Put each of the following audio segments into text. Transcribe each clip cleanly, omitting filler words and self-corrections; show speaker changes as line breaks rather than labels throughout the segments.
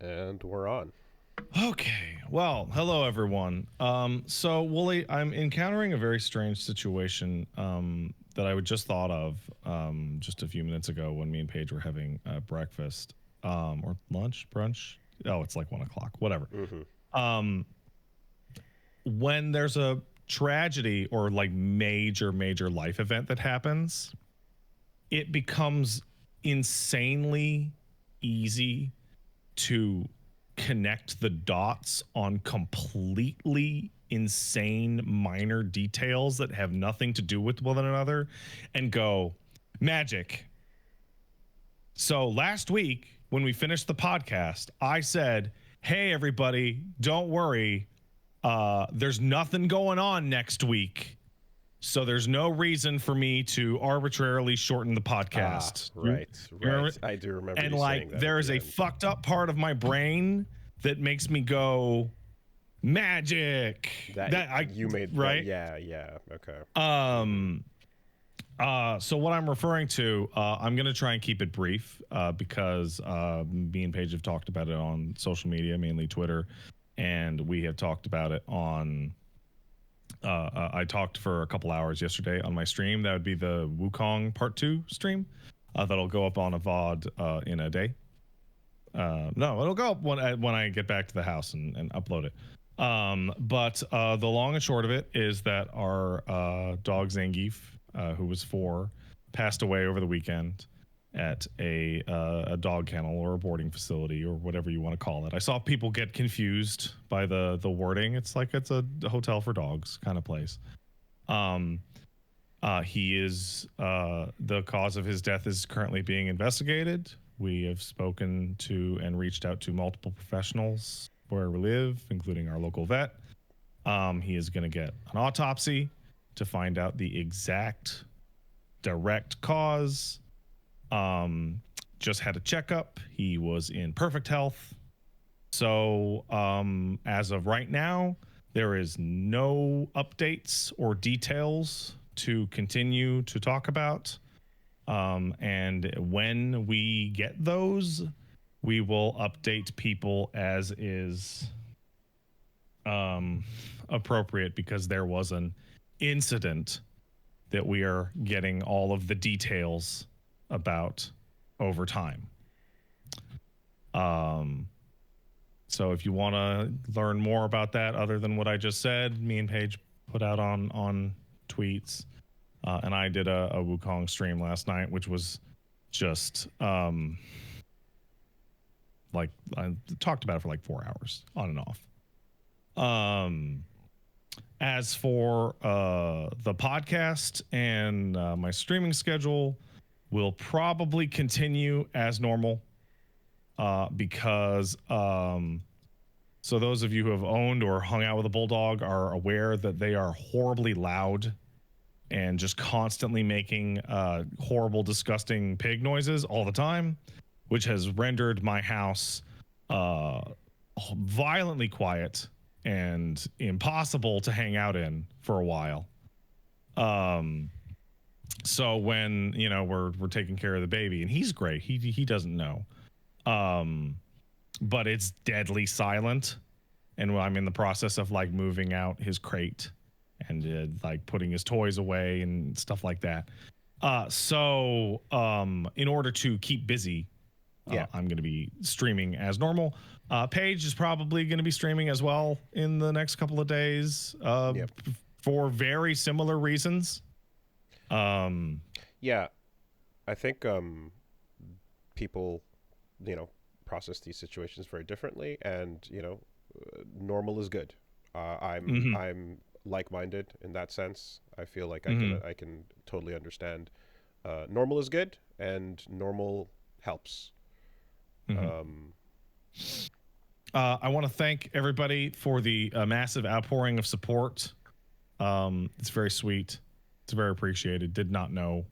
And we're on.
Okay. Well, hello everyone. So Wooly, I'm encountering a very strange situation that I just thought of just a few minutes ago when me and Paige were having breakfast or lunch, brunch. Oh, it's like 1 o'clock. Whatever. When there's a tragedy or like major life event that happens, it becomes insanely easy to connect the dots on completely insane minor details that have nothing to do with one another and go, magic. So last week when we finished the podcast, I said, hey everybody, don't worry, there's nothing going on next week, so there's no reason for me to arbitrarily shorten the podcast.
Right. I do remember.
And
you
like,
saying that
there
at
is
the
a
end.
fucked up part of my brain that makes me go, magic.
You made
right.
Yeah. Okay.
So what I'm referring to, I'm gonna try and keep it brief because me and Paige have talked about it on social media, mainly Twitter, and we have talked about it on. I talked for a couple hours yesterday on my stream. That would be the Wukong Part 2 stream. That'll go up on a VOD in a day. No, it'll go up when I get back to the house and upload it. But the long and short of it is that our dog Zangief, who was 4, passed away over the weekend at a dog kennel or a boarding facility or whatever you want to call it. I saw people get confused by the wording. It's like it's a hotel for dogs kind of place. He is the cause of his death is currently being investigated. We have spoken to and reached out to multiple professionals where we live, including our local vet. He is going to get an autopsy to find out the exact direct cause. Just had a checkup. He was in perfect health. So as of right now, there is no updates or details to continue to talk about. And when we get those, we will update people as is appropriate, because there was an incident that we are getting all of the details about over time. So if you want to learn more about that, other than what I just said, me and Paige put out on tweets, and I did a Wukong stream last night, which was just like I talked about it for like 4 hours on and off. As for the podcast and my streaming schedule, will probably continue as normal because so those of you who have owned or hung out with a bulldog are aware that they are horribly loud and just constantly making horrible, disgusting pig noises all the time, which has rendered my house violently quiet and impossible to hang out in for a while. So when, you know, we're taking care of the baby, and he's great, he doesn't know, but it's deadly silent, and I'm in the process of like moving out his crate and like putting his toys away and stuff like that. So in order to keep busy, I'm going to be streaming as normal. Paige is probably going to be streaming as well in the next couple of days for very similar reasons.
Yeah, I think people, you know, process these situations very differently, and you know, normal is good. I'm like-minded in that sense. I feel like I can totally understand. Normal is good, and normal helps.
I want to thank everybody for the massive outpouring of support. It's very sweet. It's very appreciated. Did not know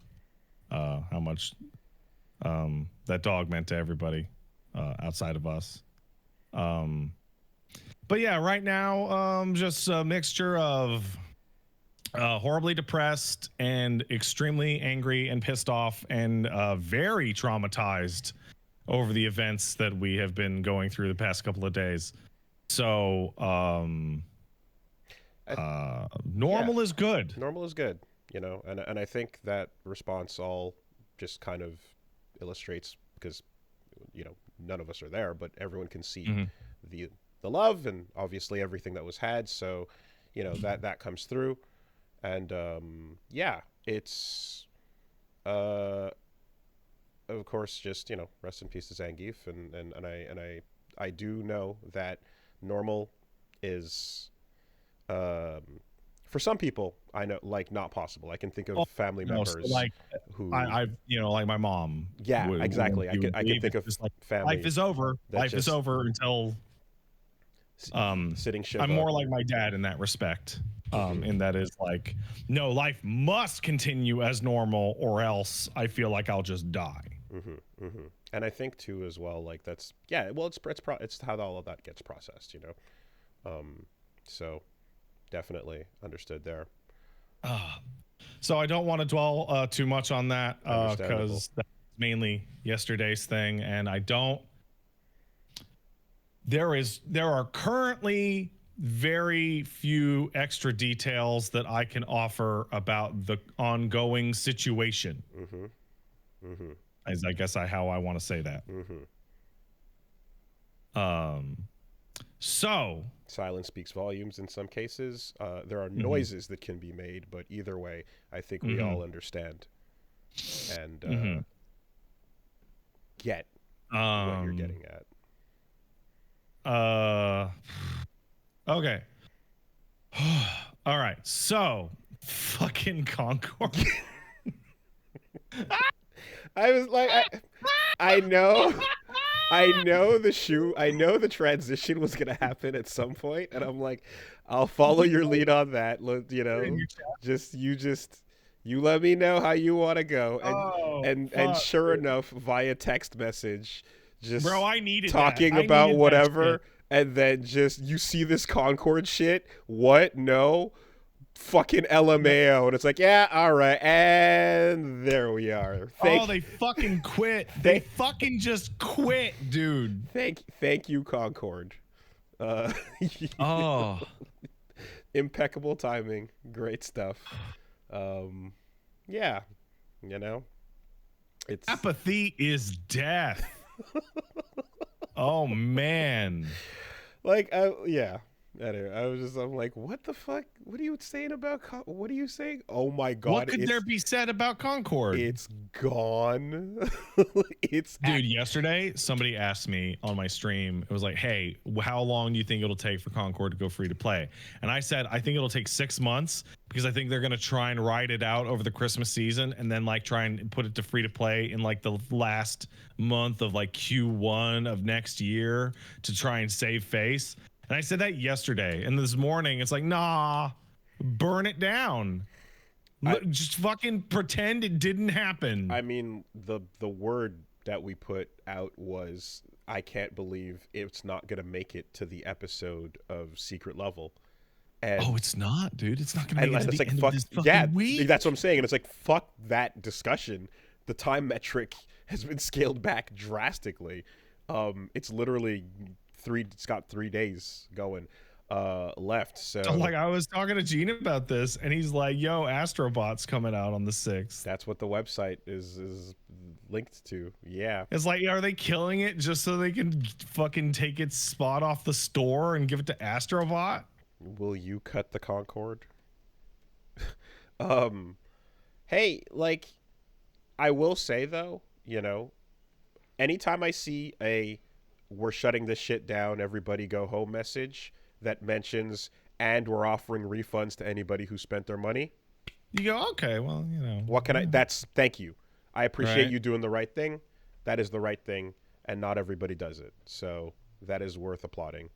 how much that dog meant to everybody outside of us. But yeah, right now, just a mixture of horribly depressed and extremely angry and pissed off and very traumatized over the events that we have been going through the past couple of days. So normal is good.
Normal is good, you know, and I think that response all just kind of illustrates, because, you know, none of us are there, but everyone can see the love and obviously everything that was had. So, you know, that comes through, and yeah, it's of course, just, you know, rest in peace to Zangief, and I do know that normal is for some people, I know, like, not possible. I can think of family members
so like
who
I you know, like my mom.
Yeah, exactly. I can think of
like
family.
Life is over. Life is over until
sitting Shiva.
I'm more like my dad in that respect. In that is like, no, life must continue as normal, or else I feel like I'll just die.
And I think too, as well, like, that's, well, it's how all of that gets processed, you know. So definitely understood there.
So I don't want to dwell too much on that, because that's mainly yesterday's thing, and there are currently very few extra details that I can offer about the ongoing situation. As I guess how I want to say that. So
silence speaks volumes in some cases. There are noises that can be made, but either way, I think we all understand and get what you're getting at.
Okay. All right. So, fucking Concord.
I was like, I know the transition was gonna happen at some point, and I'm like, I'll follow your lead on that. You know, you let me know how you want to go, and sure enough, via text message, just
bro, I needed
talking about whatever, and then just you see this Concord shit. What? No. Fucking LMAO, and it's like, yeah, all right, and there we are.
They fucking quit. They fucking just quit, dude.
Thank you, Concord. Impeccable timing, great stuff. Yeah, you know, it's
apathy is death. Oh man,
like, yeah. Anyway, I'm like, what the fuck? What are you saying about what are you saying? Oh my god.
What could there be said about Concord?
It's gone.
Dude, yesterday somebody asked me on my stream, it was like, hey, how long do you think it'll take for Concord to go free to play? And I said, I think it'll take 6 months, because I think they're going to try and ride it out over the Christmas season, and then like try and put it to free to play in like the last month of like Q1 of next year to try and save face. And I said that yesterday, and this morning it's like, nah, burn it down. Just fucking pretend it didn't happen.
I mean, the word that we put out was, I can't believe it's not going to make it to the episode of Secret Level. And
it's not, dude. It's not going to make it to the end of this fucking week.
That's what I'm saying. And it's like, fuck that discussion. The time metric has been scaled back drastically. It's literally it's got 3 days going left. So
like, I was talking to Gene about this, and he's like, yo, Astrobot's coming out on the 6th.
That's what the website is linked to. Yeah,
it's like, are they killing it just so they can fucking take its spot off the store and give it to Astrobot?
Will you cut the Concord? Hey, like, I will say though, you know, anytime I see we're shutting this shit down, everybody go home message that mentions, and we're offering refunds to anybody who spent their money,
you go, okay, well, you know,
what can thank you. I appreciate you doing the right thing. That is the right thing, and not everybody does it. So that is worth applauding.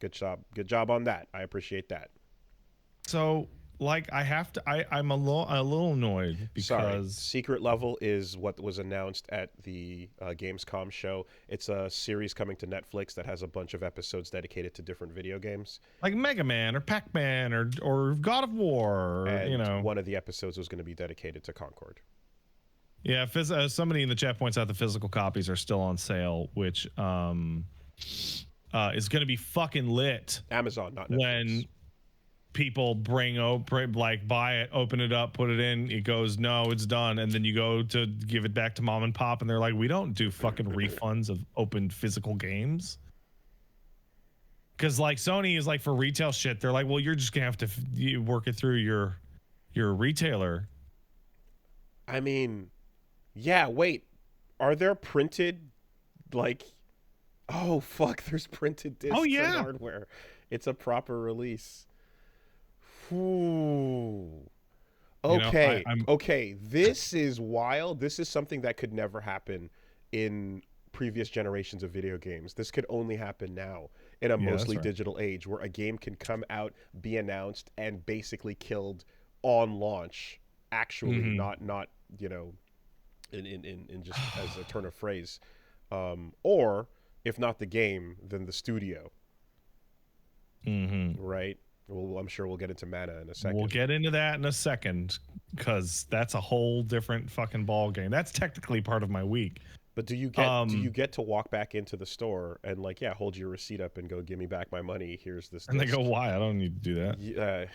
Good job on that. I appreciate that.
So, like, I'm a little annoyed because
Sorry. Secret Level is what was announced at the Gamescom show. It's a series coming to Netflix that has a bunch of episodes dedicated to different video games,
like Mega Man or Pac-Man or God of War.
And you know, one of the episodes was going to be dedicated to Concord.
Yeah, somebody in the chat points out the physical copies are still on sale, which is going to be fucking lit.
Amazon, not Netflix.
When people buy it, open it up, put it in, it goes, no, it's done, and then you go to give it back to mom and pop, and they're like, we don't do fucking refunds of opened physical games. Because like Sony is like, for retail shit, they're like, well, you're just gonna have to work it through your retailer.
I mean, yeah, wait, are there printed, like, oh fuck, there's printed discs and hardware. It's a proper release. Ooh. Okay, okay, this is wild. This is something that could never happen in previous generations of video games. This could only happen now in a mostly digital age, where a game can come out, be announced, and basically killed on launch. Actually, not you know, in just as a turn of phrase, or if not the game, then the studio. Right. Well, I'm sure we'll get into mana in a second.
We'll get into that in a second, because that's a whole different fucking ball game. That's technically part of my week.
But do you get to walk back into the store and like, hold your receipt up and go, give me back my money? Here's this.
And disc. They go, why? I don't need to do that.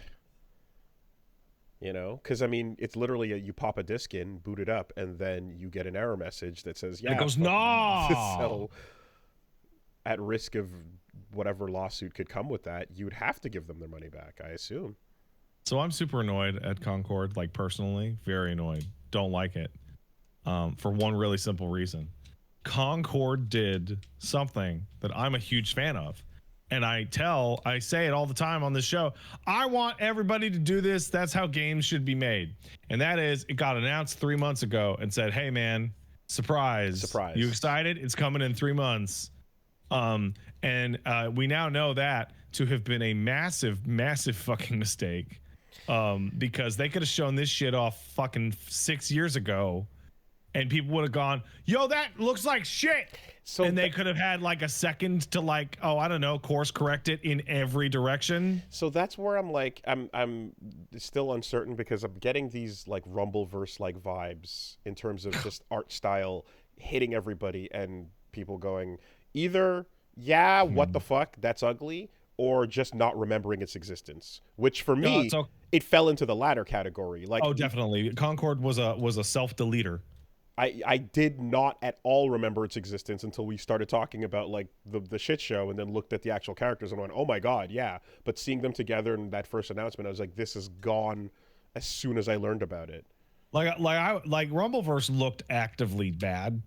You know, because I mean, it's literally you pop a disc in, boot it up, and then you get an error message that says,
it goes, no.
So, at risk of whatever lawsuit could come with that, you would have to give them their money back, I assume.
So I'm super annoyed at Concord, like personally, very annoyed. Don't like it. For one really simple reason. Concord did something that I'm a huge fan of. And I say it all the time on this show. I want everybody to do this. That's how games should be made. And that is, it got announced 3 months ago and said, hey man, surprise. You excited? It's coming in 3 months. And we now know that to have been a massive, massive fucking mistake. Because they could have shown this shit off fucking 6 years ago, and people would have gone, yo, that looks like shit. So and they could have had like a second to like, oh, I don't know, course correct it in every direction.
So that's where I'm like, I'm still uncertain, because I'm getting these like Rumbleverse like vibes in terms of just art style hitting everybody, and people going either, what the fuck, that's ugly, or just not remembering its existence, which for me, it fell into the latter category. Like,
oh, definitely. Concord was a self-deleter.
I did not at all remember its existence until we started talking about like the shit show, and then looked at the actual characters and went, oh my god, yeah. But seeing them together in that first announcement, I was like, this is gone as soon as I learned about it.
Like Rumbleverse looked actively bad.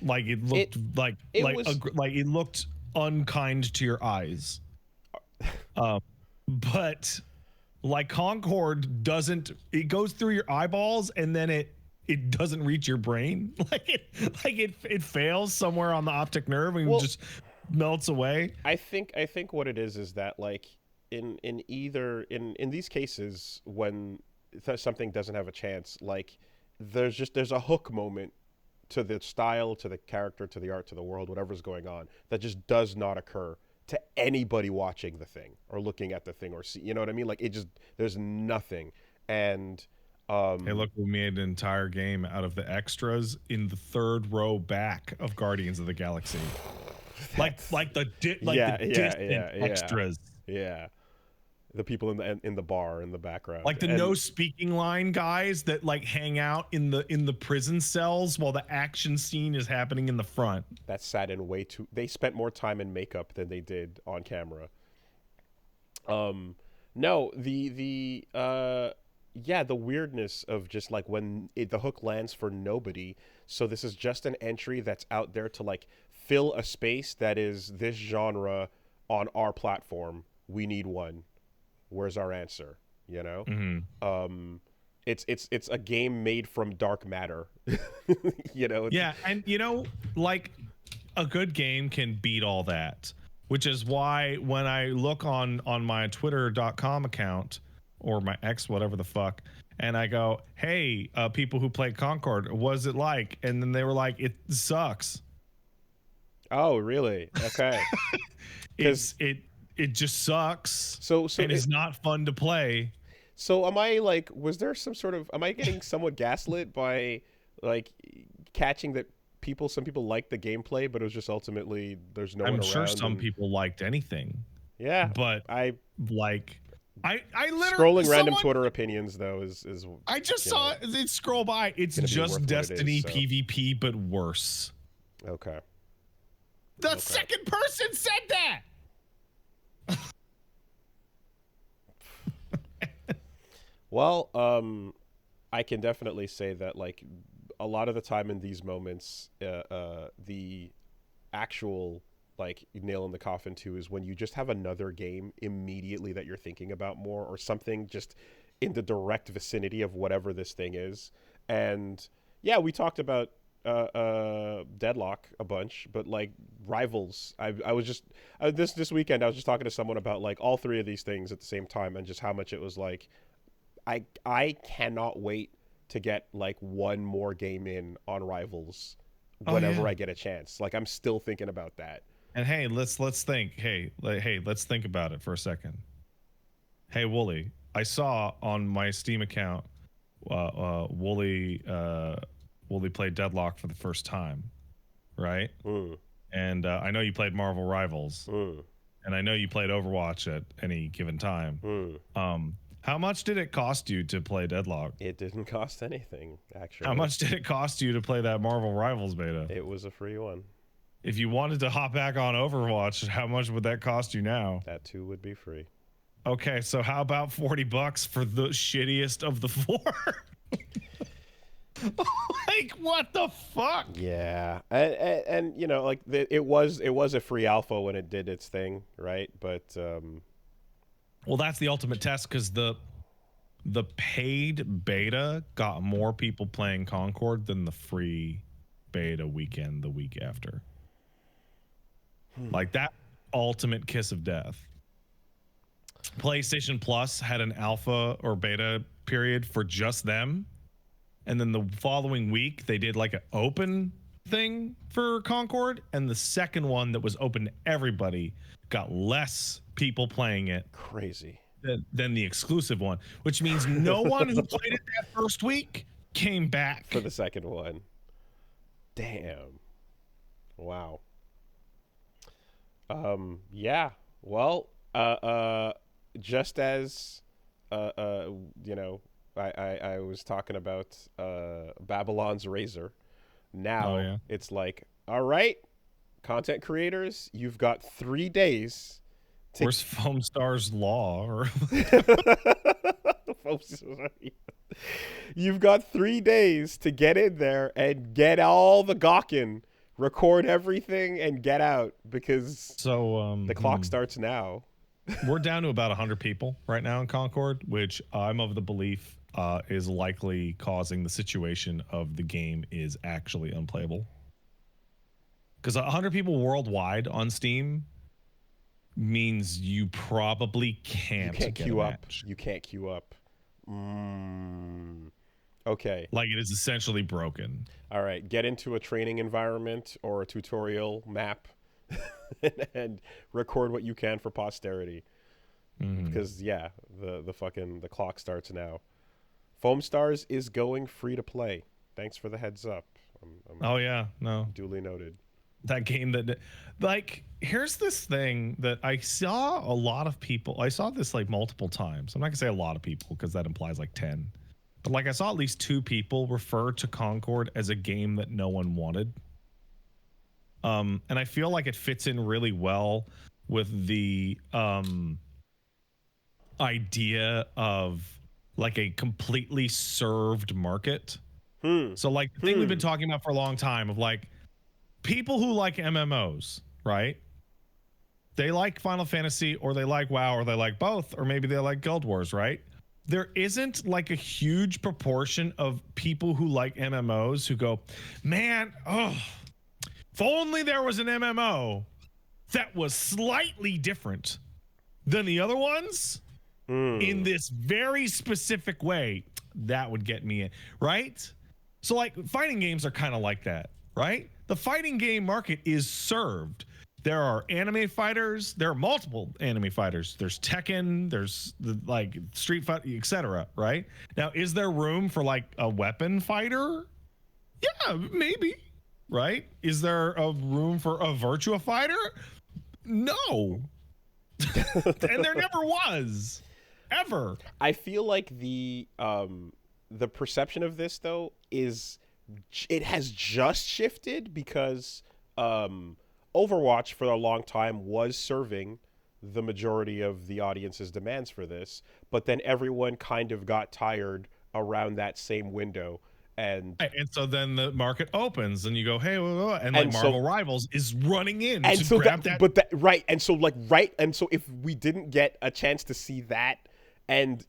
Like it looked it looked unkind to your eyes. But like Concord doesn't, it goes through your eyeballs and then it doesn't reach your brain. It fails somewhere on the optic nerve and just melts away.
I think what it is that like in these cases, when something doesn't have a chance, like there's a hook moment to the style, to the character, to the art, to the world, whatever's going on, that just does not occur to anybody watching the thing or looking at the thing or see, you know what I mean? Like, it just, there's nothing. And
hey, look, we made an entire game out of the extras in the third row back of Guardians of the Galaxy. like the extras.
Yeah. The people in the bar in the background,
like the no speaking line guys that like hang out in the prison cells while the action scene is happening in the front.
That sat in way too. They spent more time in makeup than they did on camera. No, the weirdness of just like when the hook lands for nobody. So this is just an entry that's out there to like fill a space that is this genre on our platform. We need one. Where's our answer? You know, it's a game made from dark matter. You know,
yeah, and you know, like a good game can beat all that, which is why when I look on my Twitter.com account or my X, whatever the fuck, and I go, hey, people who played Concord, what's it like? And then they were like, it sucks.
Oh, really? Okay.
It just sucks.
So
and it's not fun to play.
So am I like, was there some sort of, am I getting somewhat gaslit by like catching that some people liked the gameplay, but it was just ultimately there's no one
I'm
around.
sure some people liked anything.
Yeah,
but I literally
scrolling random Twitter opinions though is
I just saw it scroll by. It's just Destiny PvP, but worse.
Okay.
The second person said that.
Well, I can definitely say that like a lot of the time in these moments, the actual like nail in the coffin too is when you just have another game immediately that you're thinking about more, or something just in the direct vicinity of whatever this thing is. And yeah, we talked about Deadlock a bunch, but like Rivals, I was just this weekend I was just talking to someone about like all three of these things at the same time, and just how much it was like I cannot wait to get like one more game in on Rivals whenever I get a chance. Like I'm still thinking about that.
And hey, let's think. Hey, let's think about it for a second. Hey, Wooly, I saw on my Steam account, Wooly played Deadlock for the first time, right? And I know you played Marvel Rivals, and I know you played Overwatch at any given time. How much did it cost you to play Deadlock?
It didn't cost anything, actually.
How much did it cost you to play that Marvel Rivals beta?
It was a free one.
If you wanted to hop back on Overwatch, how much would that cost you now?
That too would be free.
Okay, so how about $40 for the shittiest of the four? Like, what the fuck?
Yeah, and you know, like it was a free alpha when it did its thing, right? But
well, that's the ultimate test, because the paid beta got more people playing Concord than the free beta weekend the week after. Like that ultimate kiss of death. PlayStation Plus had an alpha or beta period for just them, and then the following week they did like an open thing for Concord, and the second one that was open to everybody got less people playing it.
Crazy.
Than the exclusive one, which means no one who played it that first week came back
for the second one. Damn. Wow. Yeah. Well, just as you know, I was talking about Babylon's Razor. Now it's like, all right, content creators, you've got 3 days.
Where's Foam Star's Law? Or
you've got 3 days to get in there and get all the gawking, record everything, and get out, because the clock starts now.
We're down to about 100 people right now in Concord, which I'm of the belief is likely causing the situation of the game is actually unplayable. Because 100 people worldwide on Steam means you probably can't
queue up. You can't queue up. Okay.
Like, it is essentially broken.
All right. Get into a training environment or a tutorial map and record what you can for posterity. Because yeah, the clock starts now. Foam Stars is going free to play. Thanks for the heads up. Duly noted.
That game that, like, here's this thing that I saw a lot of people. I saw this like multiple times. I'm not gonna say a lot of people because that implies like 10, but like I saw at least 2 people refer to Concord as a game that no one wanted. And I feel like it fits in really well with the idea of like a completely served market. So like the thing we've been talking about for a long time of like, people who like MMOs, right? They like Final Fantasy, or they like WoW, or they like both, or maybe they like Guild Wars, right? There isn't like a huge proportion of people who like MMOs who go, man, if only there was an MMO that was slightly different than the other ones in this very specific way, that would get me in, right? So like fighting games are kind of like that, right? The fighting game market is served. There are anime fighters. There are multiple anime fighters. There's Tekken. There's like Street Fighter, etc. Right? Now, is there room for like a weapon fighter Yeah, maybe. Right? Is there a room for a Virtua Fighter? No. And there never was. Ever.
I feel like the perception of this though is it has just shifted because Overwatch for a long time was serving the majority of the audience's demands for this, but then everyone kind of got tired around that same window. And
so then the market opens and you go, hey, and
And
Marvel Rivals is running in
and
to
so
grab that.
right, and so and so if we didn't get a chance to see that and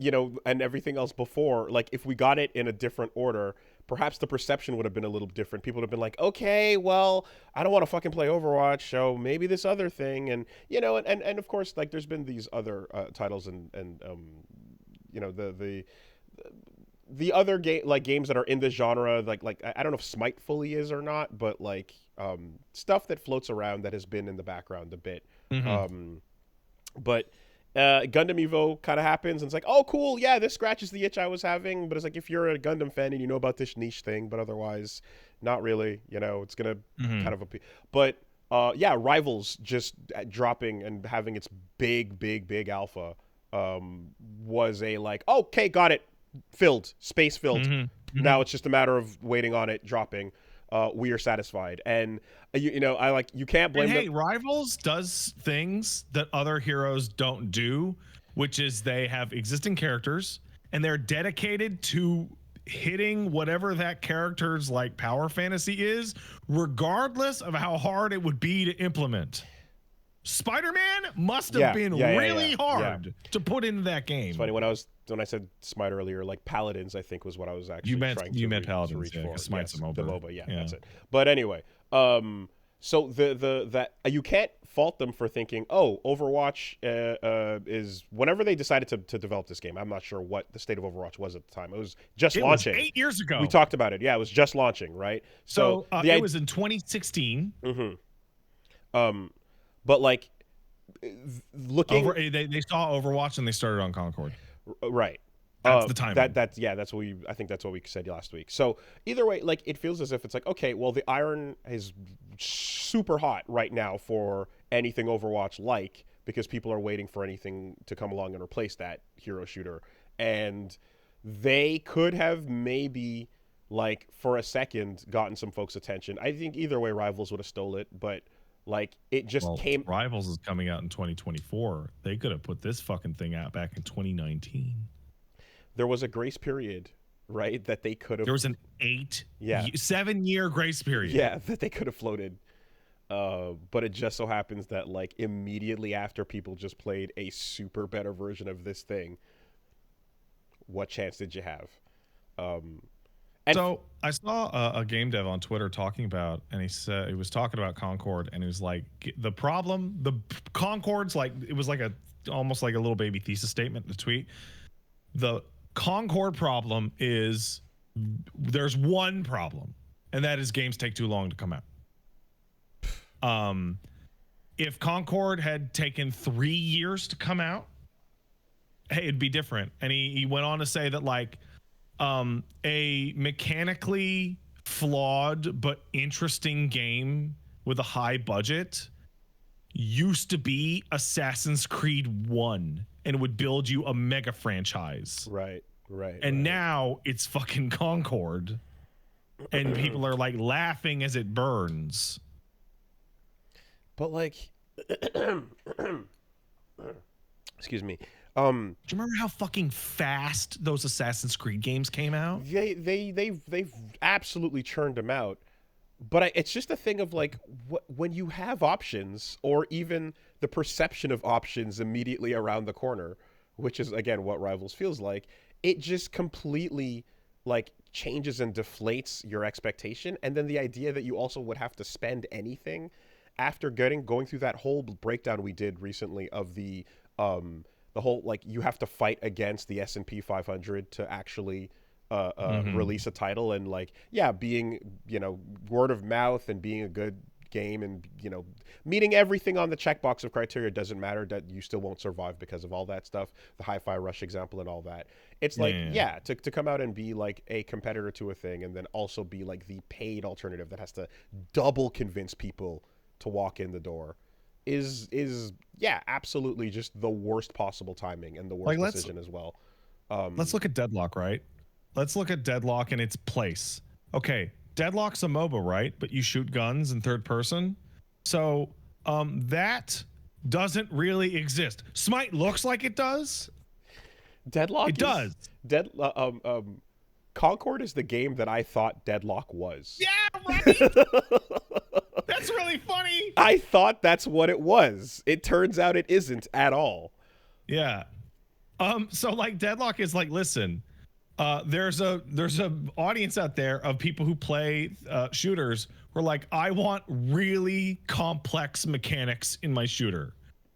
and everything else before, like if we got it in a different order, perhaps the perception would have been a little different. People would have been like, okay, well, I don't want to fucking play Overwatch, so maybe this other thing. And and of course, like there's been these other titles and the other games that are in this genre, like I don't know if Smite fully is or not, but like stuff that floats around that has been in the background a bit. But Gundam Evo kind of happens, and it's like, oh, cool, yeah, this scratches the itch I was having. But it's like, if you're a Gundam fan and you know about this niche thing, but otherwise, not really. It's gonna kind of appeal. But yeah, Rivals just dropping and having its big alpha was a like, okay, got it, space filled. Now it's just a matter of waiting on it dropping. We are satisfied, and you can't blame.
And hey, Rivals does things that other heroes don't do, which is they have existing characters and they're dedicated to hitting whatever that character's like power fantasy is, regardless of how hard it would be to implement. Spider-Man must have been really hard to put into that game.
It's funny when I said Smite earlier, like Paladins, I think was what I was actually trying to reach for.
Smite's a MOBA.
The MOBA, that's it. But anyway, so that you can't fault them for thinking, oh, Overwatch is whenever they decided to develop this game. I'm not sure what the state of Overwatch was at the time. It was just launching.
Was 8 years ago.
We talked about it. Yeah, it was just launching, right?
So it was in 2016.
But like looking,
they saw Overwatch and they started on Concord.
Right.
That's the time.
That's what I think that's what we said last week. So either way, like it feels as if it's like, okay, well, the iron is super hot right now for anything Overwatch like, because people are waiting for anything to come along and replace that hero shooter. And they could have maybe like for a second gotten some folks' attention. I think either way, Rivals would have stole it, but like it just came.
Rivals is coming out in 2024. They could have put this fucking thing out back in 2019.
There was a grace period, right? That they could have.
There was an 7-year grace period.
Yeah, that they could have floated. But it just so happens that like immediately after people just played a super better version of this thing, what chance did you have?
So I saw a game dev on Twitter talking about, and he was talking about Concord, and he was like, the Concord's like, it was like almost like a little baby thesis statement in the tweet. The Concord problem is there's one problem, and that is games take too long to come out. If Concord had taken 3 years to come out, hey, it'd be different. And he went on to say that like a mechanically flawed but interesting game with a high budget used to be Assassin's Creed 1 and would build you a mega franchise.
Right.
And now it's fucking Concord and people are like laughing as it burns.
But like excuse me.
Do you remember how fucking fast those Assassin's Creed games came out?
They've absolutely churned them out. But it's just a thing of like when you have options, or even the perception of options immediately around the corner, which is again what Rivals feels like, it just completely like changes and deflates your expectation. And then the idea that you also would have to spend anything after going through that whole breakdown we did recently of the whole like you have to fight against the S&P 500 to actually release a title, and like being word of mouth and being a good game and, meeting everything on the checkbox of criteria doesn't matter, that you still won't survive because of all that stuff, the Hi-Fi Rush example and all that. It's like, to come out and be like a competitor to a thing and then also be like the paid alternative that has to double convince people to walk in the door is absolutely just the worst possible timing and the worst decision as well.
Let's look at Deadlock, right? Let's look at Deadlock and its place. Okay, Deadlock's a MOBA, right? But you shoot guns in third person. So that doesn't really exist. Smite looks like it does.
Deadlock
does.
Concord is the game that I thought Deadlock was.
Yeah, right. That's really funny.
I thought that's what it was. It turns out it isn't at all.
Yeah. So like Deadlock is like, listen, there's a audience out there of people who play shooters who are like, I want really complex mechanics in my shooter,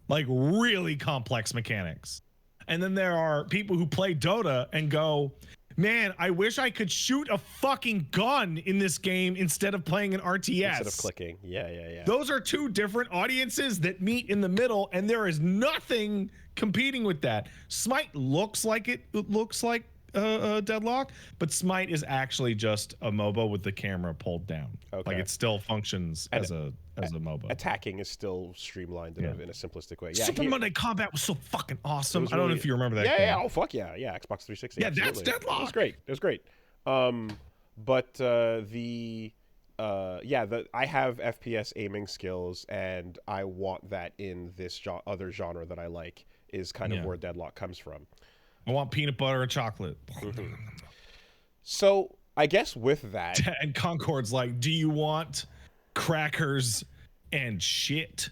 like really complex mechanics. And then there are people who play Dota and go, man, I wish I could shoot a fucking gun in this game instead of playing an RTS.
Instead of clicking. Yeah.
Those are two different audiences that meet in the middle, and there is nothing competing with that. Smite looks like Deadlock, but Smite is actually just a MOBA with the camera pulled down. Okay. Like it still functions as a MOBA.
Attacking is still streamlined in a simplistic way. Yeah,
Super Monday Combat was so fucking awesome. I don't know if you remember that game.
Yeah, oh fuck yeah. Yeah, Xbox 360.
Yeah,
absolutely.
That's Deadlock.
It was great. But I have FPS aiming skills, and I want that in this other genre that I like, is kind of where Deadlock comes from.
I want peanut butter and chocolate.
Mm-hmm. So I guess with that,
and Concord's like, do you want crackers and shit?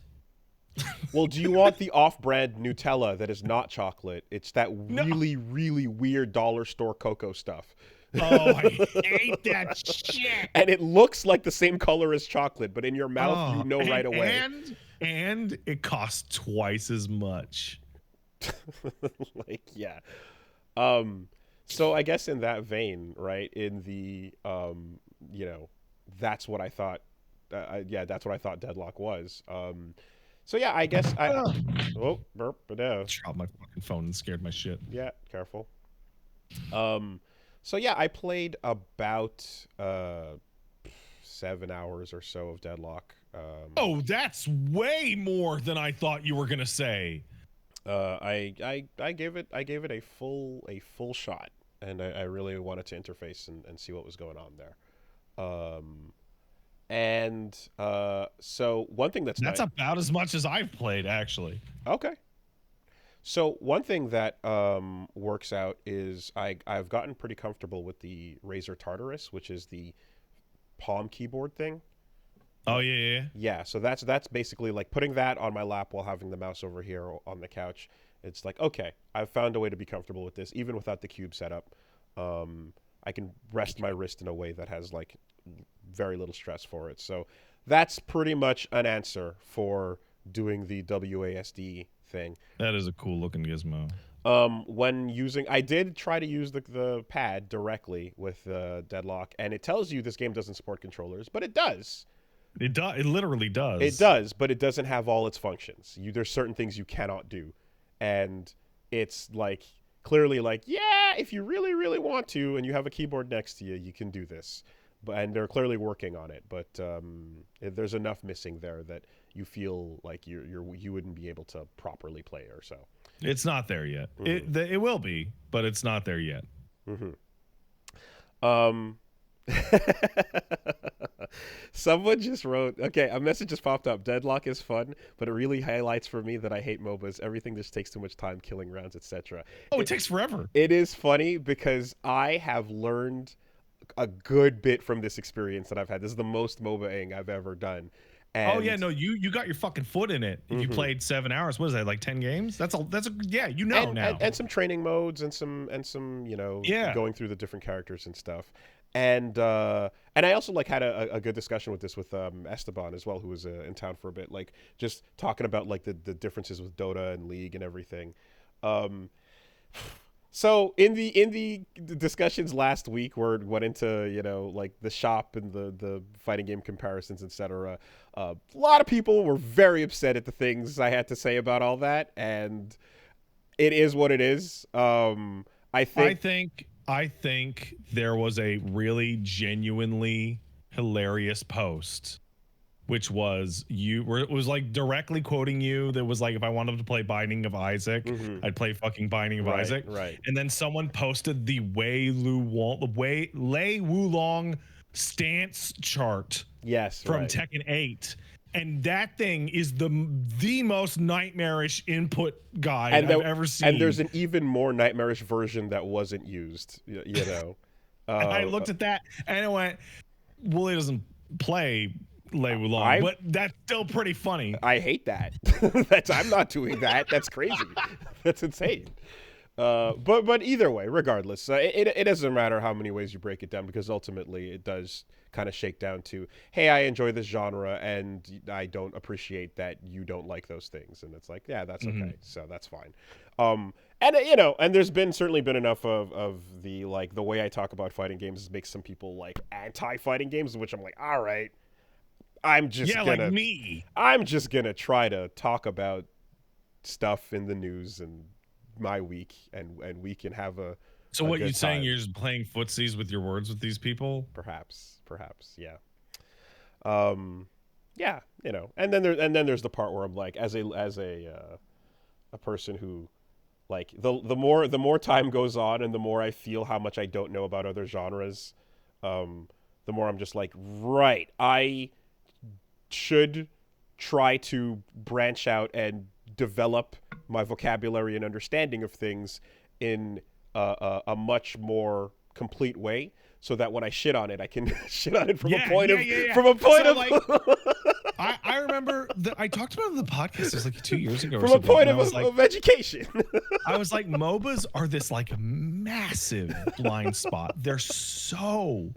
Well, do you want the off-brand Nutella that is not chocolate? It's that really, really weird dollar store cocoa stuff.
Oh, I hate that shit.
And it looks like the same color as chocolate, but in your mouth, right away.
And it costs twice as much.
So I guess in that vein, right, in the that's what I thought that's what I thought Deadlock was. So yeah, I guess burp, no.
Dropped my fucking phone and scared my shit.
Yeah, careful. So yeah, I played about 7 hours or so of Deadlock.
That's way more than I thought you were gonna say.
I gave it a full shot, and I really wanted to interface and see what was going on there. So one thing that's
about as much as I've played, actually.
Okay. So one thing that works out is I've gotten pretty comfortable with the Razer Tartarus, which is the palm keyboard thing.
Oh yeah.
Yeah, so that's basically like putting that on my lap while having the mouse over here on the couch. It's like, okay, I've found a way to be comfortable with this, even without the cube setup. I can rest my wrist in a way that has like very little stress for it. So that's pretty much an answer for doing the WASD thing.
That is a cool looking gizmo.
When using, I did try to use the pad directly with Deadlock, and it tells you this game doesn't support controllers, but it does.
It does. It literally does.
It does, but it doesn't have all its functions. There's certain things you cannot do, and it's like clearly like, yeah, if you really, really want to, and you have a keyboard next to you, you can do this. And they're clearly working on it, but there's enough missing there that you feel like you wouldn't be able to properly play or so.
It's not there yet. Mm-hmm. It will be, but it's not there yet.
Mm-hmm. Someone just wrote, okay, a message just popped up. Deadlock is fun, but it really highlights for me that I hate MOBAs. Everything just takes too much time, killing rounds, etc.
It takes forever.
It is funny because I have learned a good bit from this experience that I've had. This is the most MOBA-ing I've ever done. And
you got your fucking foot in it. If you played 7 hours, what is that, like 10 games? That's now.
And some training modes and some going through the different characters and stuff. And I also like had a good discussion with Esteban as well, who was in town for a bit, like just talking about like the differences with Dota and League and everything. So in the discussions last week, where it went into like the shop and the fighting game comparisons, etc. A lot of people were very upset at the things I had to say about all that, and it is what it is.
I think there was a really genuinely hilarious post, which was where it was like directly quoting you. That was like, if I wanted to play Binding of Isaac, I'd play fucking Binding of Isaac.
Right.
And then someone posted the Lei Wulong stance chart
Yes,
from
right.
Tekken 8. And that thing is the most nightmarish input guide I've ever seen.
And there's an even more nightmarish version that wasn't used,
And I looked at that and I went, well, he doesn't play Lei Wulong, but that's still pretty funny.
I hate that. I'm not doing that. That's crazy. That's insane. But either way, regardless, it doesn't matter how many ways you break it down, because ultimately it does kind of shake down to, hey, I enjoy this genre and I don't appreciate that you don't like those things, and it's like, yeah, that's okay, so that's fine. And there's certainly been enough of the, like, the way I talk about fighting games makes some people like anti-fighting games, which I'm like, all right, I'm just gonna try to talk about stuff in the news and my week, and we can have a
what
good
you saying
time.
you're just playing footsies with your words with these people?
Perhaps, yeah. Yeah, and then there's the part where I'm like, as a person who, like, the more time goes on and the more I feel how much I don't know about other genres, the more I'm just like, right, I should try to branch out and develop my vocabulary and understanding of things in a much more complete way, so that when I shit on it, I can shit on it from a point of.
Like, I remember I talked about it on the podcast. It was like 2 years ago.
From a point of education.
I was like, MOBAs are this like massive blind spot. They're so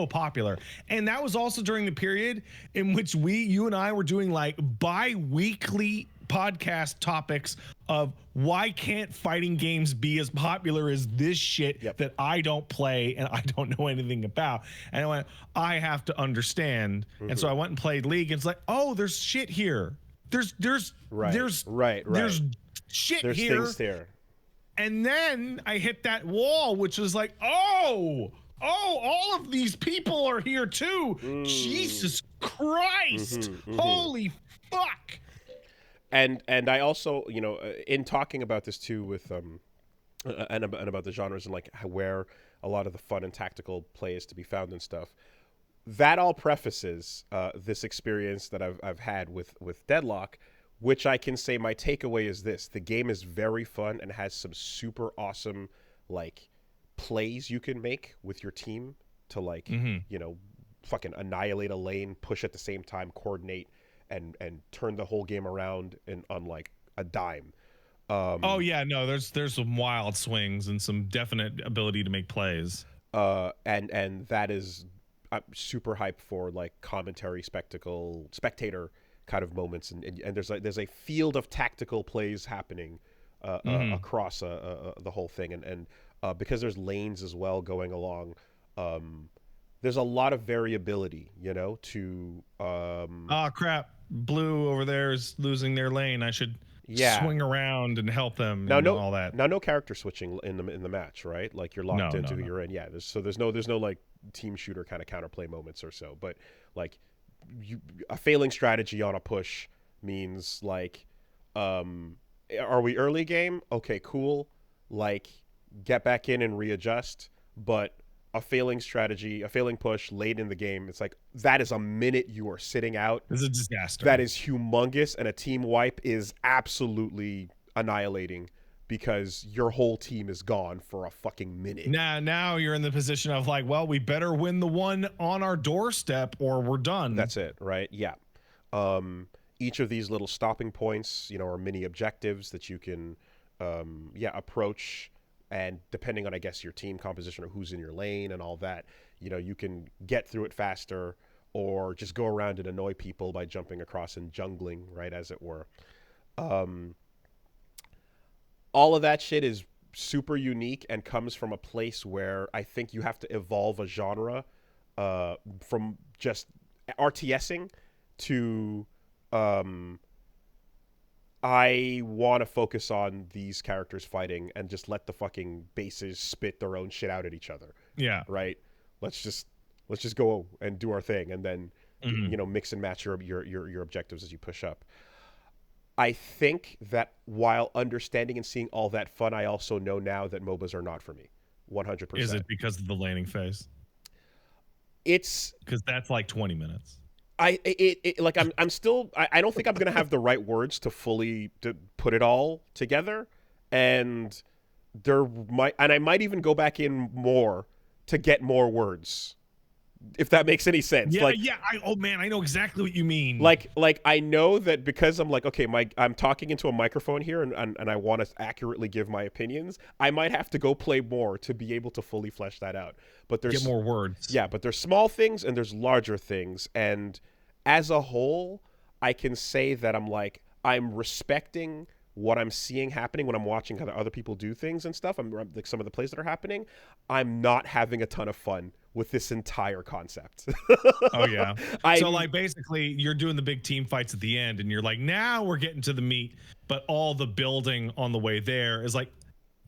popular, and that was also during the period in which you and I were doing like bi-weekly podcast topics of why can't fighting games be as popular as this shit that I don't play and I don't know anything about. And I went, I have to understand. And so I went and played League, and it's like, oh, there's shit here. There's shit
there's
here.
Things here.
And then I hit that wall, which was like, oh, all of these people are here too. Jesus Christ. Holy fuck.
And I also, in talking about this too with and about the genres and like where a lot of the fun and tactical play is to be found and stuff, that all prefaces this experience that I've had with Deadlock, which I can say my takeaway is this: the game is very fun and has some super awesome like plays you can make with your team to like fucking annihilate a lane, push at the same time, coordinate, and turn the whole game around on like a dime.
There's some wild swings and some definite ability to make plays.
And that is, I'm super hyped for like commentary, spectator kind of moments, and there's a field of tactical plays happening across the whole thing, and because there's lanes as well going along, there's a lot of variability, to
crap, blue over there is losing their lane, I should swing around and help them, all that.
Now no character switching in the match, right? Like you're locked into who you're in. Yeah, there's no like team shooter kind of counterplay moments or so, but like a failing strategy on a push means like, are we early game? Okay, cool. Like, get back in and readjust. But a failing push late in the game, it's like, that is a minute you are sitting out.
It's a disaster.
That is humongous, and a team wipe is absolutely annihilating because your whole team is gone for a fucking minute.
Now you're in the position of like, well, we better win the one on our doorstep or we're done.
That's it, right? Yeah. Each of these little stopping points, are mini objectives that you can, approach. And depending on, I guess, your team composition or who's in your lane and all that, you can get through it faster or just go around and annoy people by jumping across and jungling, right, as it were. All of that shit is super unique and comes from a place where I think you have to evolve a genre from just RTSing to I want to focus on these characters fighting and just let the fucking bases spit their own shit out at each other.
Yeah.
Right? Let's just go and do our thing, and then mix and match your objectives as you push up. I think that while understanding and seeing all that fun, I also know now that MOBAs are not for me. 100%.
Is it because of the laning phase?
It's
because that's like 20 minutes.
I'm still I don't think I'm gonna have the right words to fully put it all together, and I might even go back in more to get more words, if that makes any sense.
Yeah, I know exactly what you mean.
Like I know that because I'm like, okay, I'm talking into a microphone here, and I want to accurately give my opinions. I might have to go play more to be able to fully flesh that out. But there's
get more words.
Yeah, but there's small things and there's larger things, and as a whole, I can say that I'm respecting what I'm seeing happening when I'm watching how other people do things and stuff. I'm like some of the plays that are happening. I'm not having a ton of fun with this entire concept.
Oh yeah. So like basically you're doing the big team fights at the end and you're like, now we're getting to the meat, but all the building on the way there is like,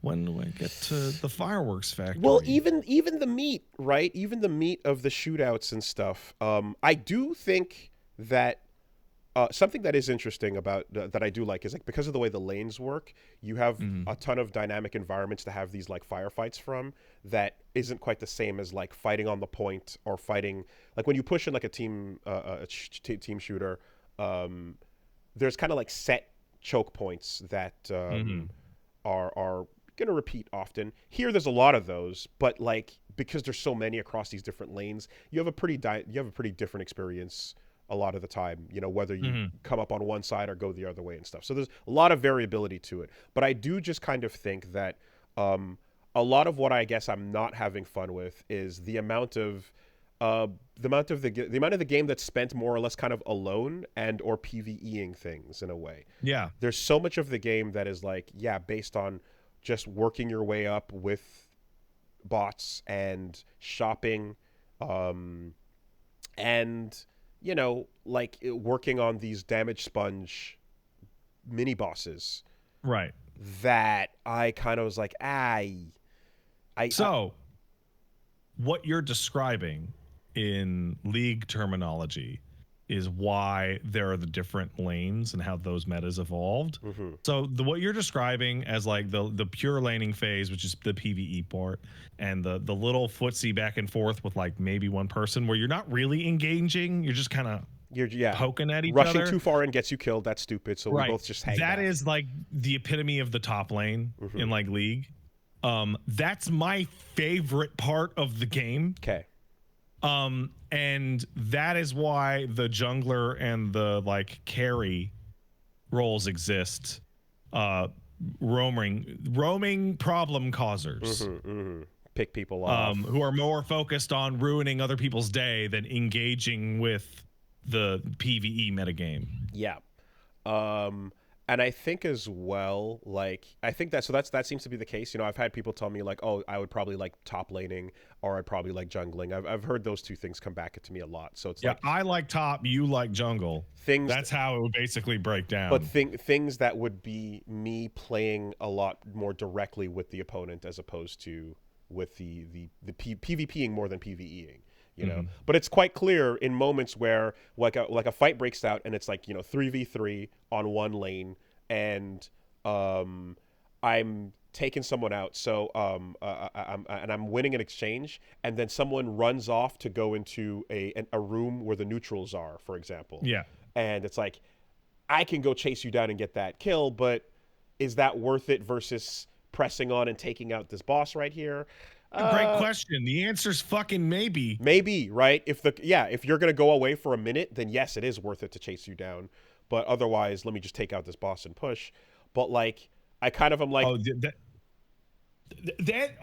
when do I get to the fireworks factory?
Well, even the meat, right? Even the meat of the shootouts and stuff. I do think that something that is interesting about that I do like is like because of the way the lanes work, you have a ton of dynamic environments to have these like firefights from that isn't quite the same as like fighting on the point or fighting like when you push in like a team team shooter. There's kind of like set choke points that are going to repeat often. Here there's a lot of those, but like because there's so many across these different lanes, you have a pretty different experience a lot of the time, whether you come up on one side or go the other way and stuff. So there's a lot of variability to it. But I do just kind of think that a lot of what I guess I'm not having fun with is the amount of the game that's spent more or less kind of alone and or PvEing things in a way.
Yeah.
There's so much of the game that is like, based on just working your way up with bots and shopping, and like working on these damage sponge mini bosses.
Right.
That I kind of was like,
what you're describing in League terminology is why there are the different lanes and how those metas evolved. So what you're describing as like the pure laning phase, which is the PvE part, and the little footsie back and forth with like maybe one person where you're not really engaging, you're just kind of poking at each other.
Rushing too far in gets you killed. That's stupid. So we both just hang
That
back.
is like the epitome of the top lane in like League. That's my favorite part of the game.
Okay.
And that is why the jungler and the like carry roles exist. Roaming problem causers.
Pick people off.
Who are more focused on ruining other people's day than engaging with the PvE metagame.
Yeah. And I think as well, like, I think that seems to be the case. I've had people tell me like, oh, I would probably like top laning or I'd probably like jungling. I've heard those two things come back to me a lot. So it's like,
I like top, you like jungle. That's how it would basically break down.
But things that would be me playing a lot more directly with the opponent as opposed to with the PvPing more than PvEing. But it's quite clear in moments where like a fight breaks out and it's like 3v3 on one lane and I'm taking someone out, so I'm winning an exchange, and then someone runs off to go into a room where the neutrals are, for example.
Yeah.
And it's like, I can go chase you down and get that kill, but is that worth it versus pressing on and taking out this boss right here?
Great question. The answer's fucking maybe.
Maybe, right? If you're gonna go away for a minute, then yes, it is worth it to chase you down. But otherwise, let me just take out this boss and push. But like, I kind of am like,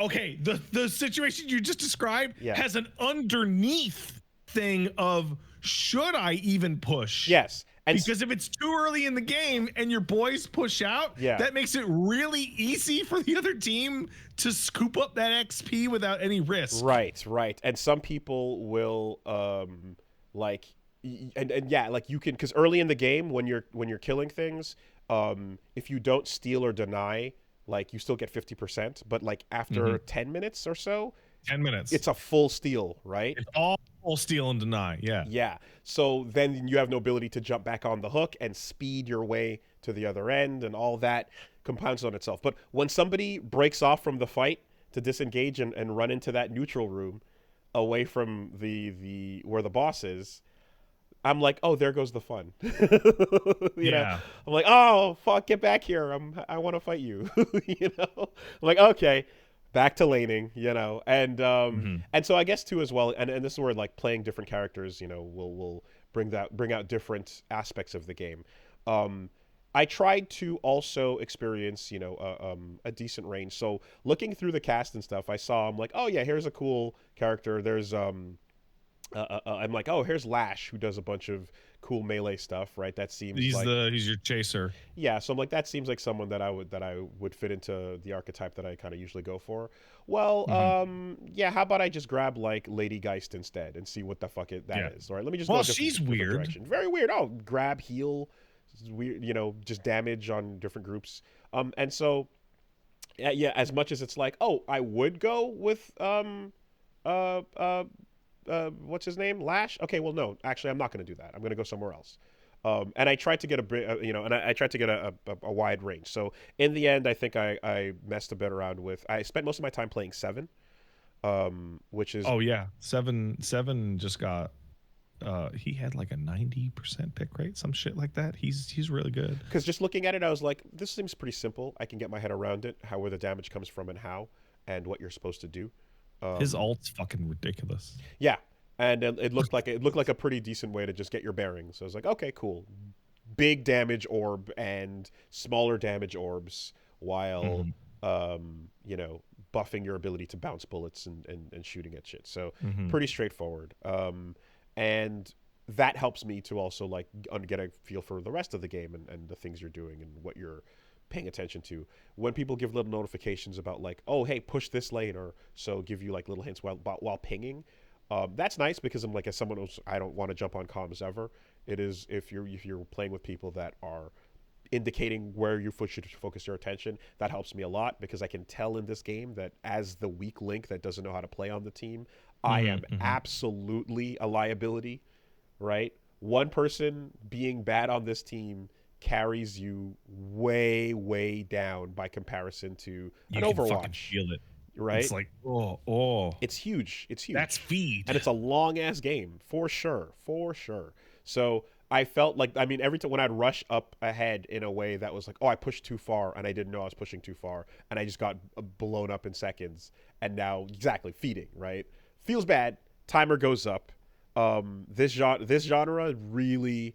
okay. The situation you just described has an underneath thing of should I even push?
Yes, And
because if it's too early in the game and your boys push out,
yeah,
that makes it really easy for the other team to scoop up that XP without any risk.
right. And some people will like and yeah, like you can, because early in the game when you're killing things, if you don't steal or deny, like you still get 50%, but like after 10 minutes or so,
10 minutes.
it's a full steal, right?
It's all steal and deny. Yeah.
Yeah. So then you have no ability to jump back on the hook and speed your way to the other end, and all that compounds on itself. But when somebody breaks off from the fight to disengage and run into that neutral room away from the where the boss is, I'm like, oh, there goes the fun. you know, I'm like, oh, fuck, get back here. I want to fight you. you know, I'm like, okay, back to laning, you know, and so I guess too as well, and this is where like playing different characters, you know, will bring out different aspects of the game. I tried to also experience, you know, a decent range. So looking through the cast and stuff, I saw, I'm like, oh yeah, here's a cool character. There's I'm like, oh, here's Lash, who does a bunch of cool melee stuff, right? That seems
he's your chaser.
Yeah, so I'm like, that seems like someone that I would fit into the archetype that I kind of usually go for. Well, yeah, how about I just grab like Lady Geist instead and see what the fuck that is? All right, let me just.
Well, she's weird.
Direction. Very weird. Oh, grab, heal, weird. You know, just damage on different groups. And so, yeah, as much as it's like, oh, I would go with what's his name? Lash? Okay, well, no, actually, I'm not going to do that. I'm going to go somewhere else. And I tried to get I tried to get a wide range. So in the end, I think I messed a bit around with. I spent most of my time playing 7, which is.
Oh yeah, 7 just got. He had like a 90% pick rate, some shit like that. He's really good.
Because just looking at it, I was like, this seems pretty simple. I can get my head around it, where the damage comes from and how, and what you're supposed to do.
His ult's fucking ridiculous.
Yeah, and it looked like a pretty decent way to just get your bearings. So I was like, okay, cool. Big damage orb and smaller damage orbs, while you know, buffing your ability to bounce bullets and shooting at shit. So pretty straightforward. And that helps me to also like get a feel for the rest of the game and the things you're doing and what you're paying attention to. When people give little notifications about like, oh, hey, push this lane, or so give you like little hints while pinging, that's nice, because I'm like, as someone who's, I don't want to jump on comms ever. It is, if you're playing with people that are indicating where you should focus your attention, that helps me a lot, because I can tell in this game that as the weak link that doesn't know how to play on the team, I am absolutely a liability, right? One person being bad on this team carries you way down by comparison to an Overwatch.
You can feel it,
right?
It's like, oh,
it's huge.
That's feed,
and it's a long ass game for sure. So I felt like, I mean, every time when I'd rush up ahead in a way that was like, oh, I pushed too far and I didn't know I was pushing too far, and I just got blown up in seconds, and now exactly feeding, right? Feels bad. Timer goes up. This genre really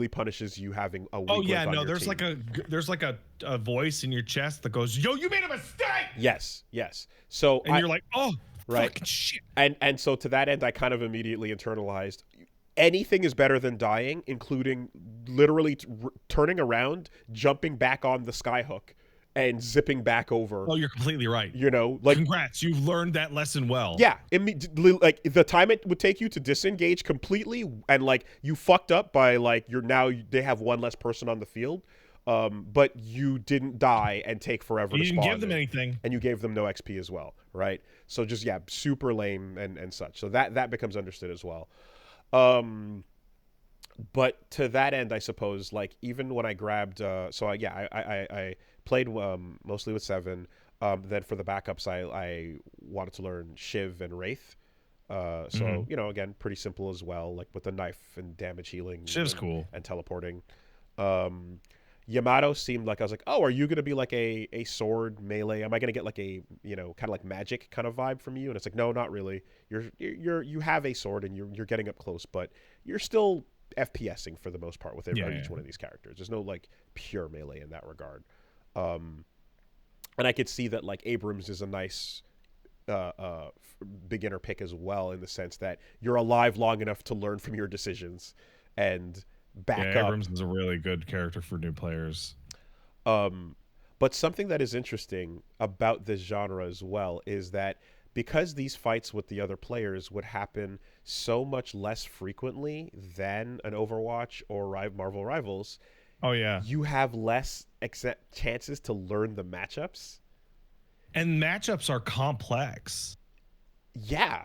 punishes you having a weak link on your team.
There's like a voice in your chest that goes, yo, you made a mistake.
Yes. So
you're like, oh,
right.
Fucking shit.
And so to that end, I kind of immediately internalized, anything is better than dying, including literally turning around, jumping back on the skyhook, and zipping back over.
Oh, you're completely right.
You know, like,
congrats, you've learned that lesson well.
Yeah, like the time it would take you to disengage completely, and like you fucked up by like they have one less person on the field, but you didn't die and take forever to spawn.
You didn't give them anything,
and you gave them no XP as well, right? So just super lame and such. So that becomes understood as well. But to that end, I suppose, like, even when I grabbed, I played mostly with 7. Then for the backups, I wanted to learn Shiv and Wraith. So you know, again, pretty simple as well, like with the knife and damage healing.
Shiv's cool,
and teleporting. Yamato seemed like, I was like, oh, are you gonna be like a sword melee? Am I gonna get like a, you know, kind of like magic kind of vibe from you? And it's like, no, not really. You have a sword and you're getting up close, but you're still FPSing for the most part with each one of these characters. There's no like pure melee in that regard. And I could see that like Abrams is a nice beginner pick as well, in the sense that you're alive long enough to learn from your decisions, and back up.
Abrams is a really good character for new players.
But something that is interesting about this genre as well is that because these fights with the other players would happen so much less frequently than an Overwatch or Marvel Rivals,
oh yeah,
you have less chances to learn the matchups.
And matchups are complex.
Yeah.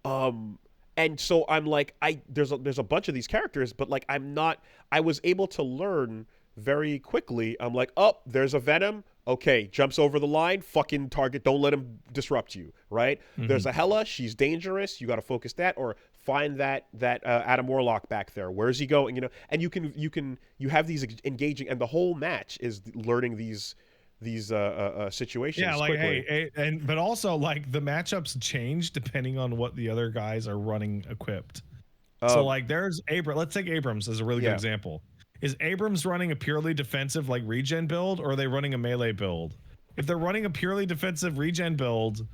And so I'm like, there's a bunch of these characters, but like I was able to learn very quickly. I'm like, oh, there's a Venom. Okay, jumps over the line, fucking target, don't let him disrupt you, right? There's a Hela, she's dangerous, you got to focus that, or find that Adam Warlock back there. Where's he going? You know, and you have these engaging, and the whole match is learning these situations.
Yeah, like
quickly.
but also like the matchups change depending on what the other guys are running equipped. So like there's let's take Abrams as a really good example. Is Abrams running a purely defensive like regen build, or are they running a melee build? If they're running a purely defensive regen build,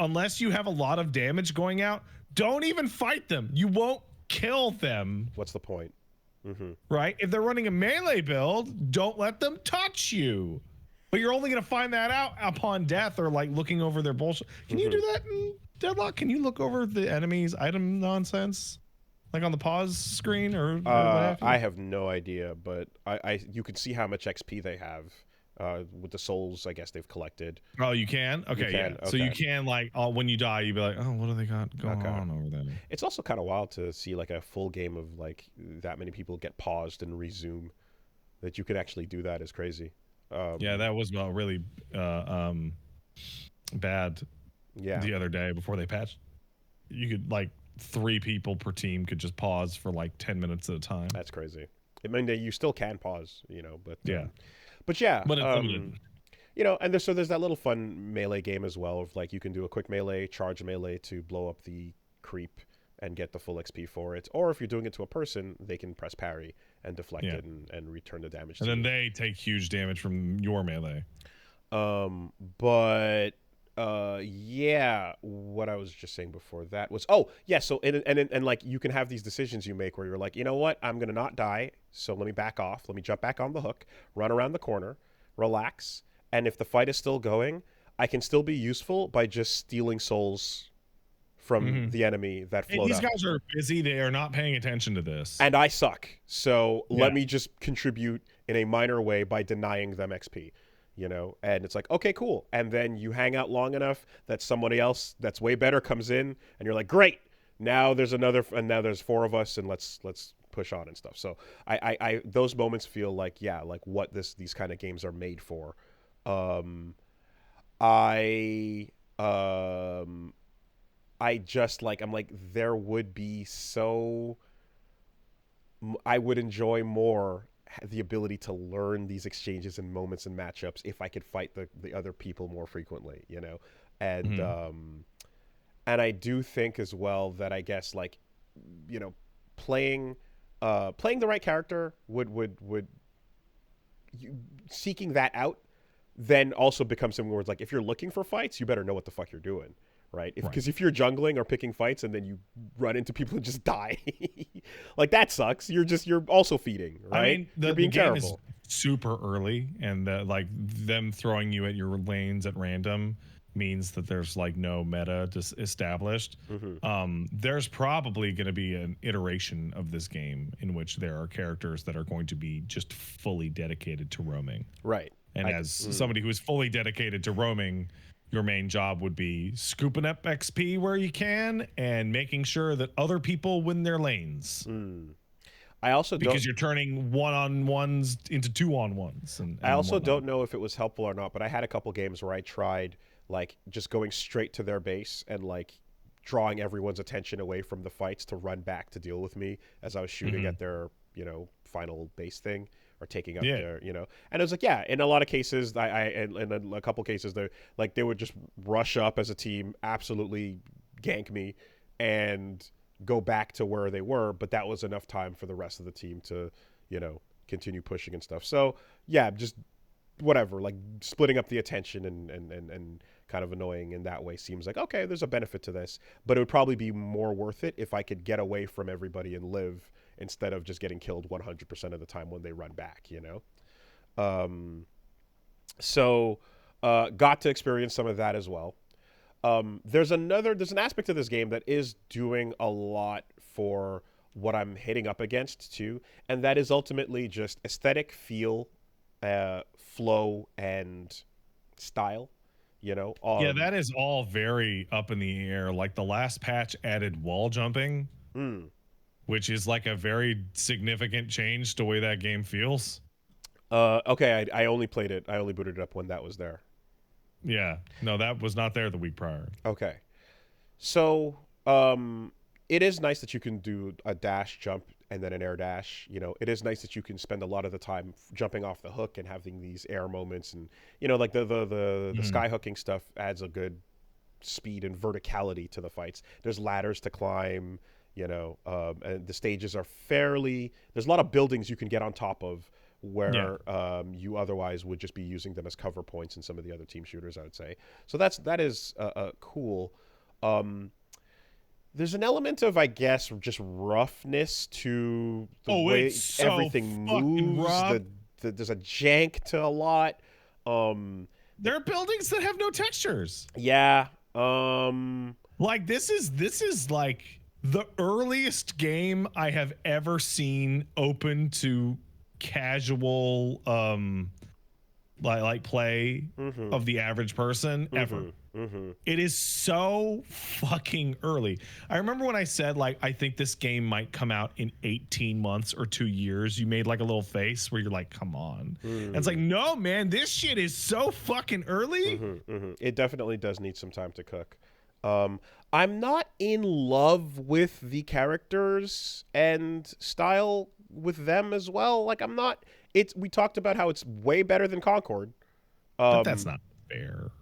unless you have a lot of damage going out, don't even fight them. You won't kill them.
What's the point?
Right? If they're running a melee build, don't let them touch you. But you're only going to find that out upon death or like looking over their bullshit. Can you do that in Deadlock? Can you look over the enemy's item nonsense? Like on the pause screen or what have you?
I have no idea, but you can see how much XP they have with the souls I guess they've collected.
Oh, you can? Okay,
you can?
yeah. Okay. So you can like when you die, you'd be like, oh, what do they got going on over there?
It's also kind of wild to see like a full game of like that many people get paused and resume. That you could actually do that is crazy.
Yeah, that was really bad.
Yeah.
The other day before they patched, you could like 3 people per team could just pause for like 10 minutes at a time.
That's crazy. I mean, you still can pause, you know, but
yeah,
but yeah,
but it's limited.
You know, and there's that little fun melee game as well of like you can do a quick melee, charge melee to blow up the creep and get the full XP for it, or if you're doing it to a person, they can press parry and deflect it and return the damage.
And then they take huge damage from your melee.
But yeah, what I was just saying before that was so and like you can have these decisions you make where you're like, you know what, I'm gonna not die, so let me back off, let me jump back on the hook, run around the corner, relax, and if the fight is still going, I can still be useful by just stealing souls from the enemy that float
these
up.
guys are busy, they are not paying attention to this,
and I suck, so let me just contribute in a minor way by denying them XP. You know, and it's like, okay, cool. And then you hang out long enough that somebody else that's way better comes in and you're like, great, now there's and now there's 4 of us and let's push on and stuff. So I those moments feel like, yeah, like what these kind of games are made for. I just like, I'm like, there would be I would enjoy more the ability to learn these exchanges and moments and matchups if I could fight the other people more frequently, you know? And and I do think as well that I guess like, you know, playing the right character would seeking that out then also becomes something where it's like, if you're looking for fights, you better know what the fuck you're doing. Right? Because if you're jungling or picking fights and then you run into people and just die, like that sucks. You're also feeding, right?
I mean,
you're being
the game
terrible.
Is super early, and like them throwing you at your lanes at random means that there's like no meta established. There's probably going to be an iteration of this game in which there are characters that are going to be just fully dedicated to roaming.
Right.
And as somebody who is fully dedicated to roaming, your main job would be scooping up XP where you can and making sure that other people win their lanes.
I also
because you're turning 1-on-1s into 2-on-1s. And
I also don't know if it was helpful or not, but I had a couple games where I tried like just going straight to their base and like drawing everyone's attention away from the fights to run back to deal with me as I was shooting at their, you know, final base thing. Or taking up their, you know, and it was like, yeah, in a lot of cases, and in a couple cases, they would just rush up as a team, absolutely gank me, and go back to where they were. But that was enough time for the rest of the team to, you know, continue pushing and stuff. So yeah, just whatever, like splitting up the attention and kind of annoying in that way seems like, okay, there's a benefit to this, but it would probably be more worth it if I could get away from everybody and live instead of just getting killed 100% of the time when they run back, you know? So got to experience some of that as well. There's an aspect of this game that is doing a lot for what I'm hitting up against too, and that is ultimately just aesthetic, feel, flow, and style. You know,
yeah, that is all very up in the air. Like the last patch added wall jumping, which is like a very significant change to the way that game feels.
Okay, I only played it. I only booted it up when that was there.
Yeah, no, that was not there the week prior.
Okay, so it is nice that you can do a dash, jump, and then an air dash. You know, it is nice that you can spend a lot of the time jumping off the hook and having these air moments, and you know, like the sky hooking stuff adds a good speed and verticality to the fights. There's ladders to climb, you know, and the stages are fairly. There's a lot of buildings you can get on top of where you otherwise would just be using them as cover points in some of the other team shooters, I would say. So that is cool. There's an element of, I guess, just roughness to the way
so
everything moves. There's a jank to a lot.
There are buildings that have no textures.
Yeah.
Like this is like the earliest game I have ever seen open to casual like play of the average person ever. It is so fucking early. I remember when I said like I think this game might come out in 18 months or 2 years. You made like a little face where you're like, come on. And it's like, no man, this shit is so fucking early.
It definitely does need some time to cook. I'm not in love with the characters and style with them as well. Like I'm not. We talked about how it's way better than Concord.
But that's not fair.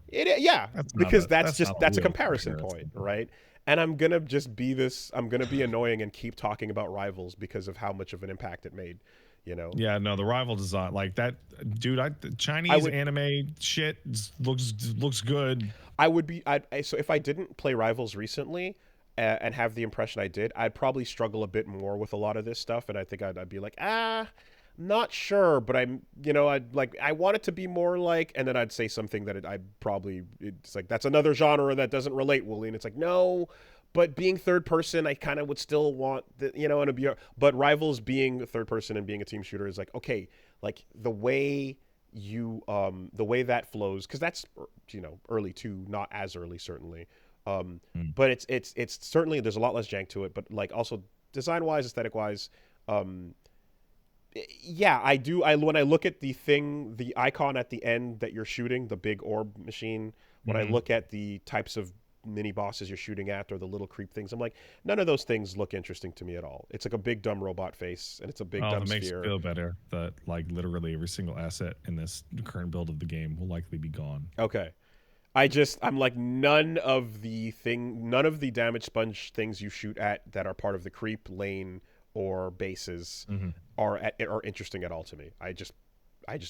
Because that's a comparison point, right? And I'm gonna just be I'm gonna be annoying and keep talking about Rivals because of how much of an impact it made. You know?
Yeah, no, the rival design, like that, dude. Chinese anime shit looks good.
So if I didn't play Rivals recently and have the impression I did, I'd probably struggle a bit more with a lot of this stuff, and I think I'd be like, not sure, but I want it to be more like, and then I'd say something that it's like that's another genre that doesn't relate, Wooly, and it's like no. But being third person, I kind of would still want but Rivals being third person and being a team shooter is like, okay, like the way that flows, because that's, early too, not as early certainly. But it's certainly, there's a lot less jank to it, but like also design wise, aesthetic wise, yeah, I do. When I look at the icon at the end that you're shooting, the big orb machine, when I look at the types of mini bosses you're shooting at or the little creep things, I'm like, none of those things look interesting to me at all. It's like a big dumb robot face, and it's a big dumb sphere. It makes me
feel better that like literally every single asset in this current build of the game will likely be gone.
Okay. I'm like, none of the damage sponge things you shoot at that are part of the creep lane or bases are interesting at all to me. I just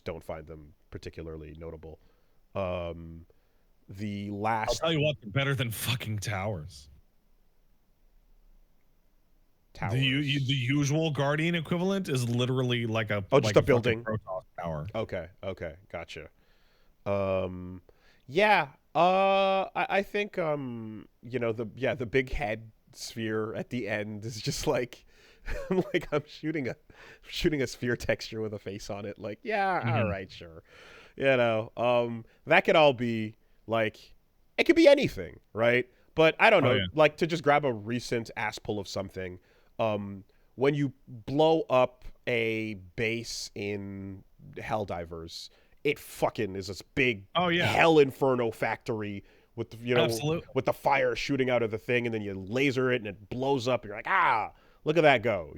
don't find them particularly notable. I'll
tell you what, they're better than fucking towers. The usual Guardian equivalent is literally like a
just a building
Protoss tower.
Okay, gotcha. Yeah. I think the big head sphere at the end is just like I'm shooting a sphere texture with a face on it. Like, all right, sure. That could all be like, it could be anything, right? But I don't know, like to just grab a recent ass pull of something. When you blow up a base in Helldivers, it fucking is this big hell inferno factory with with the fire shooting out of the thing, and then you laser it and it blows up. And you're like, look at that go,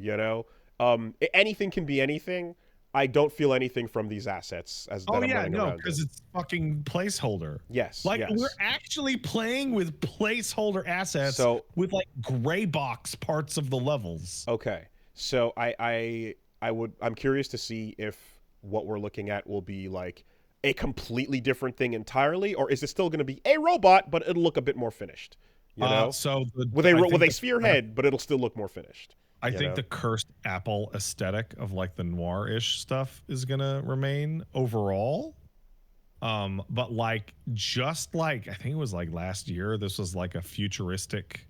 anything can be anything. I don't feel anything from these assets as that I'm running around.
Because it's fucking placeholder.
Yes,
we're actually playing with placeholder assets with like gray box parts of the levels.
Okay, so I'm curious to see if what we're looking at will be like a completely different thing entirely, or is it still going to be a robot but it'll look a bit more finished? You know,
So
with a sphere head, but it'll still look more finished.
I think the cursed Apple aesthetic of like the noir-ish stuff is gonna remain overall. But like just like I think it was like last year, this was like a futuristic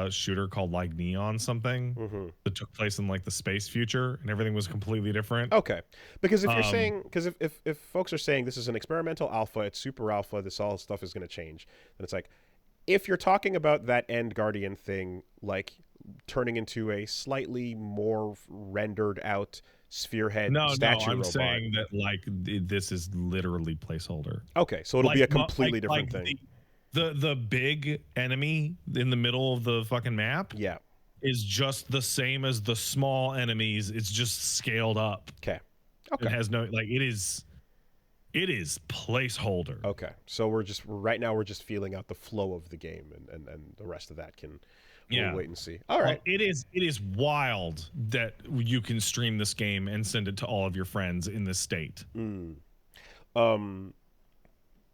shooter called like Neon something that took place in like the space future, and everything was completely different.
Okay, because if you're saying, because if folks are saying this is an experimental alpha, it's super alpha, this all stuff is going to change, then it's like, if you're talking about that end Guardian thing, like turning into a slightly more rendered out spherehead statue robot.
I'm saying that like this is literally placeholder.
Okay, so it'll be a completely different thing.
The big enemy in the middle of the fucking map, is just the same as the small enemies. It's just scaled up.
Okay.
It has no like it is placeholder.
Okay, so right now we're just feeling out the flow of the game, and the rest of that we'll wait and see. All right.
It is wild that you can stream this game and send it to all of your friends in this state.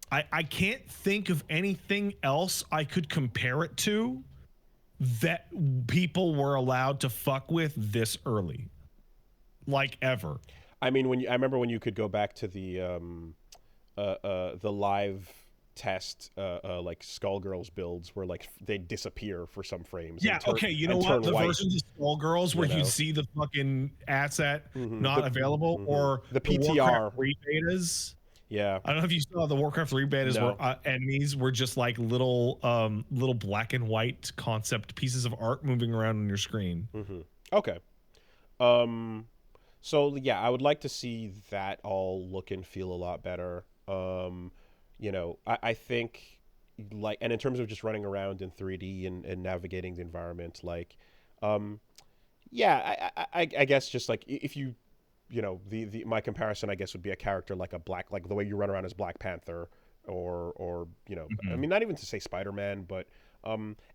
I can't think of anything else I could compare it to that people were allowed to fuck with this early, like ever.
I mean, I remember when you could go back to the live test, like Skullgirls builds where like they disappear for some frames.
Yeah. Okay. You know what? The versions of Skullgirls where you'd see the fucking asset not available, or
the PTR
betas.
Yeah.
I don't know if you saw the Warcraft 3 betas where enemies were just like little black and white concept pieces of art moving around on your screen.
Okay. So yeah, I would like to see that all look and feel a lot better. You know, I think like, and in terms of just running around in 3D and navigating the environment, like, yeah, I guess just like if you know, my comparison I guess would be a character like like the way you run around as Black Panther, or you know, I mean, not even to say Spider-Man, but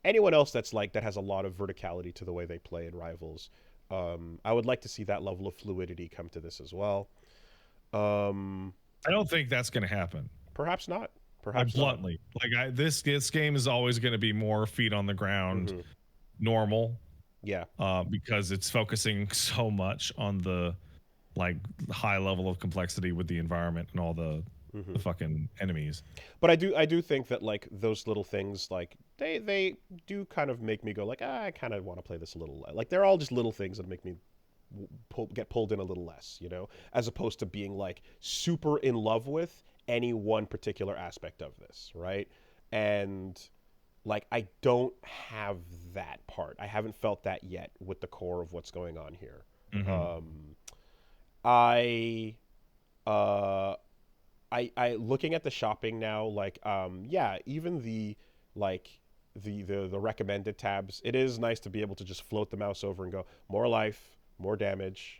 anyone else that's like that has a lot of verticality to the way they play in Rivals. I would like to see that level of fluidity come to this as well.
I don't think that's going to happen.
Perhaps not.
Perhaps bluntly, like this game is always going to be more feet on the ground, normal.
Yeah.
Because it's focusing so much on the like high level of complexity with the environment and all the fucking enemies.
But I do think that like those little things, like they do kind of make me go like, I kind of want to play this a little. Like they're all just little things that make me get pulled in a little less, you know, as opposed to being like super in love with any one particular aspect of this, right? And like I don't have that part. I haven't felt that yet with the core of what's going on here. I looking at the shopping now, like yeah, even the like the recommended tabs, it is nice to be able to just float the mouse over and go more life, more damage.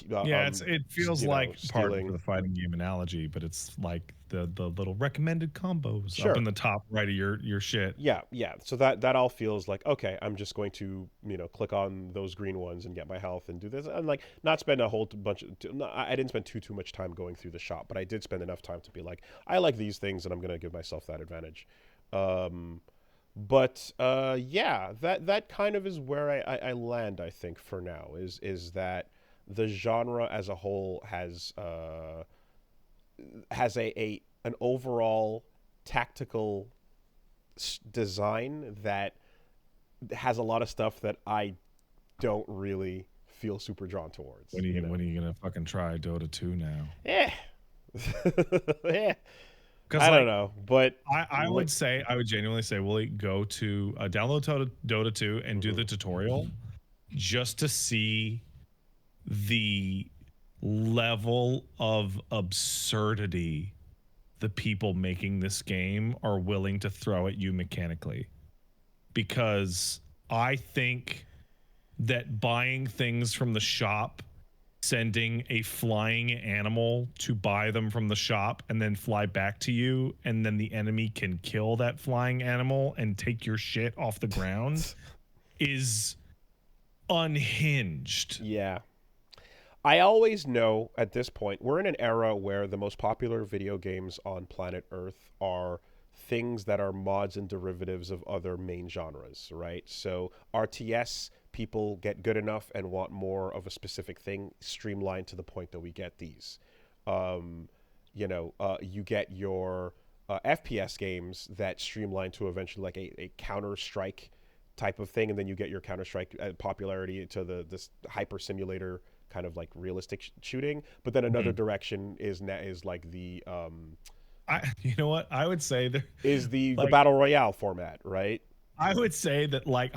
Yeah, it feels like part of the fighting game analogy, but it's like the little recommended combos up in the top right of your shit.
Yeah. So that all feels like, okay, I'm just going to, you know, click on those green ones and get my health and do this, and like not spend a whole bunch. I didn't spend too much time going through the shop, but I did spend enough time to be like, I like these things, and I'm going to give myself that advantage. But yeah, that kind of is where I land. I think for now is that the genre as a whole has an overall tactical design that has a lot of stuff that I don't really feel super drawn towards.
When are you gonna fucking try Dota 2 now?
Yeah. I don't know, but
I would genuinely say, Willie, go to download Dota 2 and do the tutorial just to see the level of absurdity the people making this game are willing to throw at you mechanically. Because I think that buying things from the shop, sending a flying animal to buy them from the shop and then fly back to you, and then the enemy can kill that flying animal and take your shit off the ground is unhinged.
Yeah. I always know at this point we're in an era where the most popular video games on planet Earth are things that are mods and derivatives of other main genres, right? So RTS people get good enough and want more of a specific thing streamlined to the point that we get these. Um, you get your FPS games that streamline to eventually like a Counter Strike type of thing, and then you get your Counter Strike popularity to this hyper simulator kind of like realistic shooting. But then another direction is like
you know what? I would say there
is the
like
battle royale format, right?
I would say that like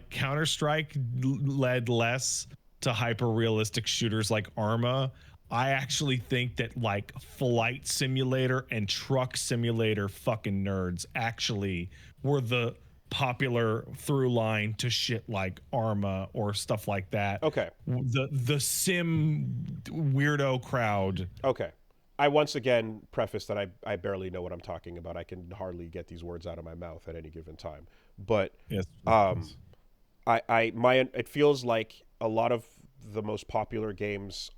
Counter Strike led less to hyper realistic shooters like Arma. I actually think that like Flight Simulator and Truck Simulator fucking nerds actually were the popular through line to shit like Arma or stuff like that.
Okay.
The sim weirdo crowd.
Okay. I once again preface that I barely know what I'm talking about. I can hardly get these words out of my mouth at any given time. But
Yes.
it feels like a lot of the most popular games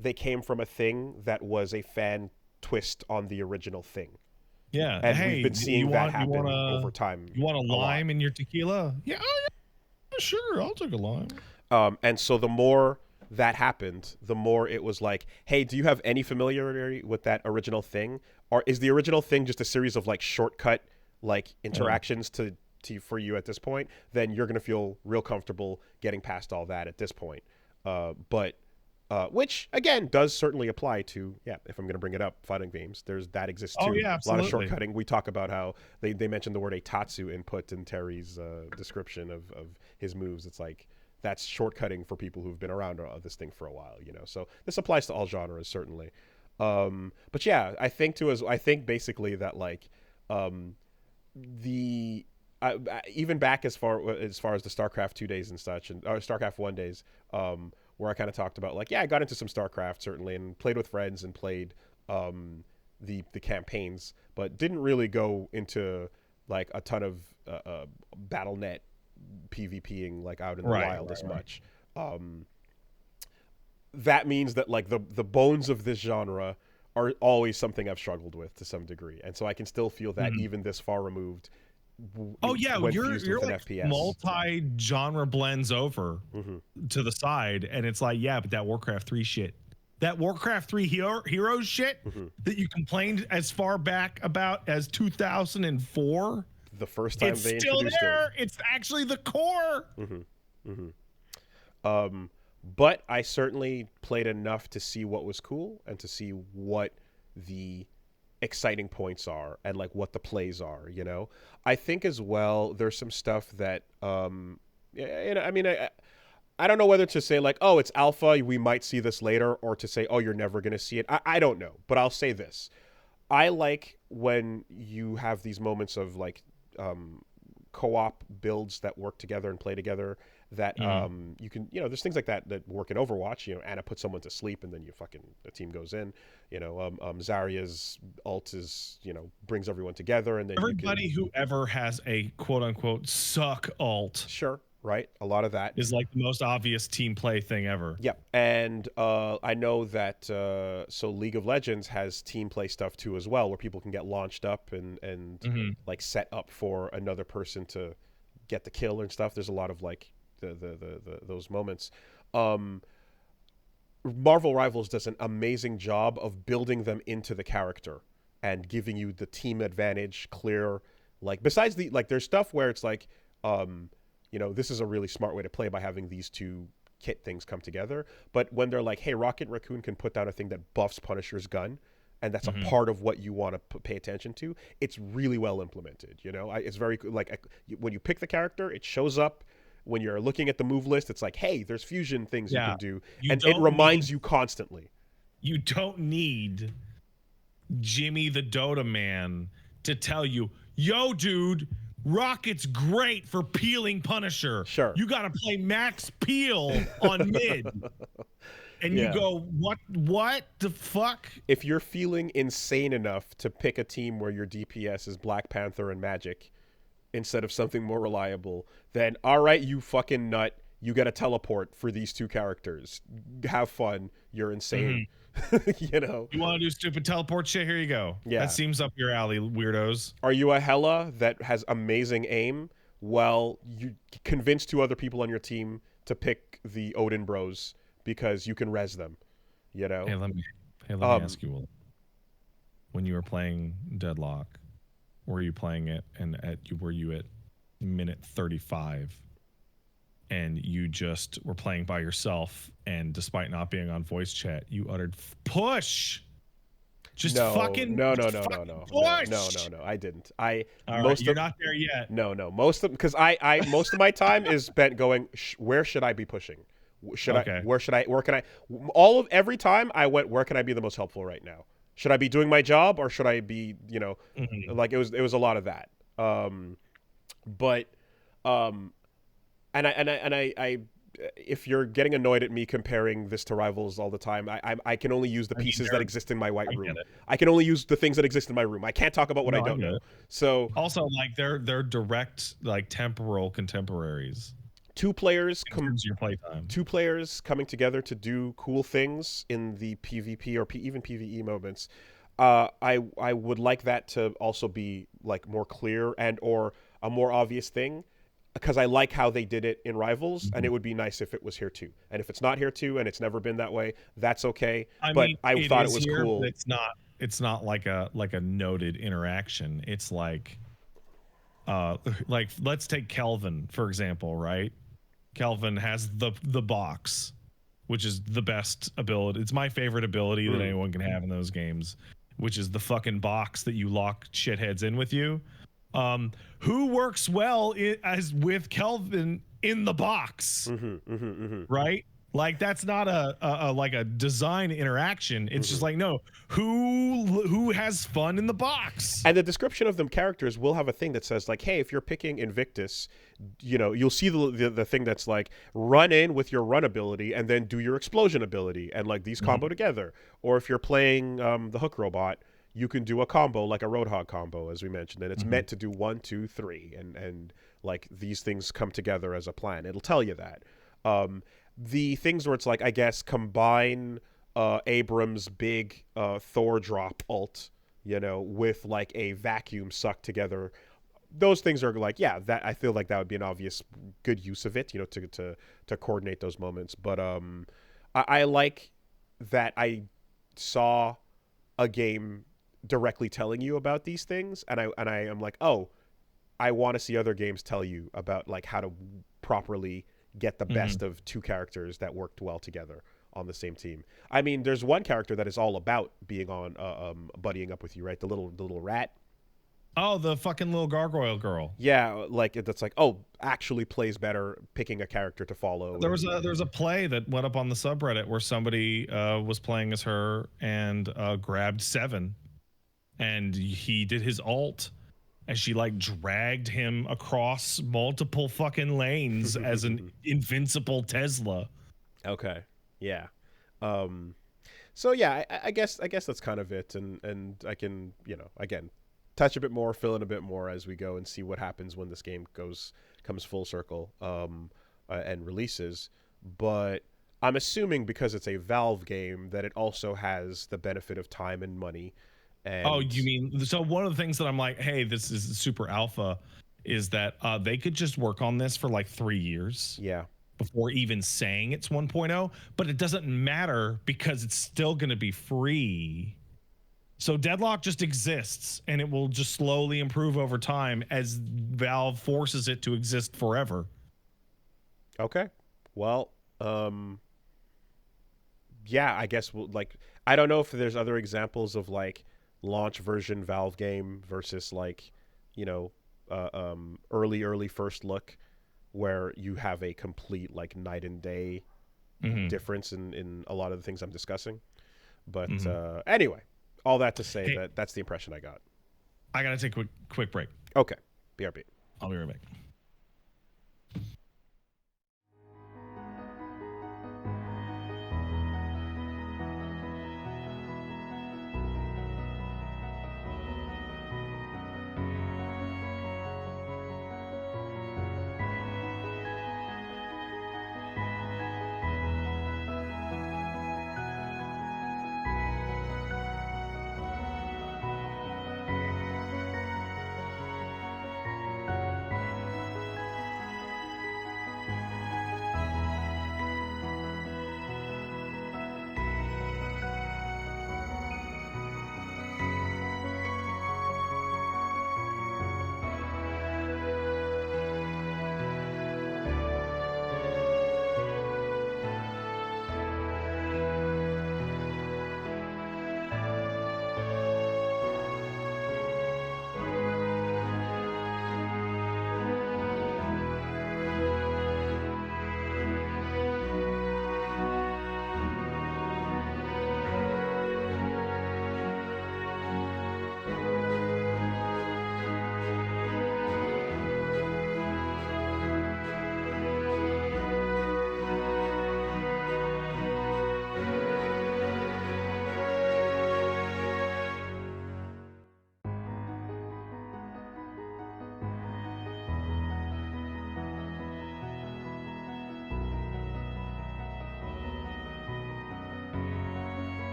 they came from a thing that was a fan twist on the original thing.
Yeah.
And
hey,
we've been seeing that happen over time.
You want a lime in your tequila? Yeah, sure, I'll take a lime.
And so the more that happened, the more it was like, hey, do you have any familiarity with that original thing? Or is the original thing just a series of like shortcut like interactions to for you at this point? Then you're going to feel real comfortable getting past all that at this point. Which again does certainly apply to if I'm going to bring it up, fighting games. That exists too.
Oh yeah, absolutely.
A lot of shortcutting. We talk about how they mentioned the word a tatsu input in Terry's description of his moves. It's like that's shortcutting for people who've been around this thing for a while, So this applies to all genres certainly. But yeah, I think basically that like even back as far as the StarCraft 2 days and such, and StarCraft 1 days. Where I kind of talked about like, I got into some StarCraft certainly and played with friends and played the campaigns, but didn't really go into like a ton of BattleNet PvPing like out in the wild as much. That means that like the bones of this genre are always something I've struggled with to some degree, and so I can still feel that even this far removed.
You're like
FPS.
Multi-genre blends over to the side, and it's like, but that Warcraft 3 shit, that Warcraft 3 Heroes shit that you complained as far back about as 2004.
The first time they
still
introduced
there. It's actually the core.
But I certainly played enough to see what was cool and to see what the exciting points are and like what the plays are. I think as well there's some stuff that I don't know whether to say like, oh, it's alpha, we might see this later, or to say, oh, you're never going to see it. I don't know, but I'll say this: I like when you have these moments of like co-op builds that work together and play together, that you can, there's things like that work in Overwatch. Anna puts someone to sleep and then the team goes in. Zarya's ult is, brings everyone together, and then
everybody who ever has a quote unquote suck ult.
Sure. Right. A lot of that
is like the most obvious team play thing ever.
Yeah. And I know that so League of Legends has team play stuff too as well, where people can get launched up and like set up for another person to get the kill and stuff. There's a lot of like those moments. Marvel Rivals does an amazing job of building them into the character and giving you the team advantage clear. Like besides the like, there's stuff where it's like this is a really smart way to play by having these two kit things come together. But when they're like, hey, Rocket Raccoon can put down a thing that buffs Punisher's gun, and that's a part of what you want to pay attention to, it's really well implemented. It's very like when you pick the character, it shows up. When you're looking at the move list, it's like, hey, there's fusion things you can do, and it reminds you constantly.
You don't need Jimmy the Dota Man to tell you, yo, dude, Rocket's great for peeling Punisher.
Sure.
You got to play Max Peel on mid. And you go, what the fuck?
If you're feeling insane enough to pick a team where your DPS is Black Panther and Magic instead of something more reliable, then all right, you fucking nut, you get a teleport for these two characters. Have fun. You're insane. You know?
You want to do stupid teleport shit? Here you go.
Yeah.
That seems up your alley, weirdos.
Are you a Hela that has amazing aim? Well, you convince two other people on your team to pick the Odin Bros because you can res them. You know?
Hey, let me ask you, when you were playing Deadlock, were you playing it were you at minute 35 and you just were playing by yourself, and despite not being on voice chat, you uttered push?
No,
fucking
no,
push. I
didn't.
You're not there yet.
No, because I most of my time is spent going, where should I be pushing? Where can I? Every time I went, where can I be the most helpful right now? Should I be doing my job, or should I be, like it was a lot of that. And I if you're getting annoyed at me comparing this to Rivals all the time, I can only use the pieces that exist in my white room. I can only use the things that exist in my room. I can't talk about what I don't know. So
also, like, they're direct, like, temporal contemporaries.
Two players coming together to do cool things in the PvP or even PvE moments. I would like that to also be like more clear and or a more obvious thing, because I like how they did it in Rivals, and it would be nice if it was here too. And if it's not here too, and it's never been that way, that's okay. I thought it was here, cool.
But it's not like a noted interaction. It's like let's take Kelvin, for example, right? Kelvin has the box, which is the best ability. It's my favorite ability that anyone can have in those games, which is the fucking box that you lock shitheads in with you. Who works well as with Kelvin in the box, right? Like, that's not a design interaction. It's just like, no, who has fun in the box?
And the description of them characters will have a thing that says like, hey, if you're picking Invictus, you'll see the thing that's like, run in with your run ability and then do your explosion ability, and like these combo together. Or if you're playing the hook robot, you can do a combo like a Roadhog combo, as we mentioned, and it's meant to do 1, 2, 3, and like these things come together as a plan. It'll tell you that. The things where it's like, I guess, combine Abram's big Thor drop ult, with like a vacuum sucked together. Those things are like, yeah, that I feel like that would be an obvious good use of it, to coordinate those moments. But I like that I saw a game directly telling you about these things, and I am like, oh, I want to see other games tell you about like how to properly get the best of two characters that worked well together on the same team. I mean, there's one character that is all about being on buddying up with you, right? The little rat.
Oh, the fucking little gargoyle girl.
Yeah, like that's like, oh, actually plays better picking a character to follow.
There was a play that went up on the subreddit where somebody was playing as her and grabbed 7, and he did his ult, and she like dragged him across multiple fucking lanes as an invincible Tesla.
Okay, yeah. So yeah, I guess that's kind of it, and I can again touch a bit more, fill in a bit more as we go, and see what happens when this game comes full circle and releases. But I'm assuming because it's a Valve game that it also has the benefit of time and money. And
oh, you mean, so one of the things that I'm like, hey, this is super alpha, is that they could just work on this for like 3 years.
Yeah.
Before even saying it's 1.0, but it doesn't matter because it's still going to be free. So Deadlock just exists, and it will just slowly improve over time as Valve forces it to exist forever.
Okay. Well, yeah, I guess I don't know if there's other examples of like launch version Valve game versus like, early first look where you have a complete like night and day difference in a lot of the things I'm discussing. But anyway, all that to say that's the impression I got.
I got to take a quick break.
Okay. BRB.
I'll be right back.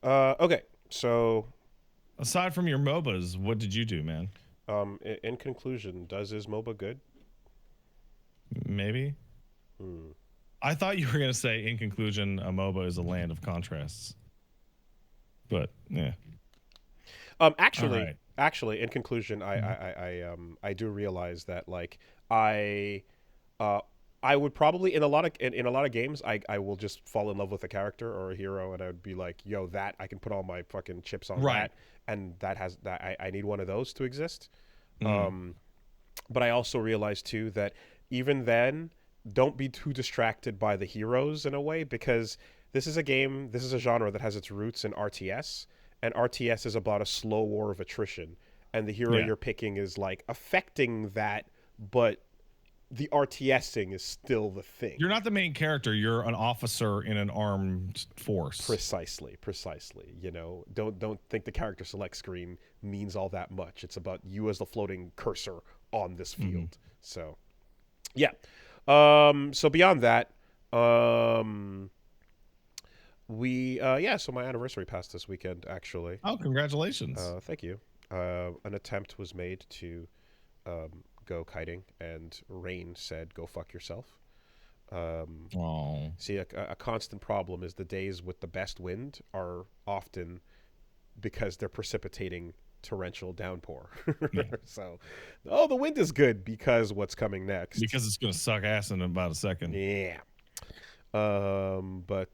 Okay, so
Aside from your MOBAs, what did you do, man?
in conclusion, does his MOBA good?
Maybe.
Hmm.
I thought you were gonna say, in conclusion, a MOBA is a land of contrasts. But yeah. All
Actually,
right.
actually, in conclusion, I do realize that like I uh I would probably in a lot of games I will just fall in love with a character or a hero and I would be like, yo, that I can put all my fucking chips on
Right.
that, and that has that I need one of those to exist.
Mm.
Um but I also realize too that even then, don't be too distracted by the heroes in a way, because this is a genre that has its roots in RTS, and RTS is about a slow war of attrition, and the hero
Yeah.
you're picking is like affecting that, but the RTSing is still the thing.
You're not the main character. You're an officer in an armed force.
Precisely. You know, don't think the character select screen means all that much. It's about you as the floating cursor on this
Mm-hmm.
field. So, yeah. So beyond that, so my anniversary passed this weekend actually.
Oh, congratulations.
Thank you. An attempt was made to go kiting, and Rain said, "Go fuck yourself." Um,
Oh.
See, a constant problem is the days with the best wind are often because they're precipitating torrential downpour.
Yeah.
So, oh, the wind is good because what's coming next?
Because it's gonna suck ass in about a second.
Yeah. But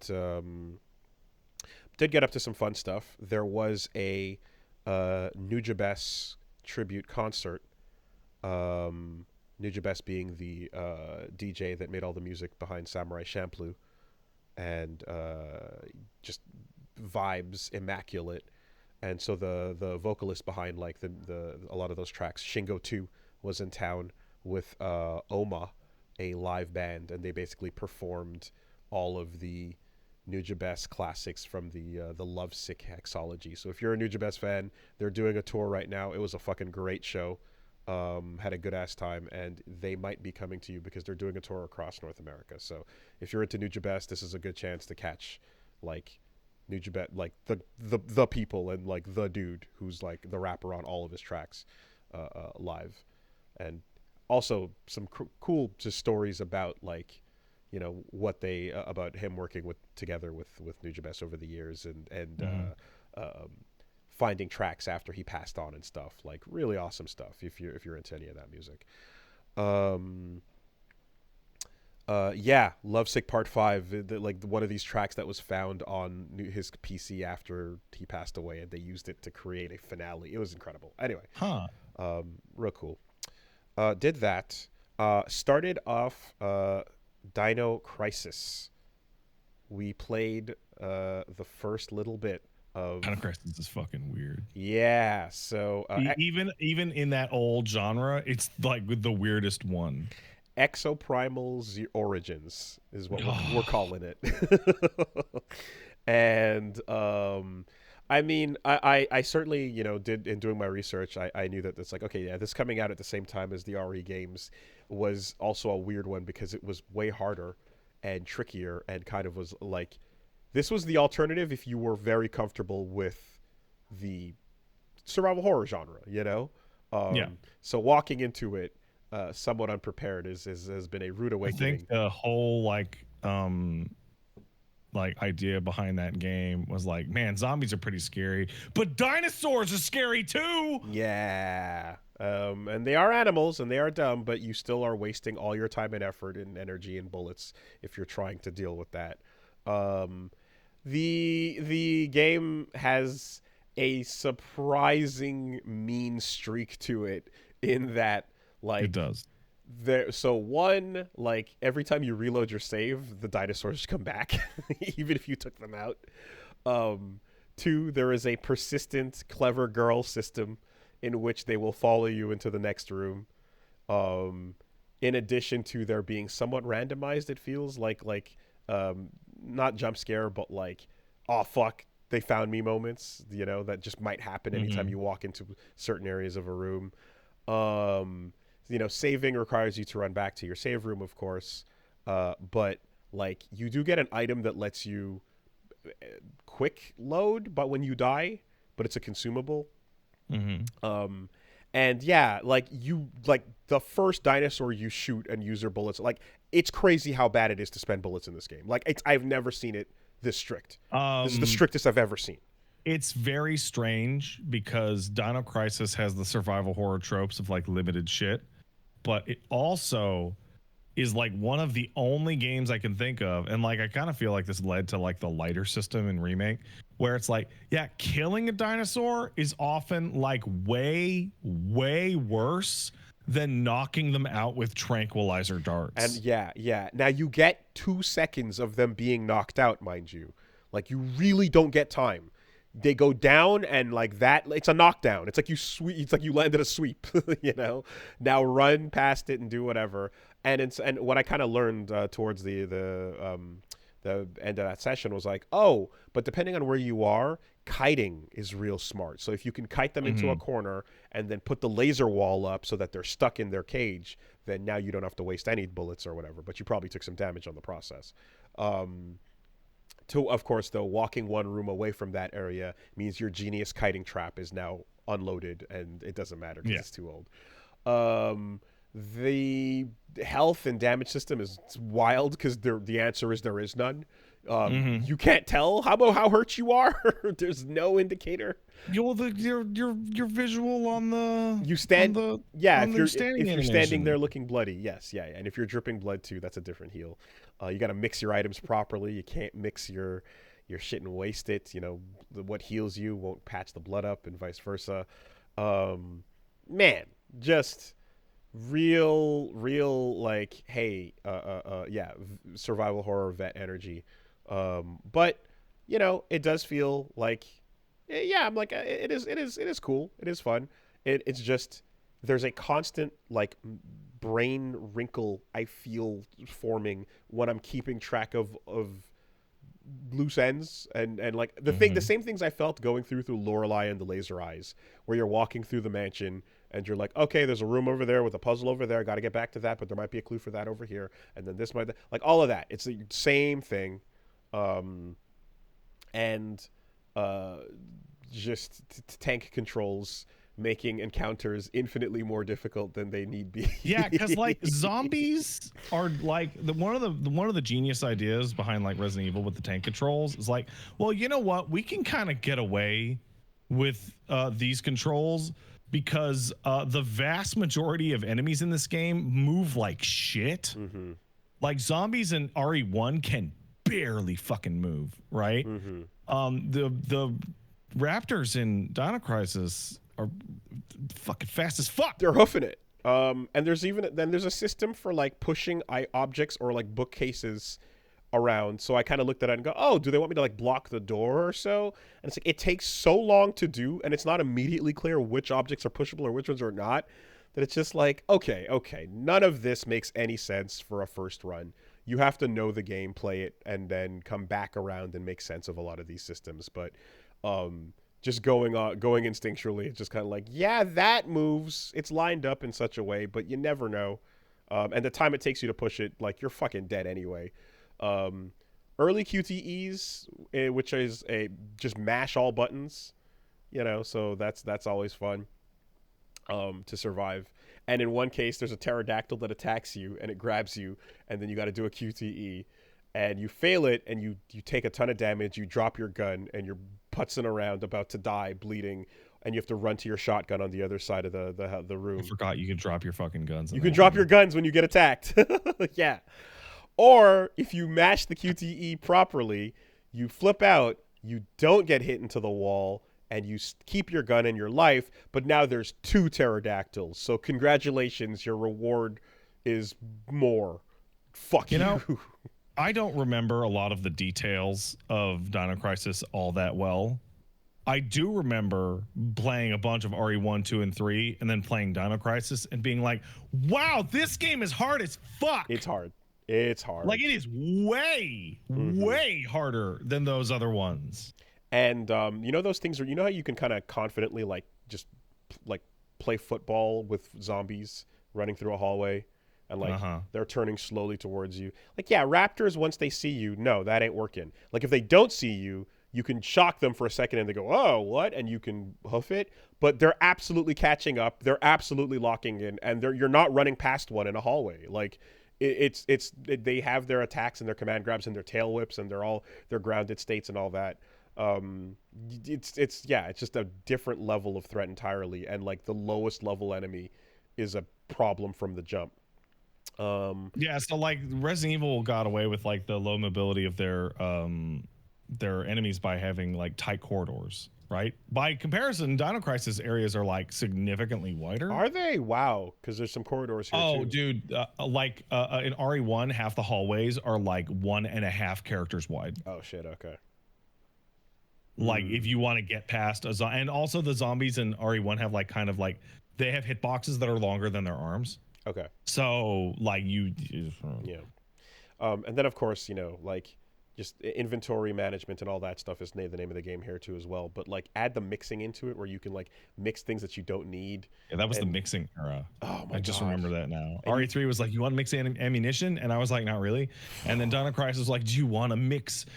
did get up to some fun stuff. There was a Nujabes tribute concert. Nujabes being the DJ that made all the music behind Samurai Champloo, and just vibes immaculate. And so the vocalist behind like the a lot of those tracks, Shingo 2, was in town with Oma, a live band, and they basically performed all of the Nujabes classics from the Lovesick hexology. So if you're a Nujabes fan, they're doing a tour right now. It was a fucking great show. Had a good ass time, and they might be coming to you because they're doing a tour across North America. So if you're into Nujabes, this is a good chance to catch like Nujabes, like the people, and like the dude who's like the rapper on all of his tracks live. And also some cool just stories about like, you know, what they about him working with together with Nujabes over the years, and
Mm-hmm.
finding tracks after he passed on and stuff. Like really awesome stuff if you're into any of that music. Um, yeah, Lovesick Part 5, like one of these tracks that was found on his PC after he passed away, and they used it to create a finale. It was incredible. Anyway,
Huh.
real cool. Did that. Started off Dino Crisis. We played the first little bit of.
Kind of Crisis is fucking weird.
Yeah, so
Even in that old genre, it's like the weirdest one.
Exoprimal Origins is what we're
Oh,
calling it. And I mean, I certainly, you know, did in doing my research, I knew that it's like, okay, yeah, this coming out at the same time as the RE games was also a weird one because it was way harder and trickier, and kind of was like, this was the alternative if you were very comfortable with the survival horror genre, you know?
yeah.
So walking into it somewhat unprepared has been a rude
I think
awakening.
the whole like idea behind that game was like, man, zombies are pretty scary, but dinosaurs are scary too.
Yeah. And they are animals and they are dumb, but you still are wasting all your time and effort and energy and bullets if you're trying to deal with that. Um, the game has a surprising mean streak to it in that
It
like
does.
there so one, like every time you reload your save, the dinosaurs come back even if you took them out. Two, there is a persistent clever girl system in which they will follow you into the next room. um in addition to there being somewhat randomized, it feels like um not jump scare, but like, oh fuck, they found me moments, you know, that just might happen anytime
Hmm.
you walk into certain areas of a room. um you know, saving requires you to run back to your save room, of course, but like you do get an item that lets you quick load, but when you die, but it's a consumable. And yeah, like the first dinosaur you shoot and use your bullets, like it's crazy how bad it is to spend bullets in this game. Like I've never seen it this strict. This is the strictest I've ever seen.
It's very strange because Dino Crisis has the survival horror tropes of like limited shit, but it also is like one of the only games I can think of, and like I kind of feel like this led to like the lighter system in Remake, where it's like, yeah, killing a dinosaur is often like way worse than knocking them out with tranquilizer darts.
And yeah. Now you get 2 seconds of them being knocked out, mind you. Like you really don't get time. They go down and like that, it's a knockdown. It's like you landed a sweep, you know. Now run past it and do whatever. And what I kind of learned towards the end of that session was like, oh, but depending on where you are, kiting is real smart. So if you can kite them into a corner and then put the laser wall up so that they're stuck in their cage, then now you don't have to waste any bullets or whatever. But you probably took some damage on the process. Of course, though, walking one room away from that area means your genius kiting trap is now unloaded, and it doesn't matter because it's too old. The health and damage system is wild because the answer is there is none. You can't tell how hurt you are. There's no indicator.
Your visual on the
if you're standing there looking bloody, yes, and if you're dripping blood too, that's a different heal. You got to mix your items properly. You can't mix your shit and waste it. You know, what heals you won't patch the blood up, and vice versa. Man, just real like, hey, survival horror vet energy. But you know, it does feel like, I'm like, it is cool. It is fun. It's just there's a constant like brain wrinkle I feel forming when I'm keeping track of loose ends and like the same things I felt going through Lorelei and the Laser Eyes, where you're walking through the mansion and you're like, okay, there's a room over there with a puzzle over there. Got to get back to that, but there might be a clue for that over here, and then this might, like, all of that. It's the same thing, just tank controls making encounters infinitely more difficult than they need be.
Yeah, because like zombies are like one of the genius ideas behind like Resident Evil with the tank controls is like, well, you know what, we can kind of get away with these controls because the vast majority of enemies in this game move like shit. Like zombies in RE1 can barely fucking move, right? The raptors in Dino Crisis are fucking fast as fuck.
They're hoofing it. And there's a system for like pushing objects or like bookcases around. So I kind of looked at it and go, oh, do they want me to like block the door or so? And it's like, it takes so long to do, and it's not immediately clear which objects are pushable or which ones are not, that it's just like, okay, none of this makes any sense for a first run. You have to know the game, play it, and then come back around and make sense of a lot of these systems. But just going instinctually, it's just kind of like, yeah, that moves. It's lined up in such a way, but you never know. And the time it takes you to push it, like, you're fucking dead anyway. Early QTEs, which is just mash all buttons, you know, so that's always fun to survive. And in one case, there's a pterodactyl that attacks you, and it grabs you, and then you got to do a QTE. And you fail it, and you take a ton of damage, you drop your gun, and you're putzing around about to die, bleeding, and you have to run to your shotgun on the other side of the room.
I forgot you can drop your fucking guns.
You can drop your guns when you get attacked. Yeah. Or if you mash the QTE properly, you flip out, you don't get hit into the wall, and you keep your gun and your life, but now there's 2 pterodactyls. So congratulations, your reward is more. Fuck you.
Know, I don't remember a lot of the details of Dino Crisis all that well. I do remember playing a bunch of RE1, 2, and 3, and then playing Dino Crisis and being like, wow, this game is hard as fuck.
It's hard.
Like, it is way harder than those other ones.
And you know those things where, you know how you can kind of confidently like just like play football with zombies running through a hallway, and like they're turning slowly towards you. Like, yeah, raptors, once they see you, no, that ain't working. Like, if they don't see you, you can shock them for a second and they go, oh, what? And you can hoof it. But they're absolutely catching up. They're absolutely locking in, and you're not running past one in a hallway. Like, they have their attacks and their command grabs and their tail whips and their grounded states and all that. It's just a different level of threat entirely, and like the lowest level enemy is a problem from the jump.
Yeah, so like Resident Evil got away with like the low mobility of their enemies by having like tight corridors, right? By comparison, Dino Crisis areas are like significantly wider.
Are they? Wow, because there's some corridors here too.
Oh, dude, in RE1, half the hallways are like 1.5 characters wide.
Oh shit, okay.
Like if you want to get past and also the zombies in RE1 have like kind of like they have hitboxes that are longer than their arms.
Okay.
So like
yeah. And then of course, you know, like just inventory management and all that stuff is the name of the game here too as well. But like add the mixing into it where you can like mix things that you don't need.
Yeah, that was the mixing era.
Oh my
I just remember that now.
And
RE3 was like, you want to mix ammunition? And I was like, not really. And then Dino Crisis was like, do you want to mix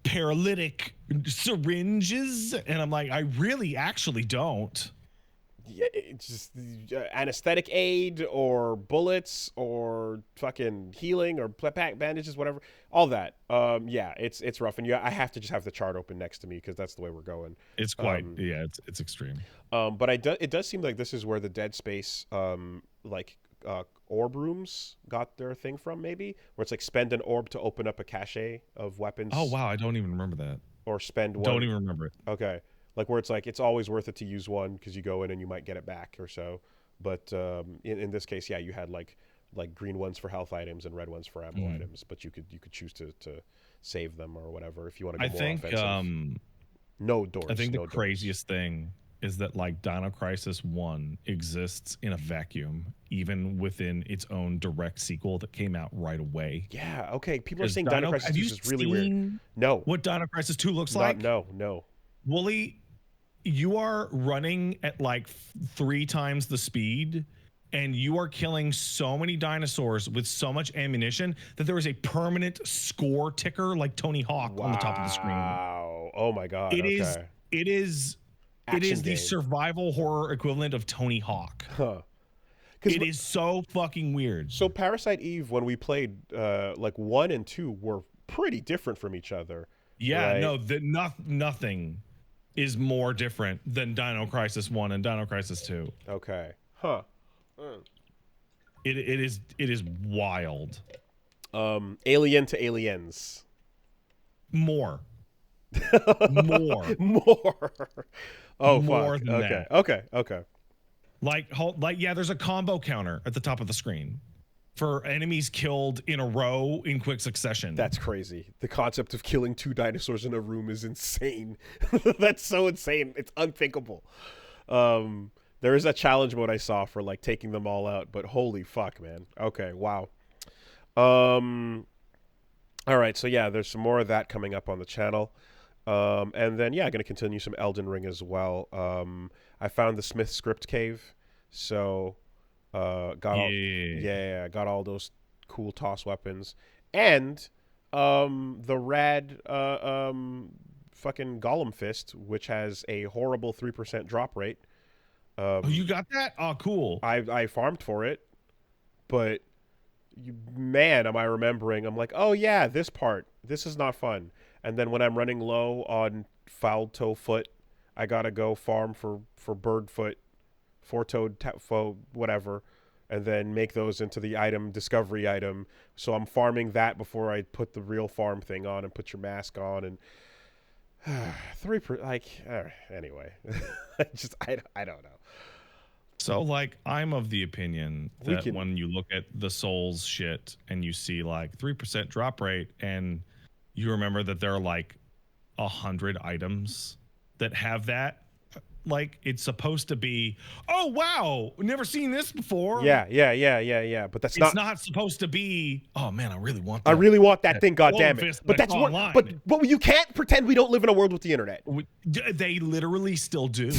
paralytic syringes? And I'm like, I really actually don't.
Yeah, it's just anesthetic aid or bullets or fucking healing or pack bandages, whatever, all that. Yeah, it's rough, and I have to just have the chart open next to me because that's the way we're going.
It's quite it's extreme.
But it does seem like this is where the Dead Space orb rooms got their thing from, maybe, where it's like spend an orb to open up a cache of weapons.
Oh wow, I don't even remember that.
Or spend one.
Don't even remember it.
Okay. Like where it's like it's always worth it to use one because you go in and you might get it back or so. But in this case, yeah, you had like green ones for health items and red ones for ammo items, but you could choose to save them or whatever if you want to go more offensive. No doors.
I think
the
craziest thing is that like Dino Crisis 1 exists in a vacuum, even within its own direct sequel that came out right away.
Yeah. Okay. People are saying Dino Crisis 2 is really weird. No.
What Dino Crisis 2 looks like?
No.
Wooly, you are running at like 3 times the speed and you are killing so many dinosaurs with so much ammunition that there is a permanent score ticker like Tony Hawk on the top of the screen.
Wow. Oh my God. It
is the survival horror equivalent of Tony Hawk.
Huh.
It is so fucking weird.
So Parasite Eve, when we played like 1 and 2 were pretty different from each other.
Yeah,
right?
No, nothing is more different than Dino Crisis 1 and Dino Crisis 2.
Okay. Huh.
It is wild.
Alien to Aliens.
More.
Oh,
more
fuck.
Than that.
Okay.
Like yeah, there's a combo counter at the top of the screen for enemies killed in a row in quick succession.
That's crazy. The concept of killing 2 dinosaurs in a room is insane. That's so insane. It's unthinkable. There is a challenge mode I saw for like taking them all out, but holy fuck, man. Okay, wow. All right, so yeah, there's some more of that coming up on the channel. And then, yeah, I'm going to continue some Elden Ring as well. I found the Smith Script Cave, so... got all those cool toss weapons and the rad fucking Golem Fist, which has a horrible 3% drop rate.
You got that? Oh, cool.
I farmed for it, but man, am I remembering? I'm like, oh yeah, this is not fun. And then when I'm running low on foul toe foot, I gotta go farm for bird foot. 4-toed whatever, and then make those into the discovery item. So I'm farming that before I put the real farm thing on and put your mask on, and anyway. I don't know.
So like I'm of the opinion that when you look at the Souls shit and you see like 3% drop rate and you remember that there are like 100 items that have that, like it's supposed to be, oh wow, never seen this before.
Yeah. But
it's not supposed to be, oh man, I really want
that thing, goddammit. But that's
online.
But you can't pretend we don't live in a world with the internet.
They literally still do.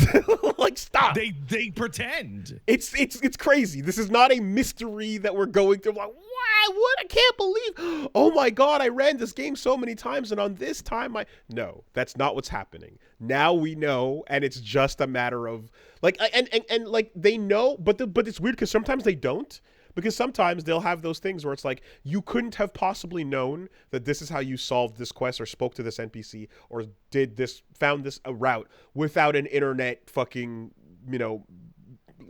Like, stop.
They pretend.
It's crazy. This is not a mystery that we're going through. Like, wow, what? I can't believe. Oh my god, I ran this game so many times, and on this time no, that's not what's happening. Now we know, and it's just a matter of like, and like they know, but it's weird because sometimes they don't. Because sometimes they'll have those things where it's like, you couldn't have possibly known that this is how you solved this quest or spoke to this NPC or found this a route without an internet fucking,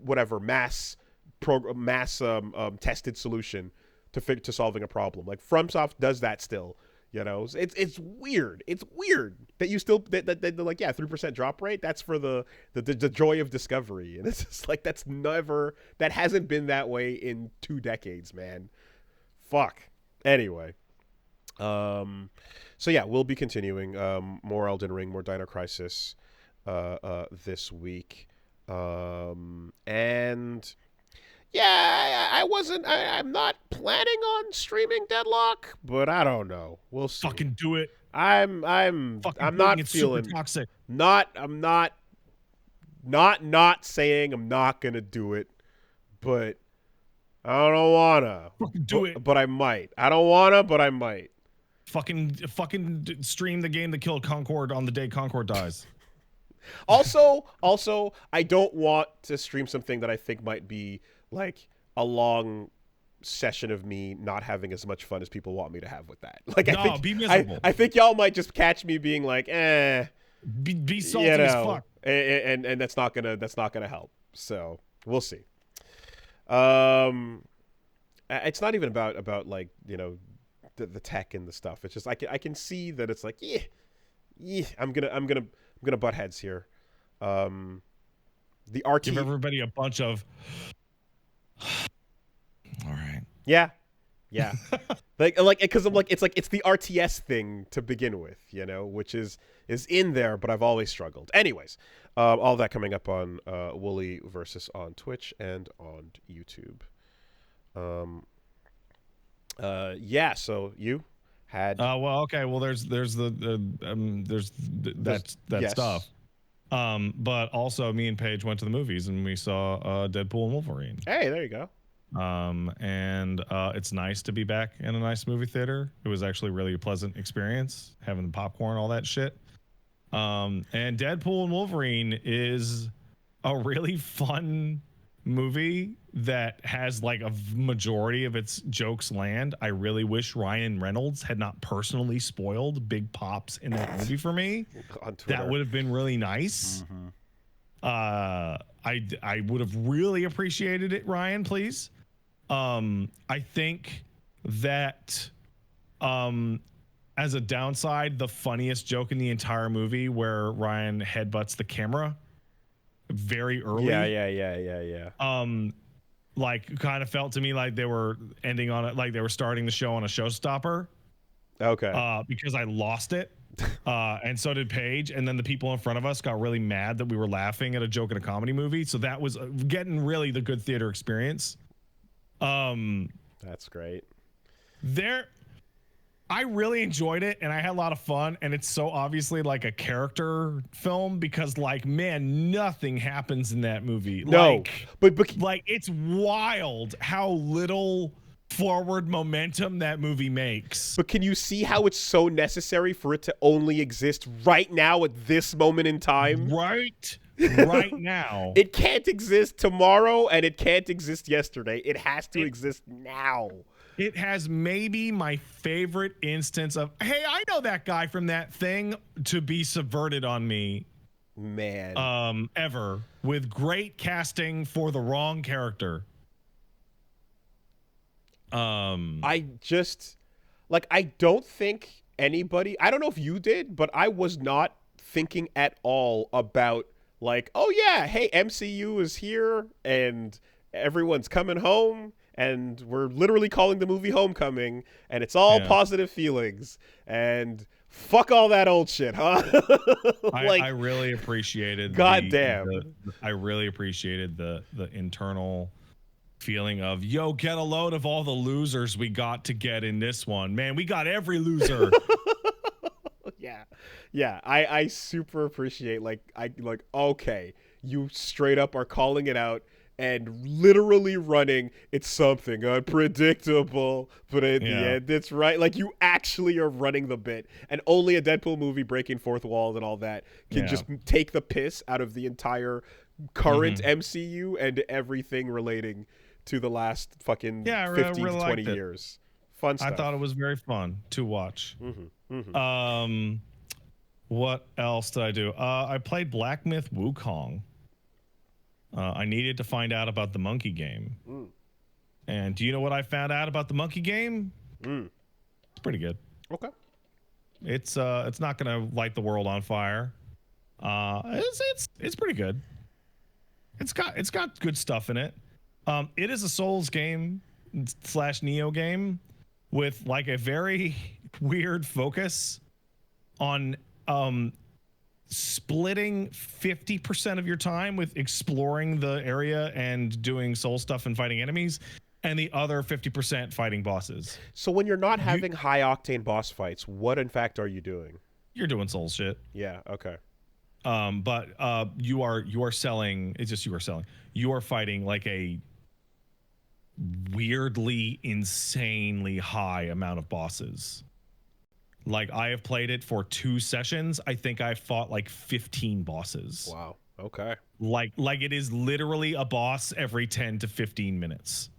whatever, mass tested solution to solving a problem. Like FromSoft does that still. It's weird. It's weird that you still that they're like, 3% drop rate. That's for the joy of discovery, and it's just like that hasn't been that way in 2 decades, man. Fuck. Anyway, so yeah, we'll be continuing more Elden Ring, more Dino Crisis this week, and. Yeah, I'm not planning on streaming Deadlock, but I don't know. We'll see.
Fucking do it.
I'm not feeling
super toxic.
I'm not saying I'm not gonna do it, but I don't wanna.
Fucking do it.
But I might. I don't wanna, but I might.
Fucking stream the game that killed Concord on the day Concord dies.
Also, I don't want to stream something that I think might be like a long session of me not having as much fun as people want me to have with that. Like,
be miserable.
I think y'all might just catch me being like,
be salty as fuck,
and that's not gonna help. So we'll see. It's not even about like the tech and the stuff. It's just I can see that it's like I'm gonna butt heads here. The RT.
Give everybody a bunch of. All right.
Yeah. like because I'm like it's the RTS thing to begin with, which is in there, but I've always struggled. Anyways, all that coming up on Wooly Versus on Twitch and on YouTube. So you had
well, okay, well there's that stuff. But also me and Paige went to the movies and we saw Deadpool and Wolverine.
Hey, there you go.
And it's nice to be back in a nice movie theater. It was actually really a pleasant experience, having the popcorn, all that shit. And Deadpool and Wolverine is a really fun movie that has like a majority of its jokes land. I really wish Ryan Reynolds had not personally spoiled big pops in that movie for me. That would have been really nice. I would have really appreciated it, Ryan, please. I think that as a downside, the funniest joke in the entire movie where Ryan headbutts the camera very early.
Yeah.
Like kind of felt to me like they were ending on it, like they were starting the show on a showstopper.
Okay.
Because I lost it. And so did Paige. And then the people in front of us got really mad that we were laughing at a joke in a comedy movie. So that was getting really the good theater experience.
That's great.
I really enjoyed it and I had a lot of fun, and it's so obviously like a character film because like, man, nothing happens in that movie.
No, but
like it's wild how little forward momentum that movie makes.
But can you see how it's so necessary for it to only exist right now at this moment in time?
Right now.
It can't exist tomorrow and it can't exist yesterday. It has to exist now.
It has maybe my favorite instance of, hey, I know that guy from that thing, to be subverted on me.
Man.
Ever. With great casting for the wrong character.
I just, like, I don't think anybody, I don't know if you did, but I was not thinking at all about, like, oh yeah, hey, MCU is here and everyone's coming home. And we're literally calling the movie Homecoming, and it's all positive feelings. And Fuck all that old shit, huh? Like,
I really appreciated
goddamn.
I really appreciated the internal feeling of, yo, get a load of all the losers we got to get in this one. Man, we got every loser.
Yeah. I super appreciate, like, okay, you straight up are calling it out and literally running, it's something unpredictable, but in the end it's right. Like, you actually are running the bit, and only a Deadpool movie breaking fourth walls and all that can just take the piss out of the entire current MCU and everything relating to the last fucking 15 to 20 years. Fun stuff.
I thought it was very fun to watch. What else did I do? I played Black Myth Wukong. I needed to find out about the monkey game. And do you know what I found out about the monkey game? It's pretty good.
Okay.
It's not gonna light the world on fire. It's pretty good. It's got good stuff in it. It is a Souls game / Neo game with like a very weird focus on splitting 50% of your time with exploring the area and doing soul stuff and fighting enemies, and the other 50% fighting bosses.
So when you're not having high octane boss fights, what in fact are you doing?
You're doing soul shit.
Yeah, okay.
But you are selling. It's just you are selling. You are fighting like a weirdly, insanely high amount of bosses. Like, I have played it for 2 sessions. I think I fought like 15 bosses.
Wow. Okay.
Like it is literally a boss every 10 to 15 minutes.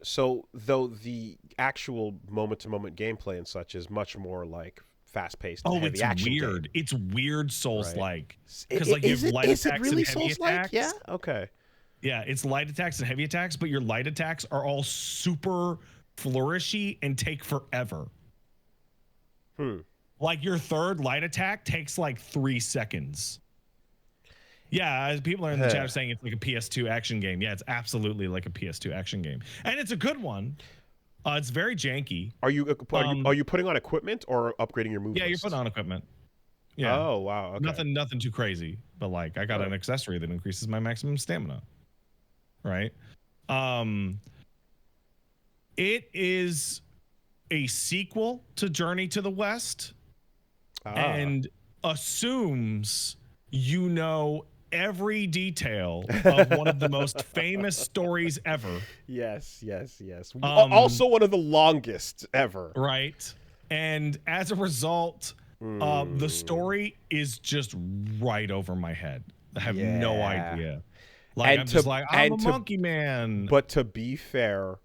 So though the actual moment-to-moment gameplay and such is much more like fast-paced and heavy action.
It's weird. It's weird Souls-like.
Because like you have light attacks really and heavy attacks. Yeah. Okay.
Yeah, it's light attacks and heavy attacks, but your light attacks are all super flourishy and take forever. Like, your third light attack takes like 3 seconds. Yeah, as people are in the chat are saying it's like a PS2 action game. Yeah, it's absolutely like a PS2 action game, and it's a good one. It's very janky.
Are you putting on equipment or upgrading your move
Yeah,
list?
you're putting on equipment. Yeah.
Oh wow. Okay.
Nothing too crazy, but like I got an accessory that increases my maximum stamina. Right. It is a sequel to Journey to the West, and assumes you know every detail of one of the most famous stories ever.
Yes. Also one of the longest ever.
Right. And as a result, the story is just right over my head. I have no idea. Like, I'm a monkey man.
But to be fair,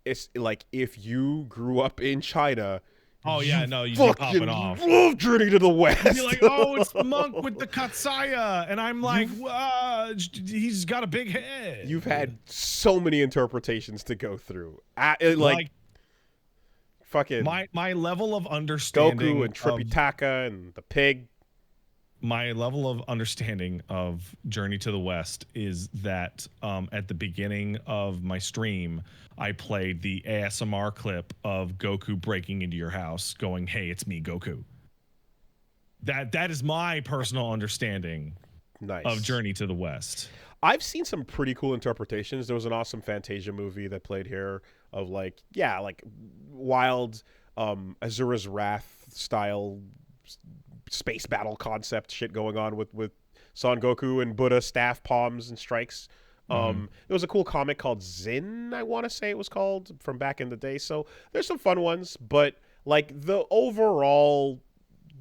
it's like, if you grew up in China,
you pop it off.
Love Journey to the West.
You're like, oh, it's the monk with the katsaya, and I'm like, he's got a big head.
You've had so many interpretations to go through. Fucking
my level of understanding
Goku and Tripitaka and the pig.
My level of understanding of Journey to the West is that at the beginning of my stream, I played the ASMR clip of Goku breaking into your house going, "Hey, it's me, Goku." That is my personal understanding of Journey to the West.
I've seen some pretty cool interpretations. There was an awesome Fantasia movie that played here of like wild Azura's Wrath style space battle concept shit going on with Son Goku and Buddha staff palms and strikes. There was a cool comic called Zin, I want to say it was called, from back in the day. So there's some fun ones, but like the overall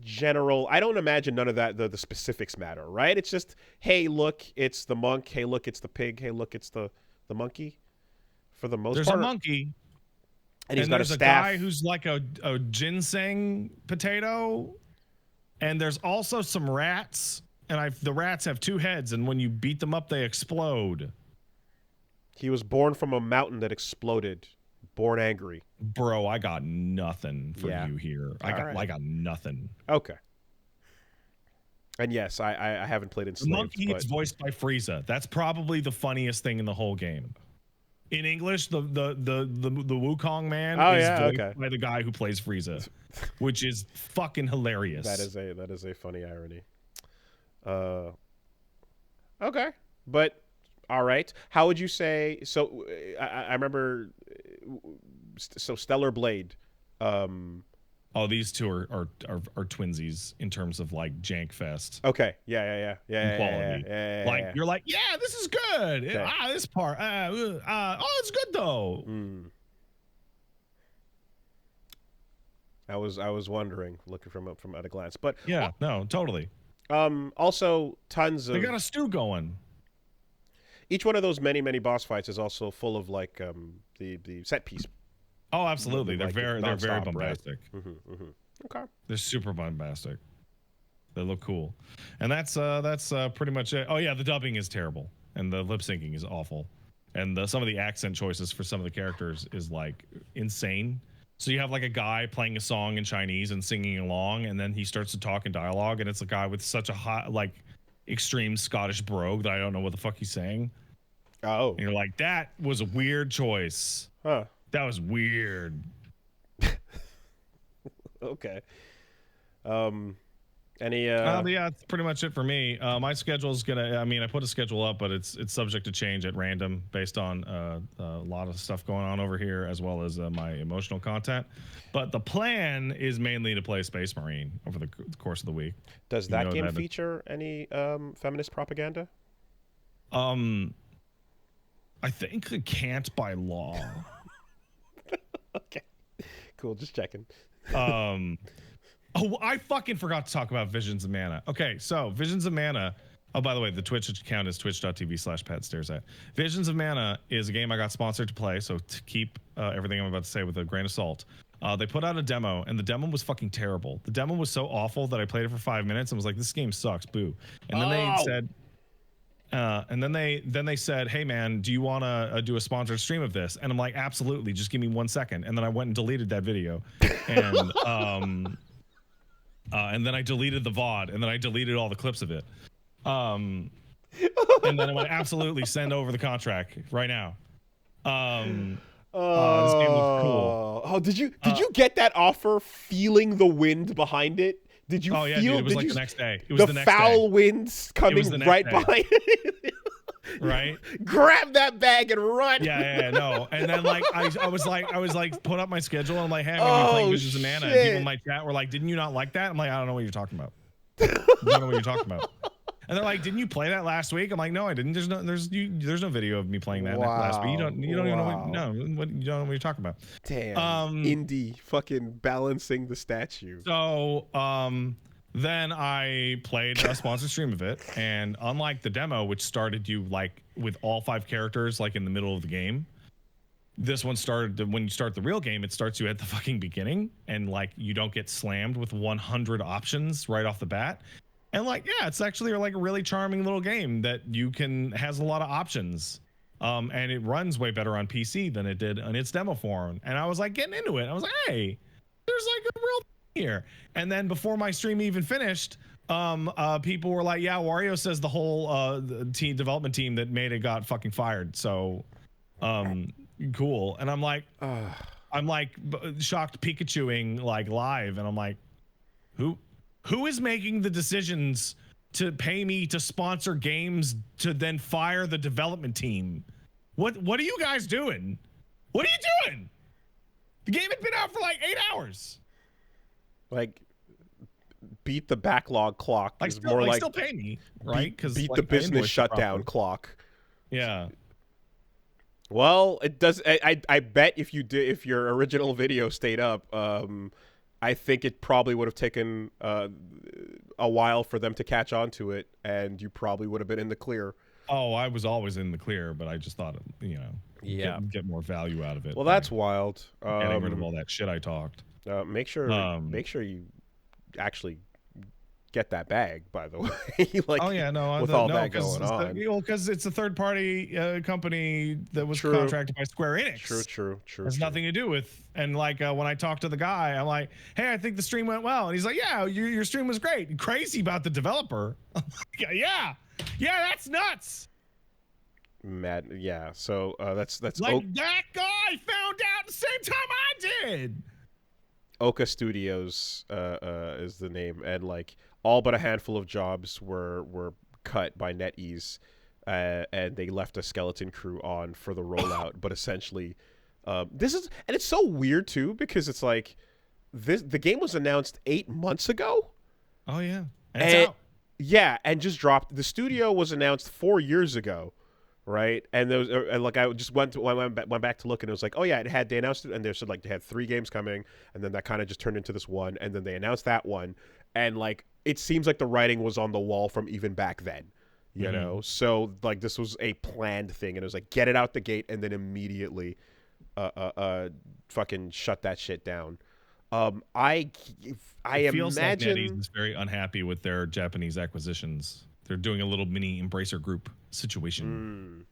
general, I don't imagine none of that the specifics matter, right? It's just, hey, look, it's the monk. Hey, look, it's the pig. Hey, look, it's the monkey. For the most part,
there's a monkey,
and he's got a staff.
Guy who's like a ginseng potato. And there's also some rats, and the rats have 2 heads, and when you beat them up, they explode.
He was born from a mountain that exploded. Born angry.
Bro, I got nothing for you here. I got nothing.
Okay. And yes, I haven't played Enslaved.
The monkey is voiced by Frieza. That's probably the funniest thing in the whole game. in English, the Wukong man is voiced by the guy who plays Frieza, which is fucking hilarious.
That is a funny irony. Okay, but all right. How would you say? So I remember. So Stellar Blade.
Oh, these two are twinsies in terms of like jank fest.
Okay. Yeah.
Quality.
Yeah.
You're like, yeah, this is good.
Okay.
This part. Oh, it's good though.
I was wondering, looking from at a glance, but
yeah, no, totally.
Also, tons of.
They got a stew going.
Each one of those many boss fights is also full of like the set piece.
Oh, absolutely. They're very bombastic.
Right? Okay.
They're super bombastic. They look cool. And that's pretty much it. Oh yeah, the dubbing is terrible and the lip syncing is awful. And some of the accent choices for some of the characters is like insane. So you have like a guy playing a song in Chinese and singing along, and then he starts to talk in dialogue, and it's a guy with such a hot, like extreme Scottish brogue that I don't know what the fuck he's saying.
Oh.
And you're like, that was a weird choice.
Huh.
That was weird.
Okay.
Yeah, that's pretty much it for me. My schedule is I put a schedule up, but it's subject to change at random based on a lot of stuff going on over here, as well as my emotional content. But the plan is mainly to play Space Marine over the course of the week.
Does that game feature any feminist propaganda?
I think it can't by law.
Okay, cool. Just checking.
Oh, I fucking forgot to talk about Visions of Mana. Okay, so Visions of Mana. Oh, by the way, the Twitch account is twitch.tv/patstaresat. Visions of Mana is a game I got sponsored to play, so to keep everything I'm about to say with a grain of salt. They put out a demo, and the demo was fucking terrible. The demo was so awful that I played it for 5 minutes and was like, "This game sucks, boo." And then they said, then they said, "Hey man, do you want to do a sponsored stream of this?" And I'm like, "Absolutely, just give me 1 second." And then I went and deleted that video, and then I deleted the VOD, and then I deleted all the clips of it. And then I went, absolutely, send over the contract right now. This game looks cool.
Oh, did you get that offer feeling the wind behind it? Did you feel?
Dude, it was like the next day. It was the next
foul
day.
winds coming right behind it.
Right?
Grab that bag and run.
Yeah, no. And then like I was like put up my schedule and I'm like, hey, I'm gonna be playing Visions of Mana. And people in my chat were like, didn't you not like that? I'm like, I don't know what you're talking about. I don't know what you're talking about. And they're like, didn't you play that last week? I'm like, no, I didn't. There's no video of me playing that last week. You don't even know you don't know what you're talking about.
Damn. Indie fucking balancing the statue.
So then I played a sponsored stream of it, and unlike the demo, which started you like with all 5 characters like in the middle of the game, this one started when you start the real game. It starts you at the fucking beginning, and like you don't get slammed with 100 options right off the bat. And like, yeah, it's actually like a really charming little game that has a lot of options. And it runs way better on PC than it did on its demo form. And I was like getting into it. I was like, hey, there's like a real thing here. And then before my stream even finished, people were like, yeah, Wario says the whole development team that made it got fucking fired. So cool. And I'm like shocked Pikachuing like live. And I'm like, who is making the decisions to pay me to sponsor games to then fire the development team? What are you guys doing? What are you doing? The game had been out for like 8 hours.
Like, beat the backlog clock.
Like, still pay me, right?
Because beat the business shutdown clock.
Yeah.
Well, it does. I bet if your original video stayed up, I think it probably would have taken a while for them to catch on to it, and you probably would have been in the clear.
Oh, I was always in the clear, but I just thought, get more value out of it.
Well, that's wild.
Getting rid of all that shit I talked.
Make sure you actually get that bag, by the way. Like,
oh yeah, no,
with all that going on.
Because it's a third-party company that was contracted by Square Enix.
True.
Has nothing to do with. And like when I talked to the guy, I'm like, hey, I think the stream went well, and he's like, yeah, your stream was great. Crazy about the developer. Yeah, that's nuts.
Mad, yeah. So that's
Like that guy found out the same time I did.
Ouka Studios is the name, and like all but a handful of jobs were cut by NetEase, and they left a skeleton crew on for the rollout. But essentially, this is, and it's so weird too, because it's like the game was announced 8 months ago.
Oh yeah, and it's out.
Yeah, and just dropped. The studio was announced 4 years ago, right? And there was, and like I just went back to look, and it was like, oh yeah, they announced it, and they said like they had 3 games coming, and then that kind of just turned into this one, and then they announced that one, and like it seems like the writing was on the wall from even back then, you know. So like this was a planned thing, and it was like get it out the gate, and then immediately, fucking shut that shit down. I
feels like
imagine
NetEase is very unhappy with their Japanese acquisitions. They're doing a little mini Embracer Group situation.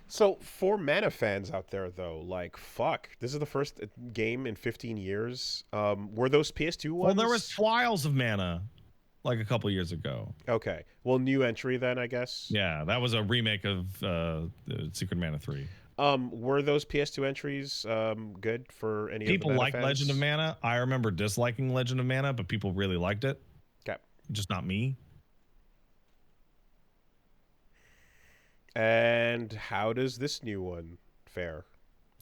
So for Mana fans out there, though, like, fuck, this is the first game in 15 years. Were those PS2 ones?
Well, there was Trials of Mana, like a couple years ago.
Okay. Well, new entry then, I guess.
Yeah, that was a remake of Secret Mana 3.
Were those PS2 entries good for any
people
of the Mana
like
fans?
Legend of Mana. I remember disliking Legend of Mana, but people really liked it.
Okay.
Just not me.
And how does this new one fare?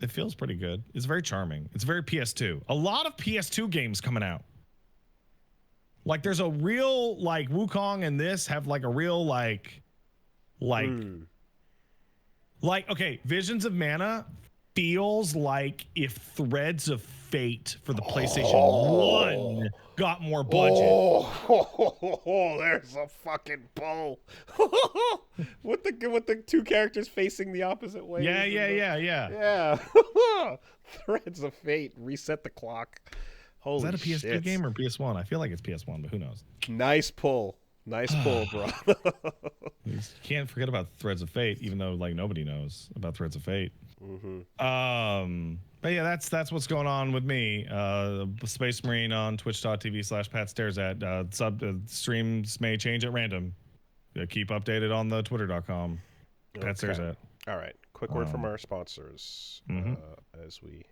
It feels pretty good. It's very charming. It's very PS2. A lot of PS2 games coming out. Like there's a real like Wukong and this have like a real like okay, Visions of Mana feels like if Threads of Fate for the PlayStation 1 got more budget.
There's a fucking pull. with the 2 characters facing the opposite way. Yeah. Threads of Fate, reset the clock. Holy
Is that a PS2
shit.
game or PS1? I feel like it's PS1, but who knows?
Nice pull, bro.
You can't forget about Threads of Fate, even though like nobody knows about Threads of Fate. But yeah, that's what's going on with me. Space Marine on twitch.tv/PatStaresAt. Streams may change at random. Keep updated on the twitter.com. PatStaresAt.
All right. Quick word from our sponsors as we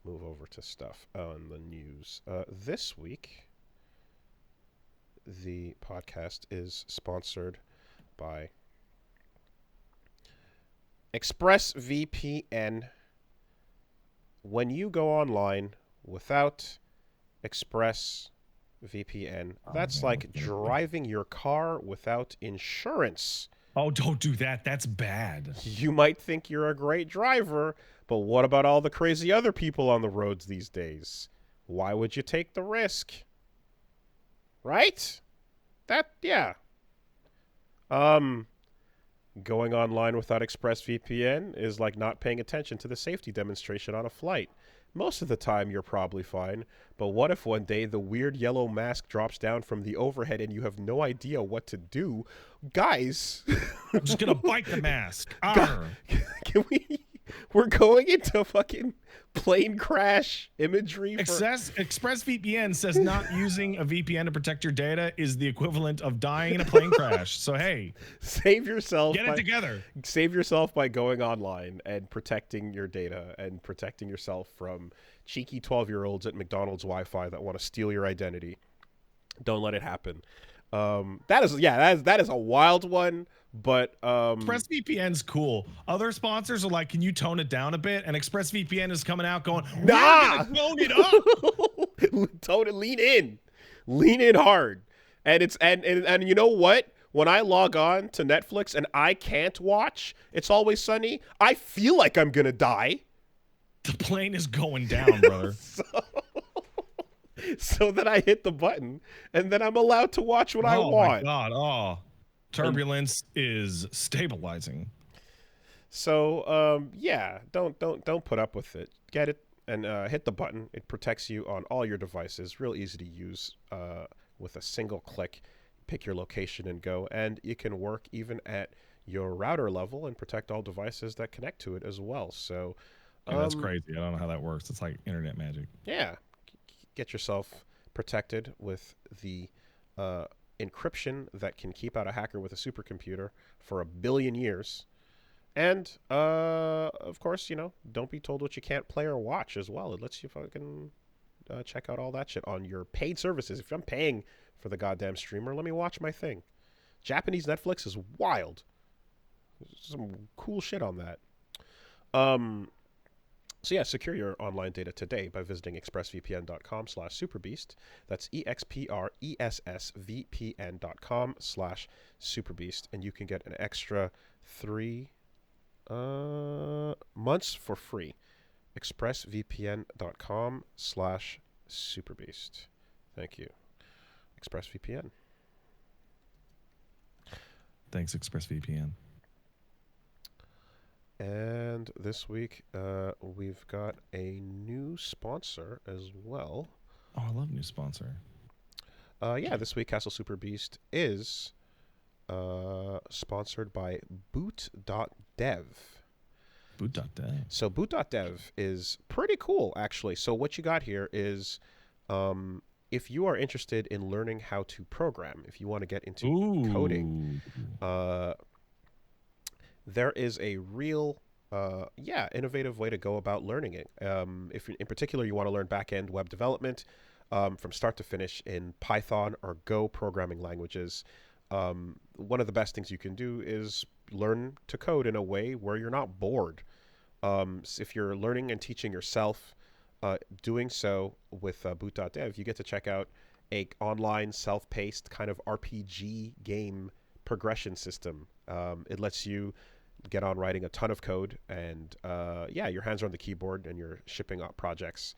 move over to stuff on the news. This week, the podcast is sponsored by ExpressVPN. When you go online without ExpressVPN, that's like driving your car without insurance.
Oh, don't do that. That's bad.
You might think you're a great driver, but what about all the crazy other people on the roads these days? Why would you take the risk? Right? Yeah. Going online without ExpressVPN is like not paying attention to the safety demonstration on a flight. Most of the time, you're probably fine. But what if one day the weird yellow mask drops down from the overhead and you have no idea what to do? Guys.
I'm just going to bite the mask.
Can we... We're going into fucking plane crash imagery.
ExpressVPN says not using a VPN to protect your data is the equivalent of dying in a plane crash. So, hey.
Save yourself.
Get it together.
Save yourself by going online and protecting your data and protecting yourself from cheeky 12-year-olds at McDonald's Wi-Fi that want to steal your identity. Don't let it happen. That is a wild one. But
ExpressVPN's cool. Other sponsors are like, can you tone it down a bit? And ExpressVPN is coming out going, nah, tone it up.
Lean in hard. And it's and you know what? When I log on to Netflix and I can't watch It's Always Sunny, I feel like I'm gonna die.
The plane is going down, brother.
So then I hit the button, and then I'm allowed to watch what I want.
Oh my god! Turbulence is stabilizing.
So yeah, don't put up with it. Get it and hit the button. It protects you on all your devices. Real easy to use with a single click. Pick your location and go, and it can work even at your router level and protect all devices that connect to it as well. So
that's crazy. I don't know how that works. It's like internet magic.
Yeah, get yourself protected with the encryption that can keep out a hacker with a supercomputer for 1 billion years. And of course, don't be told what you can't play or watch as well. It lets you fucking check out all that shit on your paid services. If I'm paying for the goddamn streamer, let me watch my thing. Japanese Netflix is wild. There's some cool shit on that. Um, so yeah, secure your online data today by visiting expressvpn.com/superbeast. That's expressvpn.com/superbeast, and you can get an extra 3 months for free. expressvpn.com/superbeast. Thank you, ExpressVPN.
Thanks, ExpressVPN.
And this week, we've got a new sponsor as well.
Oh, I love new sponsor.
Yeah, this week Castle Super Beast is sponsored by Boot.dev.
Boot.dev.
So Boot.dev is pretty cool, actually. So what you got here is, if you are interested in learning how to program, if you want to get into coding, there is a real, innovative way to go about learning it. If in particular you want to learn back-end web development from start to finish in Python or Go programming languages, one of the best things you can do is learn to code in a way where you're not bored. If you're learning and teaching yourself, doing so with Boot.dev, you get to check out a online self-paced kind of RPG game progression system. It lets you get on writing a ton of code, and your hands are on the keyboard and you're shipping out projects.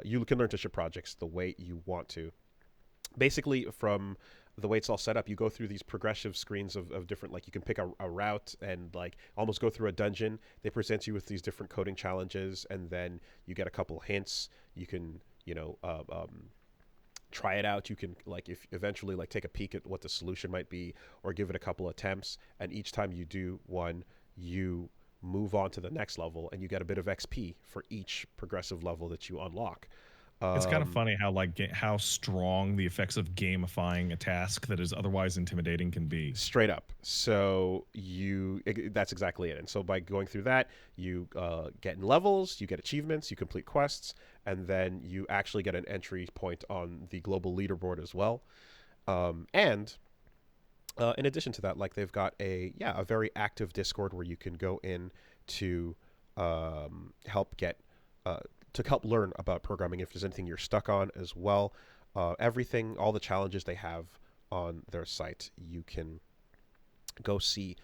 You can learn to ship projects the way you want to. Basically, from the way it's all set up, you go through these progressive screens of different, like you can pick a route and like almost go through a dungeon. They present you with these different coding challenges, and then you get a couple hints. You can, try it out. You can if eventually take a peek at what the solution might be, or give it a couple attempts, and each time you do one, you move on to the next level, and you get a bit of XP for each progressive level that you unlock.
It's kind of funny how how strong the effects of gamifying a task that is otherwise intimidating can be.
Straight up. So that's exactly it. And so by going through that, you get in levels, you get achievements, you complete quests, and then you actually get an entry point on the global leaderboard as well. And in addition to that, they've got a very active Discord where you can go in to help get to help learn about programming if there's anything you're stuck on as well. Everything, all the challenges they have on their site, you can go see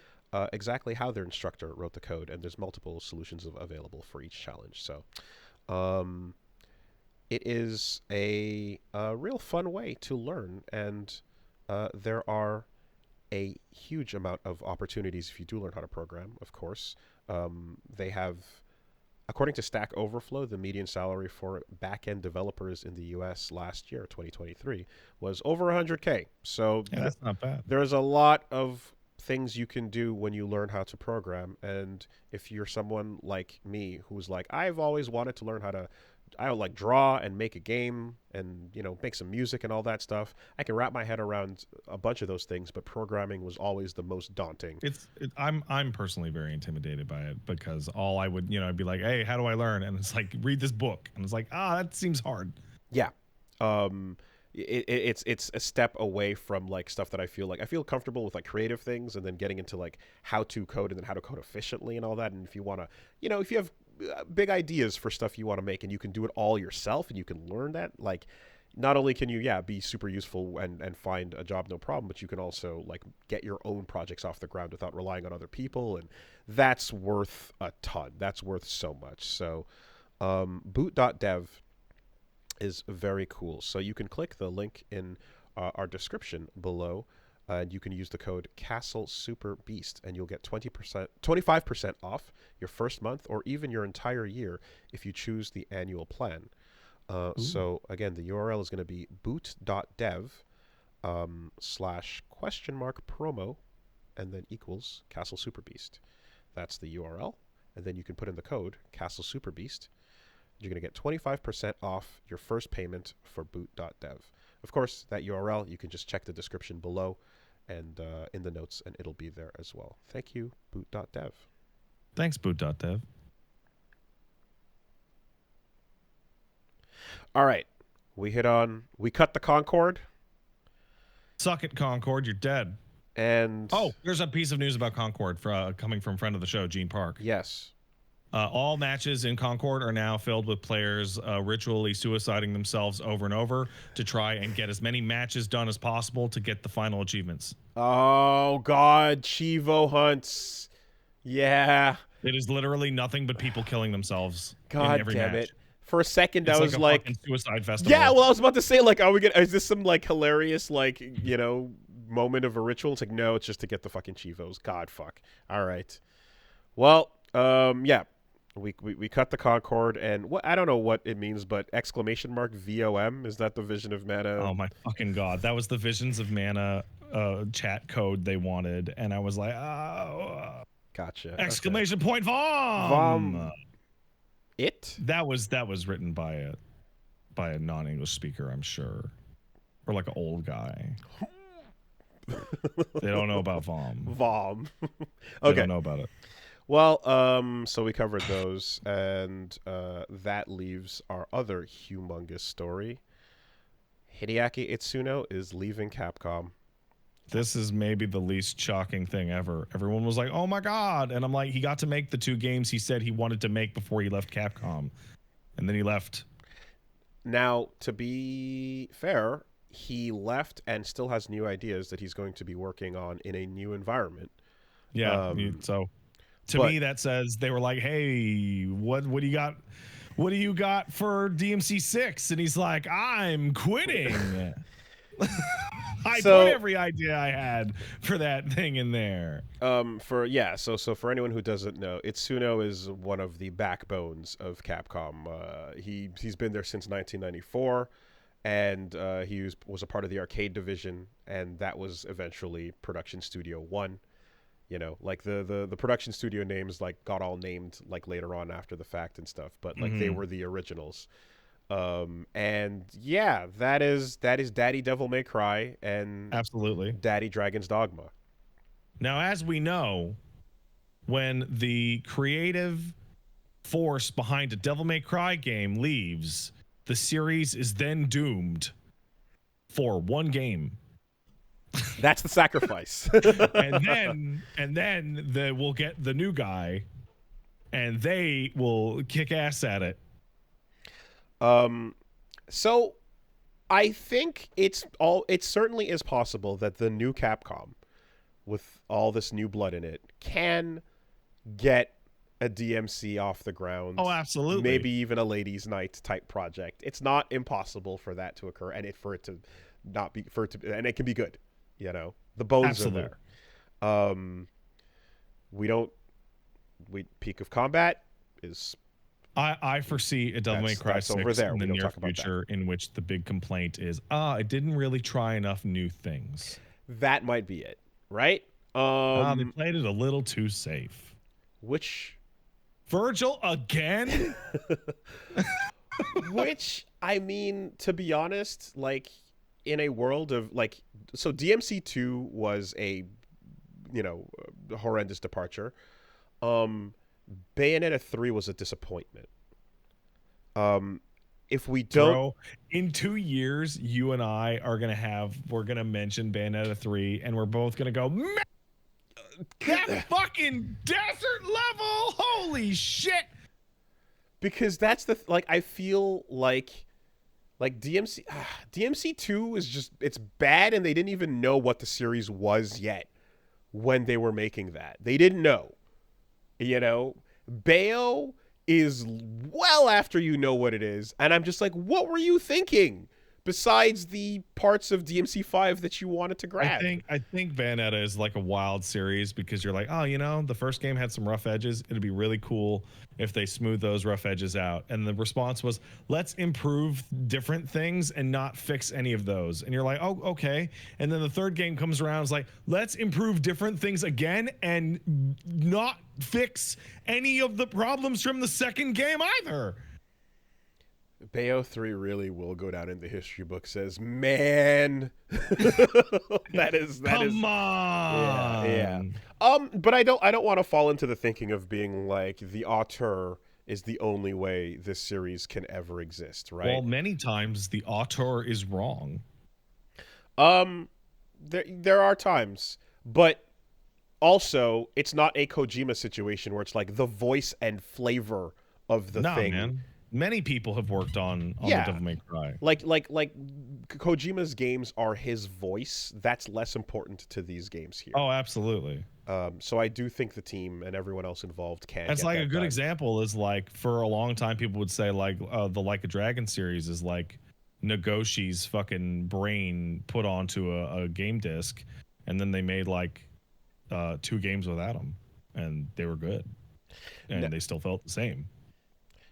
exactly how their instructor wrote the code, and there's multiple solutions available for each challenge. So it is a real fun way to learn, and there are a huge amount of opportunities if you do learn how to program, of course. They have, according to Stack Overflow, the median salary for back-end developers in the U.S. last year, 2023, was over 100K. So
that's not bad.
There's a lot of things you can do when you learn how to program. And if you're someone like me who's I've always wanted to learn how to, draw and make a game and, make some music and all that stuff, I can wrap my head around a bunch of those things, but programming was always the most daunting.
I'm personally very intimidated by it, because all I would, I'd be like, hey, how do I learn? And it's read this book. And it's that seems hard.
Yeah. It's a step away from stuff that I feel comfortable with, creative things, and then getting into how to code and then how to code efficiently and all that. And if you want to, if you have big ideas for stuff you want to make and you can do it all yourself and you can learn that, not only can you be super useful and find a job no problem, but you can also get your own projects off the ground without relying on other people, and that's worth a ton. That's worth so much. So boot.dev is very cool. So you can click the link in our description below, and you can use the code CastleSuperBeast, and you'll get 25% off your first month, or even your entire year if you choose the annual plan. So again, the URL is going to be boot.dev /promo and then equals CastleSuperBeast. That's the URL, and then you can put in the code CastleSuperBeast. You're going to get 25% off your first payment for boot.dev. Of course, that URL, you can just check the description below, and in the notes, and it'll be there as well. Thank you, boot.dev.
Thanks, boot.dev.
All right. We cut the Concord.
Suck it, Concord. You're dead.
And
there's a piece of news about Concord coming from friend of the show, Gene Park.
Yes.
All matches in Concord are now filled with players ritually suiciding themselves over and over to try and get as many matches done as possible to get the final achievements.
Oh, God. Chivo hunts. Yeah.
It is literally nothing but people killing themselves in every
damn
match.
it. For a second,
It's
I was
like a fucking suicide festival.
Yeah, well, I was about to say, like, is this some, like, hilarious, like, you know, moment of a ritual? It's like, no, it's just to get the fucking Chivos. God, fuck. All right. Well, yeah. We cut the Concord, and I don't know what it means, but exclamation mark VOM, is that the Vision of Mana?
Oh my fucking God. That was the Visions of Mana chat code they wanted, and I was like, oh.
Gotcha.
Exclamation point VOM.
It?
That was written by a non-English speaker, I'm sure. Or like an old guy. They don't know about VOM.
VOM. Okay.
They don't know about it.
Well, so we covered those, and that leaves our other humongous story. Hideaki Itsuno is leaving Capcom.
This is maybe the least shocking thing ever. Everyone was like, oh my God. And I'm like, he got to make the 2 games he said he wanted to make before he left Capcom. And then he left.
Now, to be fair, he left and still has new ideas that he's going to be working on in a new environment.
Yeah, so to me that says they were like, hey, what do you got? What do you got for DMC 6? And he's like, I'm quitting. I put every idea I had for that thing in there.
So for anyone who doesn't know, Itsuno is one of the backbones of Capcom. He's been there since 1994, and he was a part of the arcade division, and that was eventually Production Studio 1. You know, like the production studio names like got all named like later on after the fact and stuff, but like they were the originals. And yeah, that is Daddy Devil May Cry and
absolutely
Daddy Dragon's Dogma.
Now, as we know, when the creative force behind a Devil May Cry game leaves, the series is then doomed for 1 game.
That's the sacrifice.
and then we'll get the new guy, and they will kick ass at it.
So I think it certainly is possible that the new Capcom, with all this new blood in it, can get a DMC off the ground.
Oh, absolutely.
Maybe even a ladies' night type project. It's not impossible for that to occur, and and it can be good. You know, the bones are there. Peak of Combat is.
I foresee a Devil May Cry 6
over there.
in the near future in which the big complaint is, I didn't really try enough new things.
That might be it, right?
They played it a little too safe.
Which
Virgil again?
Which, I mean, to be honest, like in a world of like, so DMC 2 was a, horrendous departure. Bayonetta 3 was a disappointment. If we don't...
Bro, in 2 years, you and I we're going to mention Bayonetta 3, and we're both going to go, that fucking desert level! Holy shit!
Because that's I feel like DMC 2 is just, it's bad, and they didn't even know what the series was yet when they were making that. They didn't know. Bayo is well after you know what it is, and I'm just like, what were you thinking? Besides the parts of DMC 5 that you wanted to grab.
I think Bayonetta is like a wild series because you're like, oh, the first game had some rough edges. It'd be really cool if they smooth those rough edges out. And the response was, let's improve different things and not fix any of those. And you're like, oh, okay. And then the third game comes around, it's like, let's improve different things again and not fix any of the problems from the second game either.
Bayo 3 really will go down in the history books as, man,
Come
yeah, yeah.
on.
But I don't want to fall into the thinking of being like the auteur is the only way this series can ever exist, right?
Well, many times the auteur is wrong.
There are times, but also it's not a Kojima situation where it's like the voice and flavor of the thing.
Man. Many people have worked on the Devil May Cry.
Like Kojima's games are his voice. That's less important to these games here.
Oh, absolutely.
So I do think the team and everyone else involved can.
That's like
that
a good example is like for a long time people would say like the Like a Dragon series is like Negoshi's fucking brain put onto a game disc, and then they made like 2 games without him, and they were good, and they still felt the same.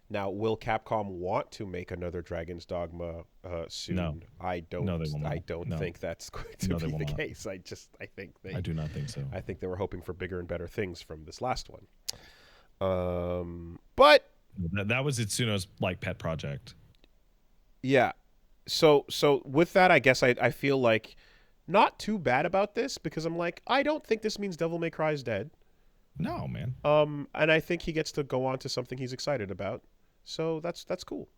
Now, will Capcom want to make another Dragon's Dogma soon?
No.
I don't.
No, they will not.
I don't think that's going to be the case. I think they.
I do not think so.
I think they were hoping for bigger and better things from this last one. But
that was Itsuno's like pet project.
Yeah. So with that, I guess I feel like not too bad about this because I'm like, I don't think this means Devil May Cry is dead.
No, man.
And I think he gets to go on to something he's excited about. So that's cool,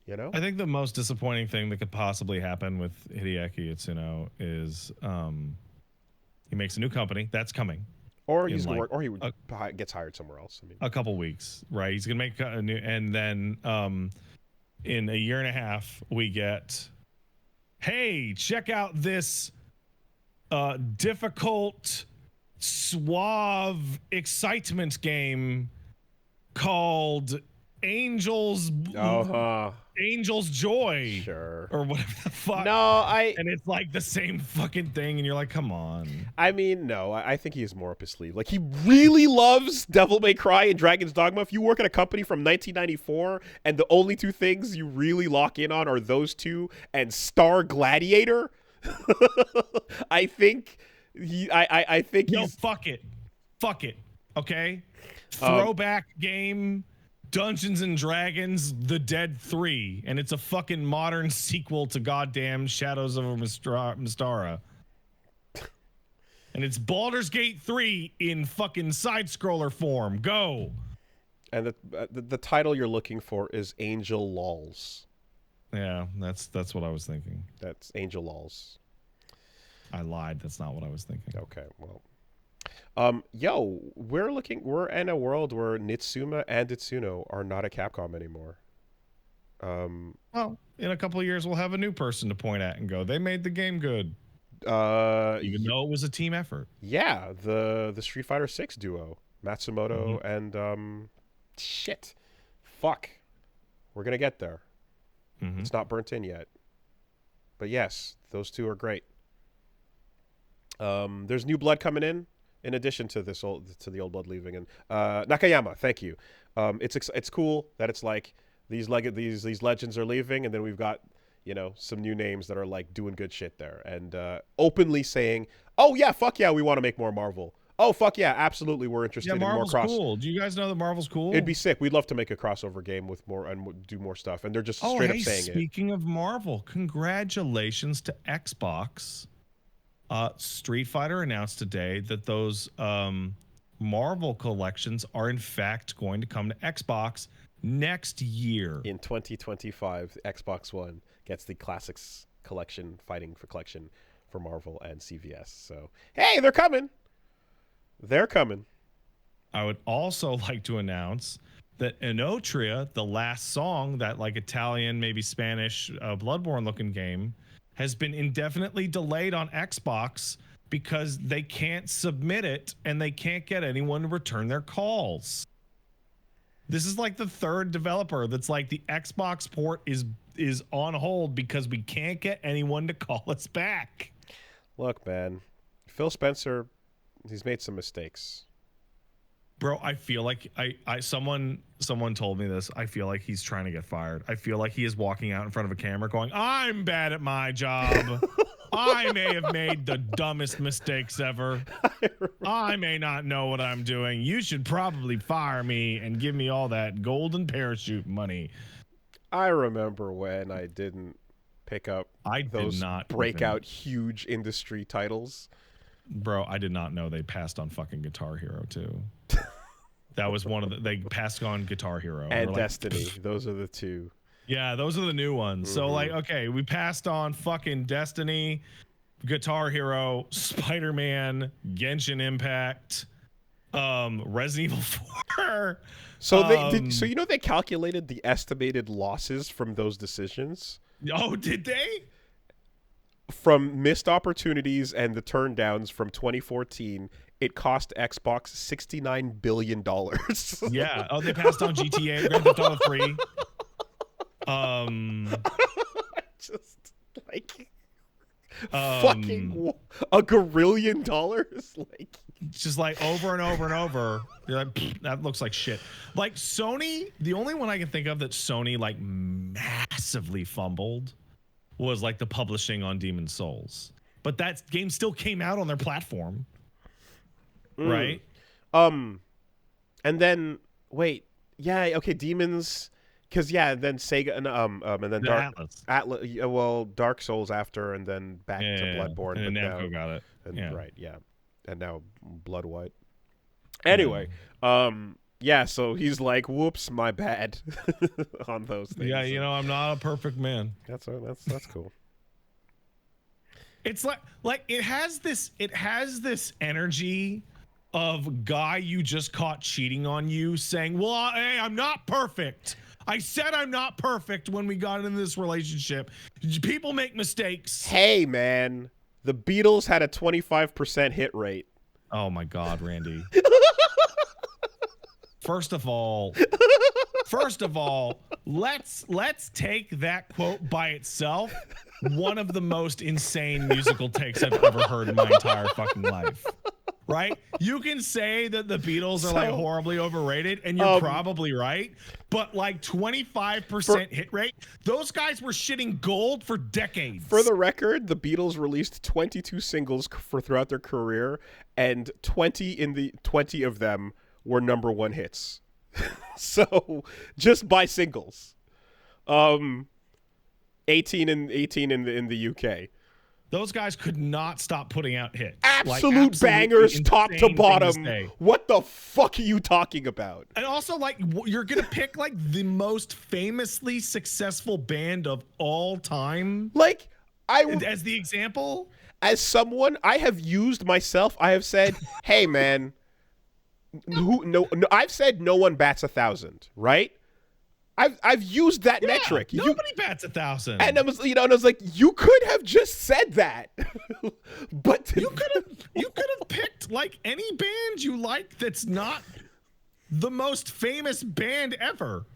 you know?
I think the most disappointing thing that could possibly happen with Hideaki Itsuno is he makes a new company that's coming.
Or he's gonna work, or he gets hired somewhere else. I mean,
a couple weeks, right? He's gonna make a new, and then in a year and a half, we get, hey, check out this difficult, suave excitement game called Angel's Joy,
sure,
or whatever the fuck. And it's like the same fucking thing, and you're like, come on.
I mean, no, I think he has more up his sleeve. Like, he really loves Devil May Cry and Dragon's Dogma. If you work at a company from 1994 and the only 2 things you really lock in on are those 2 and Star Gladiator, I think I think he's...
fuck it, okay. Throwback game. Dungeons and Dragons The Dead 3, and it's a fucking modern sequel to goddamn Shadows of Mystara. And it's Baldur's Gate 3 in fucking side-scroller form. Go!
And the title you're looking for is Angel Lols.
Yeah, that's what I was thinking.
That's Angel Lols.
I lied. That's not what I was thinking.
Okay, well... we're in a world where Nitsuma and Itsuno are not at Capcom anymore.
Well, in a couple of years, we'll have a new person to point at and go, they made the game good. Even though it was a team effort.
Yeah, the Street Fighter 6 duo, Matsumoto and shit. Fuck. We're gonna get there. It's not burnt in yet. But yes, those 2 are great. There's new blood coming in addition to the old blood leaving, and Nakayama, thank you. It's cool that it's like these legends are leaving, and then we've got, you know, some new names that are like doing good shit there, and openly saying, oh yeah, fuck yeah, we want to make more Marvel. Oh fuck yeah, absolutely, we're interested in more cross.
Cool. Do you guys know that Marvel's cool?
It'd be sick. We'd love to make a crossover game with more and do more stuff, and they're just straight up saying it.
Speaking of Marvel, congratulations to Xbox. Street Fighter announced today that those Marvel collections are in fact going to come to Xbox next year.
In 2025, Xbox One gets the Classics collection, fighting for collection for Marvel and CVS. So, hey, they're coming. They're coming.
I would also like to announce that Inotria, the last song, that like Italian, maybe Spanish, Bloodborne looking game, has been indefinitely delayed on Xbox because they can't submit it and they can't get anyone to return their calls. This is like the 3rd developer that's like, the Xbox port is on hold because we can't get anyone to call us back.
Look, man, Phil Spencer, he's made some mistakes.
Bro, I feel like someone told me this. I feel like he's trying to get fired. I feel like he is walking out in front of a camera going, I'm bad at my job. I may have made the dumbest mistakes ever. I may not know what I'm doing. You should probably fire me and give me all that golden parachute money.
I remember when I didn't pick up those breakout huge industry titles.
Bro, I did not know they passed on fucking Guitar Hero too. That was one of they passed on Guitar Hero.
And Destiny. Those are the two.
Yeah, those are the new ones. So like, okay, we passed on fucking Destiny, Guitar Hero, Spider-Man, Genshin Impact, Resident Evil 4.
So they calculated the estimated losses from those decisions?
Oh, did they?
From missed opportunities and the turndowns from 2014, it cost Xbox $69 billion.
Yeah. Oh, they passed on GTA, Grand Theft Auto 3.
Just like fucking $1 gazillion. Like,
just like over and over and over. You're like, that looks like shit. Like Sony, the only one I can think of that Sony like massively fumbled was like the publishing on Demon's Souls. But that game still came out on their platform. Right?
And then wait, yeah, okay, Demons, because then Sega and then Atlas. Well, Dark Souls after, and then back to Bloodborne.
And then Namco got it.
And, right, yeah. And now Blood White. Anyway, so he's like, whoops, my bad on those things.
Yeah, I'm not a perfect man.
That's cool.
It's like it has this energy of guy you just caught cheating on you saying, well, hey, I'm not perfect. I said I'm not perfect when we got into this relationship. People make mistakes.
Hey, man. The Beatles had a 25% hit rate.
Oh my God, Randy. First of all, let's take that quote by itself. One of the most insane musical takes I've ever heard in my entire fucking life. Right? You can say that the Beatles are like horribly overrated, and you're probably right. But like 25% hit rate, those guys were shitting gold for decades.
For the record, the Beatles released 22 singles throughout their career, and 20 of them were #1 hits. So just by singles. 18 in the UK.
Those guys could not stop putting out hits.
Absolute bangers, top to bottom. What the fuck are you talking about?
And also, like, you're going to pick, like, the most famously successful band of all time?
Like,
as the example?
As someone I have used myself, I have said, hey, man, I've said no one bats 1,000, right? I've used that metric.
Nobody bats 1,000.
And I was like, you could have just said that. But
you could have picked like any band you like that's not the most famous band ever.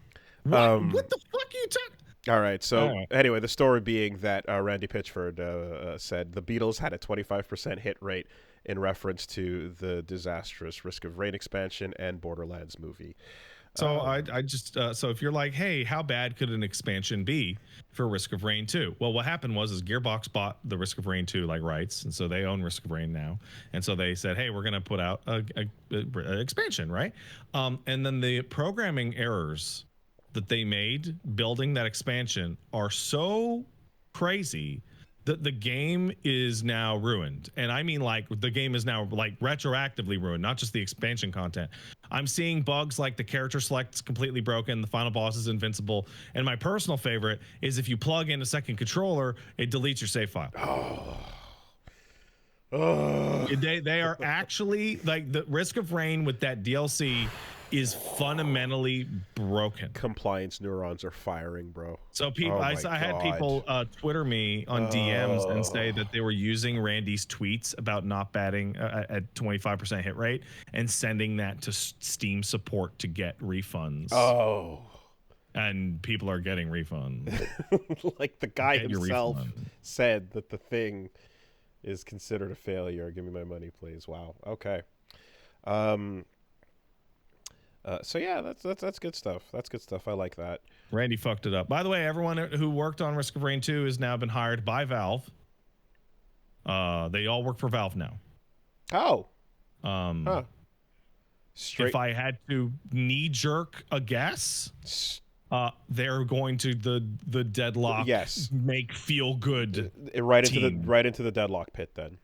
What the fuck are you talking?
All right. So anyway, the story being that Randy Pitchford said the Beatles had a 25% hit rate in reference to the disastrous Risk of Rain expansion and Borderlands movie.
So I just so if you're like, hey, how bad could an expansion be for Risk of Rain 2? Well, what happened was Gearbox bought the Risk of Rain 2 like rights, and so they own Risk of Rain now, and so they said, hey, we're gonna put out a expansion, right? And then the programming errors that they made building that expansion are so crazy that the game is now ruined. And I mean, like, the game is now like retroactively ruined, not just the expansion content. I'm seeing bugs like the character select's completely broken, the final boss is invincible, and my personal favorite is if you plug in a second controller, it deletes your save file. They are actually like the Risk of Rain with that DLC is fundamentally broken.
Compliance neurons are firing, bro.
So people, I had people Twitter me on DMs and say that they were using Randy's tweets about not batting at 25% hit rate and sending that to Steam support to get refunds. And people are getting refunds.
Like the guy himself said that the thing is considered a failure. Give me my money, please. Wow. Okay. So yeah, that's good stuff. That's good stuff. I like that.
Randy fucked it up. By the way, everyone who worked on Risk of Rain 2 has now been hired by Valve. They all work for Valve now.
Straight.
If I had to knee jerk a guess, They're going to the Deadlock
Yes.
make feel good
Right
team.
into the Deadlock pit then.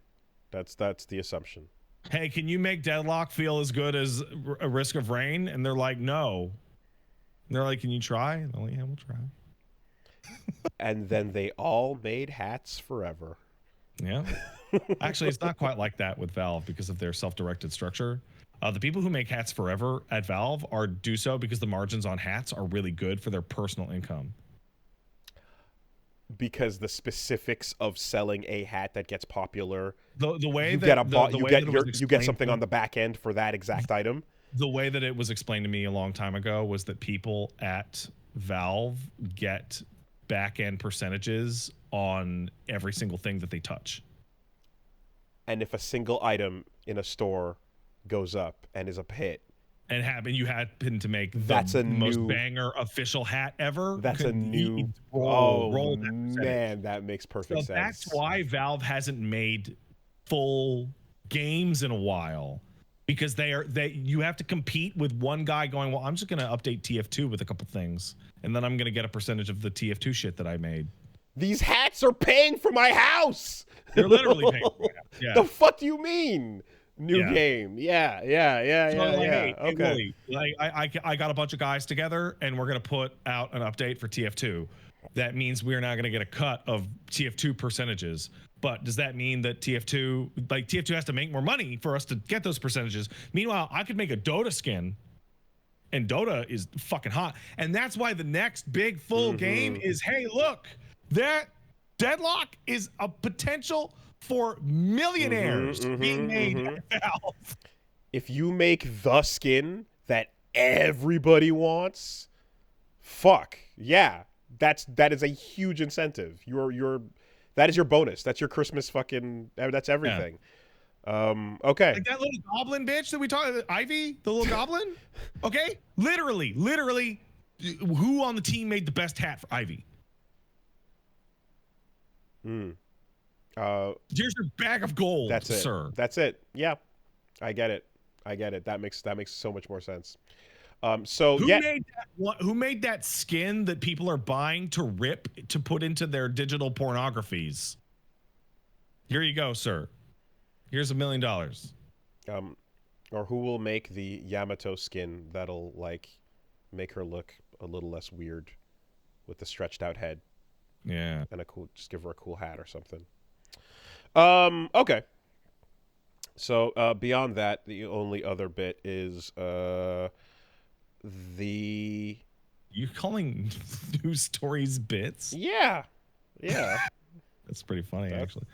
That's the assumption.
Hey, can you make Deadlock feel as good as a Risk of Rain? And they're like, no. And they're like, can you try? Oh yeah, we'll try.
And then they all made hats forever.
Yeah. Actually, it's not quite like that with Valve because of their self-directed structure. The people who make hats forever at Valve do so because the margins on hats are really good for their personal income.
Because the specifics of selling a hat that gets popular,
The way
you
that
you get something on the back end for that exact item.
The way that it was explained to me a long time ago was that people at Valve get back end percentages on every single thing that they touch.
And if a single item in a store goes up and is a hit,
and you happen to make
the
most banger official hat ever,
that's a new
roll that
man, that makes perfect sense.
That's why Valve hasn't made full games in a while, because you have to compete with one guy going, well, I'm just going to update TF2 with a couple things, and then I'm going to get a percentage of the TF2 shit that I made.
These hats are paying for my house.
They're literally paying for my house. Yeah.
The fuck do you mean? New game. Yeah.
Hey,
Okay.
Willie, I got a bunch of guys together and we're going to put out an update for TF2. That means we're not going to get a cut of TF2 percentages. But does that mean that TF2 has to make more money for us to get those percentages? Meanwhile, I could make a Dota skin, and Dota is fucking hot. And that's why the next big full game is, hey, look, that Deadlock is a potential for millionaires being made at Valve.
If you make the skin that everybody wants, fuck yeah, that is a huge incentive. That is your bonus. That's your Christmas fucking. That's everything. Okay.
Like that little goblin bitch that we talked, Ivy, the little goblin. Okay, literally, who on the team made the best hat for Ivy? Here's your bag of gold.
That's it,
sir.
That's it. Yeah, I get it. That makes so much more sense.
Who made that skin that people are buying to rip to put into their digital pornographies? Here you go, sir. Here's $1 million.
Or who will make the Yamato skin that'll like make her look a little less weird with the stretched out head?
Yeah.
And just give her a cool hat or something. Okay. So beyond that, the only other bit is
You calling news stories bits?
Yeah.
That's pretty funny, actually.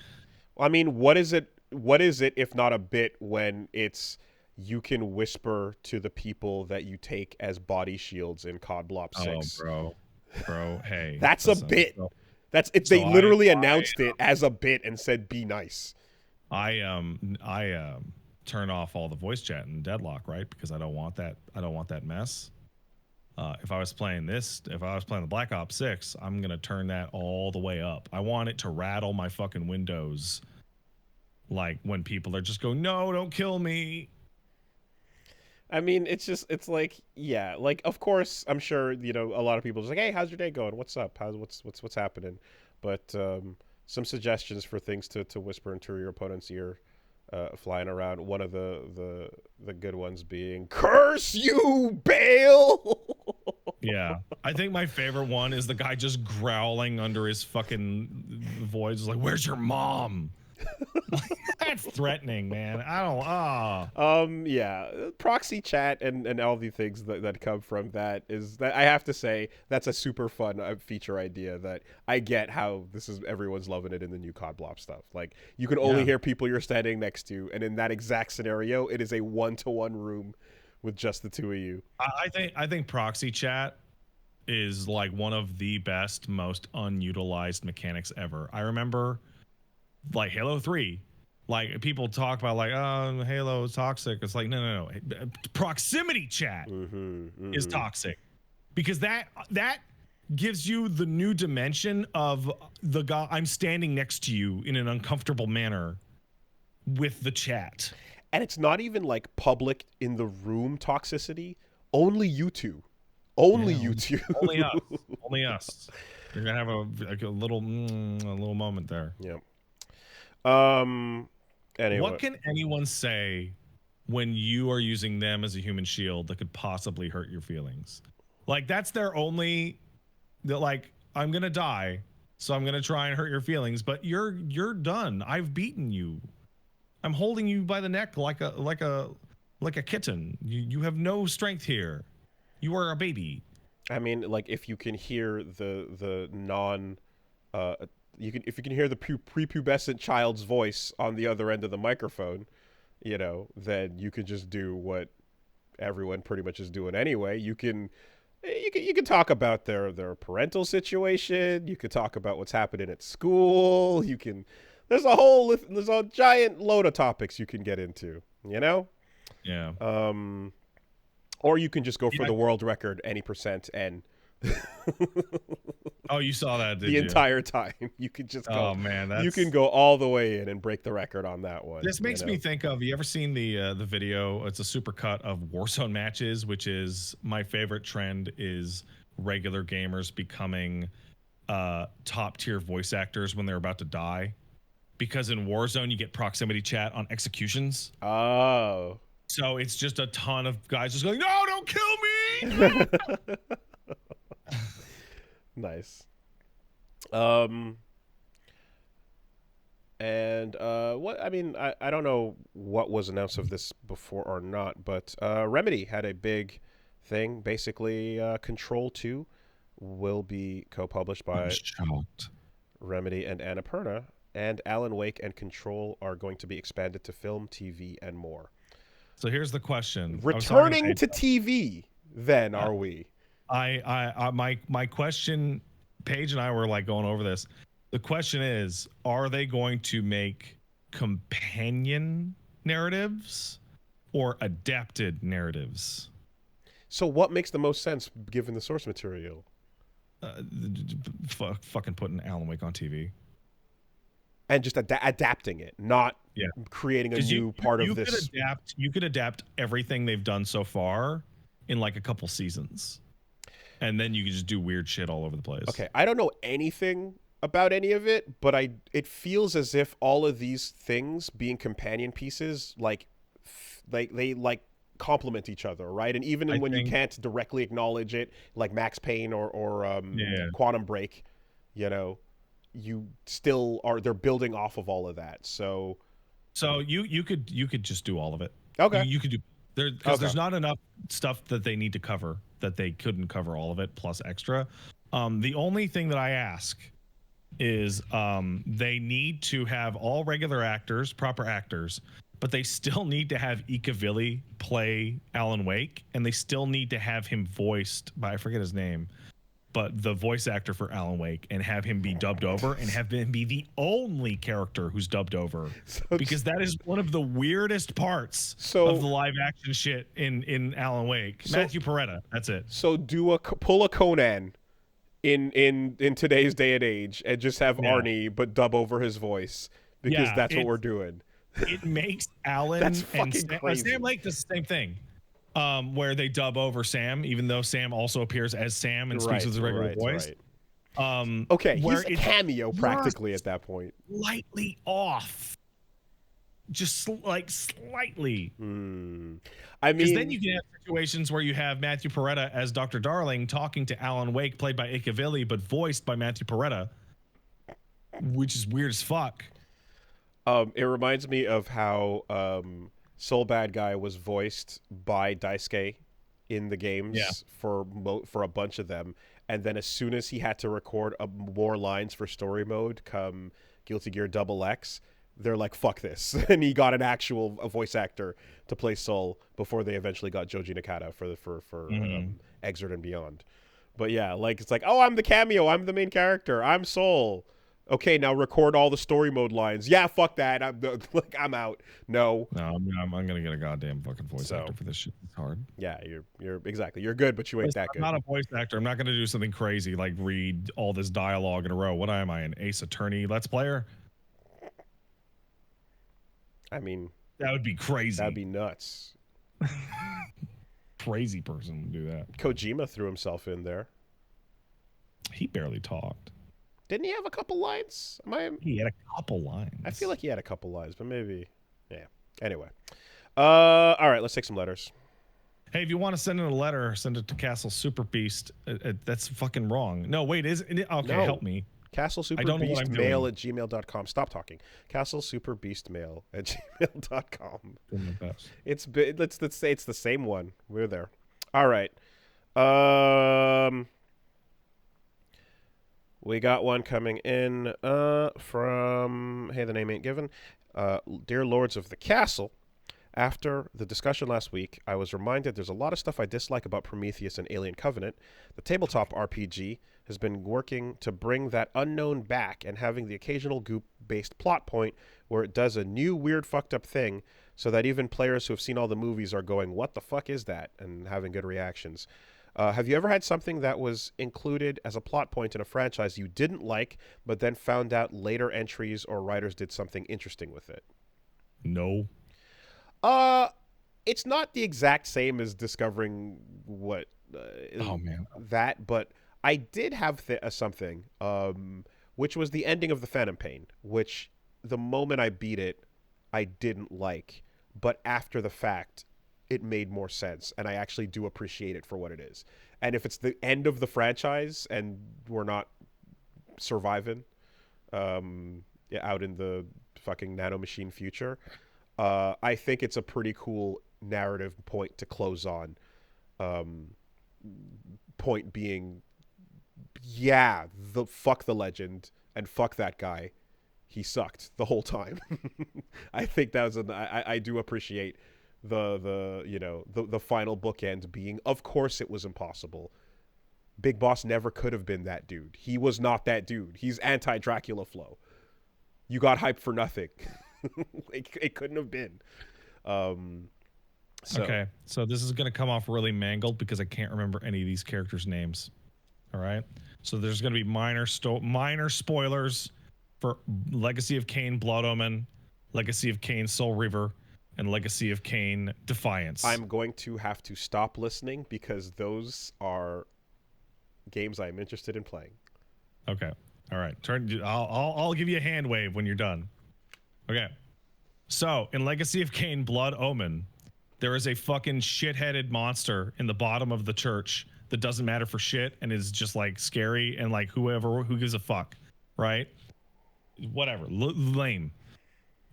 I mean, what is it if not a bit when it's you can whisper to the people that you take as body shields in COD Blob 6?
Oh, bro, hey.
That's a bit. That's it. They literally announced it as a bit and said, "Be nice."
I turn off all the voice chat in Deadlock, right? Because I don't want that mess. If I was playing the Black Ops 6, I'm gonna turn that all the way up. I want it to rattle my fucking windows, like when people are just going, "No, don't kill me."
I mean, it's like, yeah, like, of course, I'm sure, a lot of people are just like, hey, how's your day going? What's up? What's happening? But some suggestions for things to whisper into your opponent's ear flying around. One of the good ones being, curse you, Bale!
Yeah. I think my favorite one is the guy just growling under his fucking voice, like, where's your mom? That's threatening, man.
Yeah, proxy chat and all the things that come from that I have to say that's a super fun feature idea that I get how everyone's loving it in the new COD Blob stuff. Like, you can only hear people you're standing next to, and in that exact scenario, it is a 1-to-1 room with just the two of you.
I think proxy chat is like one of the best, most unutilized mechanics ever. I remember, like, Halo 3, like, people talk about, like, oh, Halo is toxic. It's like, no. Proximity chat is toxic, because that gives you the new dimension of the guy, I'm standing next to you in an uncomfortable manner with the chat.
And it's not even like public in the room toxicity. Only you two. Only
Yeah,
you two.
only us. Only us. You're gonna have a little moment there.
Yeah. Anyway.
What can anyone say when you are using them as a human shield that could possibly hurt your feelings? Like that's their only. Like I'm gonna die, so I'm gonna try and hurt your feelings. But you're done. I've beaten you. I'm holding you by the neck like a kitten. You have no strength here. You are a baby.
I mean, like if you can hear the non, if you can hear the prepubescent child's voice on the other end of the microphone, then you can just do what everyone pretty much is doing anyway. You can talk about their parental situation. You could talk about what's happening at school. There's a giant load of topics you can get into.
Yeah.
Or you can just go for the world record any percent and.
Oh, you saw that, did
the
you?
entire time. You could just go.
Oh man,
you can go all the way in and break the record on that one.
This makes me think of. You ever seen the video? It's a supercut of Warzone matches, which is my favorite trend. Is regular gamers becoming top tier voice actors when they're about to die, because in Warzone you get proximity chat on executions.
Oh.
So it's just a ton of guys just going, "No, don't kill me!"
Nice. And what I mean, I don't know what was announced of this before or not, but Remedy had a big thing. Basically, Control 2 will be co-published by Remedy and Annapurna, and Alan Wake and Control are going to be expanded to film, TV, and more.
So here's the question:
returning to TV, then are we?
My question, Paige and I were like going over this. The question is, are they going to make companion narratives or adapted narratives?
So what makes the most sense given the source material?
Fucking putting Alan Wake on TV.
And just adapting it, not creating a new part of this.
You could adapt everything they've done so far in like a couple seasons. And then you can just do weird shit all over the place.
Okay, I don't know anything about any of it, but it feels as if all of these things being companion pieces, they complement each other, right? And even when you can't directly acknowledge it, like Max Payne or Quantum Break, you still are. They're building off of all of that. So
you could just do all of it.
Okay,
you could do because there's not enough stuff that they need to cover that they couldn't cover all of it plus extra. The only thing that I ask is they need to have all regular actors, proper actors, but they still need to have Ikavilli play Alan Wake, and they still need to have him voiced by, I forget his name, but the voice actor for Alan Wake, and have him be dubbed over and have him be the only character who's dubbed over, because that is one of the weirdest parts of the live action shit in Alan Wake. Matthew Peretta, that's it.
So pull a Conan in today's day and age and just have Arnie but dub over his voice, because that's what we're doing.
It makes Alan
that's
and
fucking crazy.
Sam Lake does the same thing. Where they dub over Sam, even though Sam also appears as Sam and speaks with his regular voice.
Right. Okay, he's a cameo practically at that point.
Slightly off. Just like slightly.
I mean,
because then you can have situations where you have Matthew Peretta as Dr. Darling talking to Alan Wake, played by Ikavilli, but voiced by Matthew Peretta, which is weird as fuck.
It reminds me of how Soul Bad Guy was voiced by Daisuke in the games for a bunch of them, and then as soon as he had to record more lines for story mode come Guilty Gear XX, they're like, fuck this, and he got an actual voice actor to play Soul before they eventually got Joji Nakata for Exert and Beyond. But yeah, like it's like, oh, I'm the cameo, I'm the main character, I'm Soul. Okay, now record all the story mode lines. Yeah, fuck that. I'm out. No,
I'm gonna get a goddamn fucking voice actor for this shit. It's hard.
Yeah, you're exactly. You're good, but you ain't that good.
I'm not a voice actor. I'm not gonna do something crazy like read all this dialogue in a row. What am I, an Ace Attorney Let's Player?
I mean,
that would be crazy.
That'd be nuts.
crazy person would do that.
Kojima threw himself in there.
He barely talked.
Didn't he have a couple lines?
He had a couple lines.
I feel like he had a couple lines, but maybe. Yeah. Anyway. All right, let's take some letters.
Hey, if you want to send in a letter, send it to Castle Super Beast. That's fucking wrong. No, wait, is it? Okay,
No.
help me.
CastleSuperBeastMail@gmail.com. Stop talking. CastleSuperBeastMail@gmail.com. Let's say it's the same one. We're there. All right. We got one coming in from, hey, the name ain't given. Dear Lords of the Castle, after the discussion last week, I was reminded there's a lot of stuff I dislike about Prometheus and Alien Covenant. The tabletop RPG has been working to bring that unknown back and having the occasional goop-based plot point where it does a new weird fucked up thing so that even players who have seen all the movies are going, what the fuck is that? And having good reactions. Have you ever had something that was included as a plot point in a franchise you didn't like, but then found out later entries or writers did something interesting with it?
No.
It's not the exact same as discovering what that, but I did have something, which was the ending of the Phantom Pain, which the moment I beat it, I didn't like, but after the fact, it made more sense, and I actually do appreciate it for what it is. And if it's the end of the franchise and we're not surviving out in the fucking nanomachine future, I think it's a pretty cool narrative point to close on. Point being, yeah, fuck the legend and fuck that guy. He sucked the whole time. I think that was I do appreciate the final bookend being, of course it was impossible. Big Boss never could have been that dude. He was not that dude. He's anti-Dracula Flow. You got hyped for nothing. It couldn't have been.
Okay, so this is going to come off really mangled because I can't remember any of these characters' names. All right, so there's going to be minor spoilers for Legacy of Kain Blood Omen, Legacy of Kain Soul Reaver, and Legacy of Kain Defiance.
I'm going to have to stop listening because those are games I'm interested in playing.
Okay, all right. I'll give you a hand wave when you're done. Okay, so in Legacy of Kain Blood Omen, there is a fucking shit-headed monster in the bottom of the church that doesn't matter for shit and is just like scary and like who gives a fuck, right? Whatever, lame.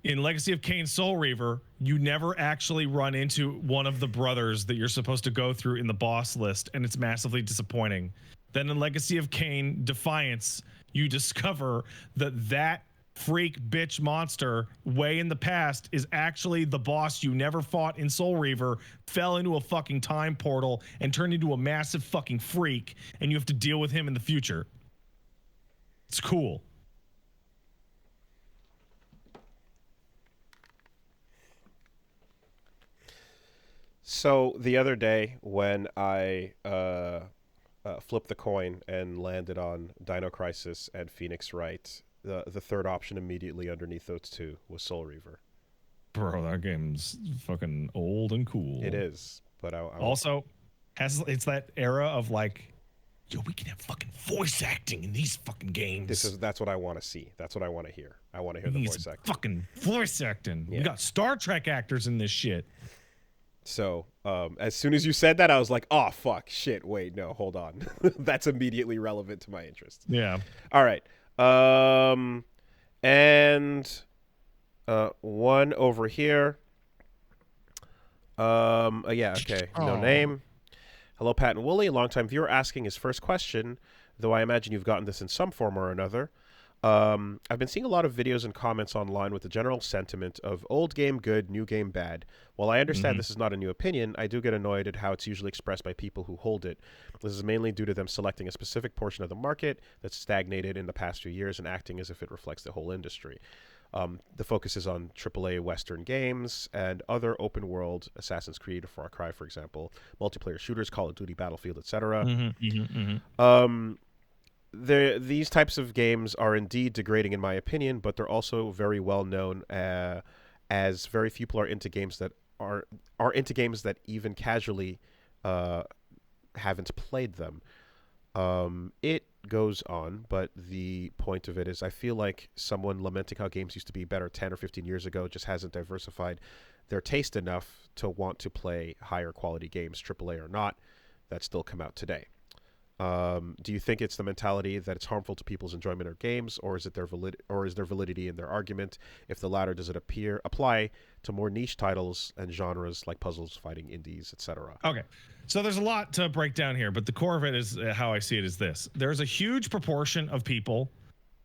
In Legacy of Kain Soul Reaver, you never actually run into one of the brothers that you're supposed to go through in the boss list, and it's massively disappointing. Then in Legacy of Kain Defiance, you discover that freak bitch monster way in the past is actually the boss you never fought in Soul Reaver, fell into a fucking time portal and turned into a massive fucking freak, and you have to deal with him in the future. It's cool.
So the other day when I flipped the coin and landed on Dino Crisis and Phoenix Wright, the third option immediately underneath those two was Soul Reaver.
Bro, that game's fucking old and cool.
It is, but I
also it's that era of like, yo, we can have fucking voice acting in these fucking games.
That's what I want to see. That's what I want to hear. I want to hear the voice acting.
Fucking voice acting.
Yeah.
We got Star Trek actors in this shit.
So, as soon as you said that, I was like, oh, fuck, shit, wait, no, hold on. That's immediately relevant to my interest.
Yeah.
All right. And one over here. Yeah, okay. No name. Hello, Pat and Wooly. Longtime viewer asking his first question, though I imagine you've gotten this in some form or another. I've been seeing a lot of videos and comments online with the general sentiment of old game good, new game bad. While I understand this is not a new opinion, I do get annoyed at how it's usually expressed by people who hold it. This is mainly due to them selecting a specific portion of the market that's stagnated in the past few years and acting as if it reflects the whole industry. The focus is on AAA Western games and other open world, Assassin's Creed, Far Cry, for example, multiplayer shooters, Call of Duty, Battlefield, etc. These types of games are indeed degrading in my opinion, but they're also very well known as very few people are into games that are into games that even casually haven't played them. It goes on, but the point of it is I feel like someone lamenting how games used to be better 10 or 15 years ago just hasn't diversified their taste enough to want to play higher quality games, AAA or not, that still come out today. Do you think it's the mentality that it's harmful to people's enjoyment of games, or is it is there validity in their argument? If the latter, does it apply to more niche titles and genres like puzzles, fighting, indies, etc.?
Okay, so there's a lot to break down here, but the core of it is how I see it is this: there's a huge proportion of people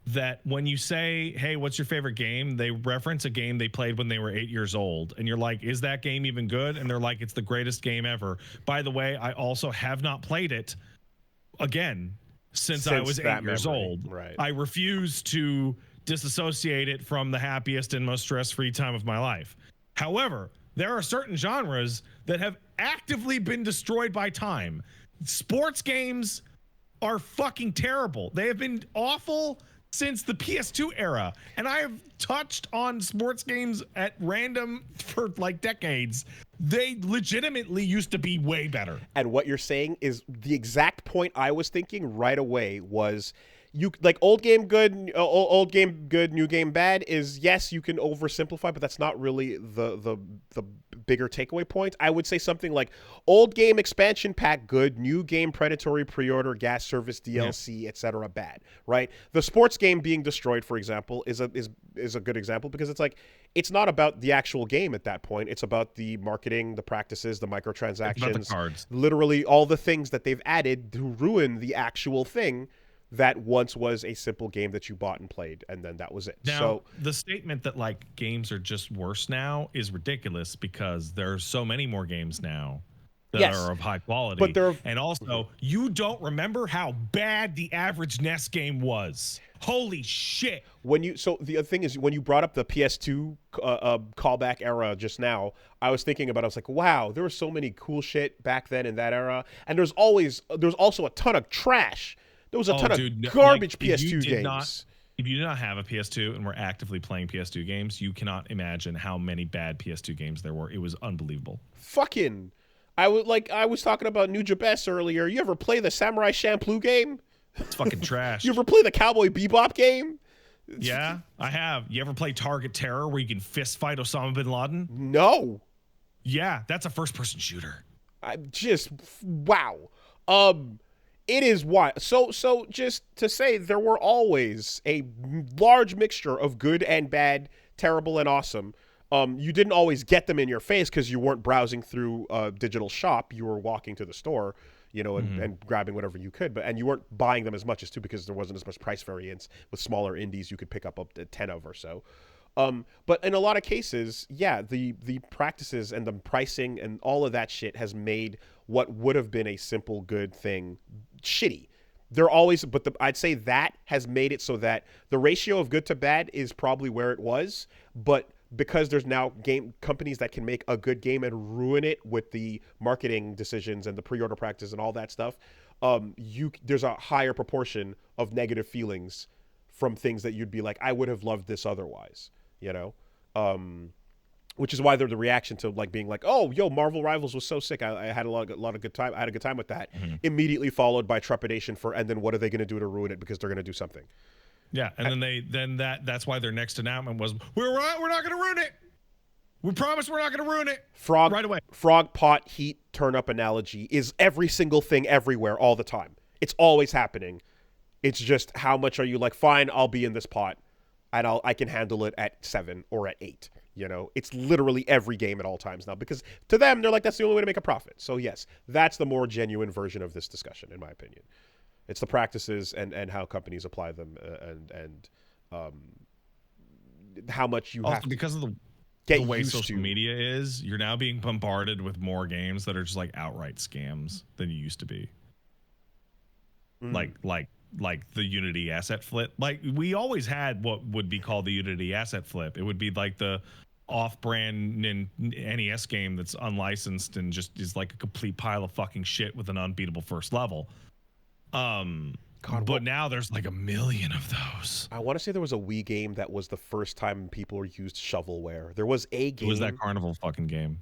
that when you say, "Hey, what's your favorite game?" they reference a game they played when they were 8 years old, and you're like, "Is that game even good?" And they're like, "It's the greatest game ever." By the way, I also have not played it again since I was 8 years old.
Right.
I refuse to disassociate it from the happiest and most stress-free time of my life. However, there are certain genres that have actively been destroyed by time. Sports games are fucking terrible. They have been awful since the PS2 era, and I have touched on sports games at random for like decades. They legitimately used to be way better.
And what you're saying is the exact point I was thinking right away was you like old game good, new game bad is yes, you can oversimplify, but that's not really the bigger takeaway point. I would say something like old game expansion pack good, new game predatory pre-order, gas service, DLC, etc. bad, right? The sports game being destroyed, for example, is a good example because it's like it's not about the actual game at that point. It's about the marketing, the practices, the microtransactions,
it's about the cards.
Literally all the things that they've added to ruin the actual thing that once was a simple game that you bought and played, and then that was it.
Now,
so
the statement that like games are just worse now is ridiculous because there are so many more games now that are of high quality.
But
and also, you don't remember how bad the average NES game was. Holy shit.
So the other thing is when you brought up the PS2 callback era just now, I was thinking about, I was like, wow, there was so many cool shit back then in that era. And there's also a ton of trash. There was a ton of garbage PS2 games.
If you did not have a PS2 and were actively playing PS2 games, you cannot imagine how many bad PS2 games there were. It was unbelievable.
I was talking about Nuja Best earlier. You ever play the Samurai Champloo game?
It's fucking trash.
You ever play the Cowboy Bebop game?
Yeah, I have. You ever play Target Terror where you can fist fight Osama bin Laden?
No.
Yeah, that's a first-person shooter.
Wow. It is why. So just to say, there were always a large mixture of good and bad, terrible and awesome. You didn't always get them in your face because you weren't browsing through a digital shop. You were walking to the store, and grabbing whatever you could. And you weren't buying them as much as too because there wasn't as much price variance with smaller indies you could pick up to 10 of or so. But in a lot of cases, yeah, the practices and the pricing and all of that shit has made what would have been a simple good thing shitty. I'd say that has made it so that the ratio of good to bad is probably where it was, but because there's now game companies that can make a good game and ruin it with the marketing decisions and the pre-order practice and all that stuff, there's a higher proportion of negative feelings from things that you'd be like, I would have loved this otherwise, which is why the reaction to like being like, oh, yo, Marvel Rivals was so sick. I had a lot of good time. I had a good time with that. Immediately followed by trepidation and then what are they going to do to ruin it because they're going to do something.
Yeah, and that's why their next announcement was we're not going to ruin it. We promise we're not going to ruin it. Right away.
Frog pot heat turnip analogy is every single thing everywhere all the time. It's always happening. It's just how much are you like, fine, I'll be in this pot and I can handle it at 7 or at 8. It's literally every game at all times now because to them, they're like, that's the only way to make a profit. So yes, that's the more genuine version of this discussion, in my opinion. It's the practices and how companies apply them and how much you
also
have to
because of the way social media is, you're now being bombarded with more games that are just like outright scams than you used to be. Like the Unity asset flip. Like we always had what would be called the Unity asset flip. It would be like the off-brand NES game that's unlicensed and just is like a complete pile of fucking shit with an unbeatable first level. But now there's like a million of those.
I want to say there was a Wii game that was the first time people used shovelware. There was a game.
It was that Carnival fucking game.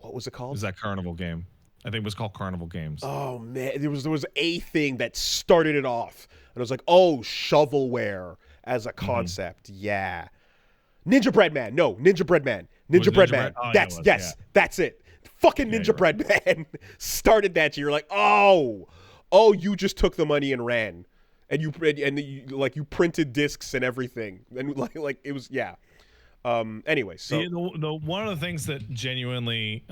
What was it called?
It was that Carnival game. I think it was called Carnival Games.
Oh man, there was a thing that started it off, and I was like, oh, shovelware as a concept, yeah. Ninja Bread Man, no, Ninja Bread Man, Ninja Bread Man.
Oh,
That's
yeah, it was,
that's it. Fucking
Yeah,
Ninja
you're
Bread Man started that. You're like, oh, you just took the money and ran, and you printed discs and everything, and like it was, yeah. Anyway, so
one of the things that genuinely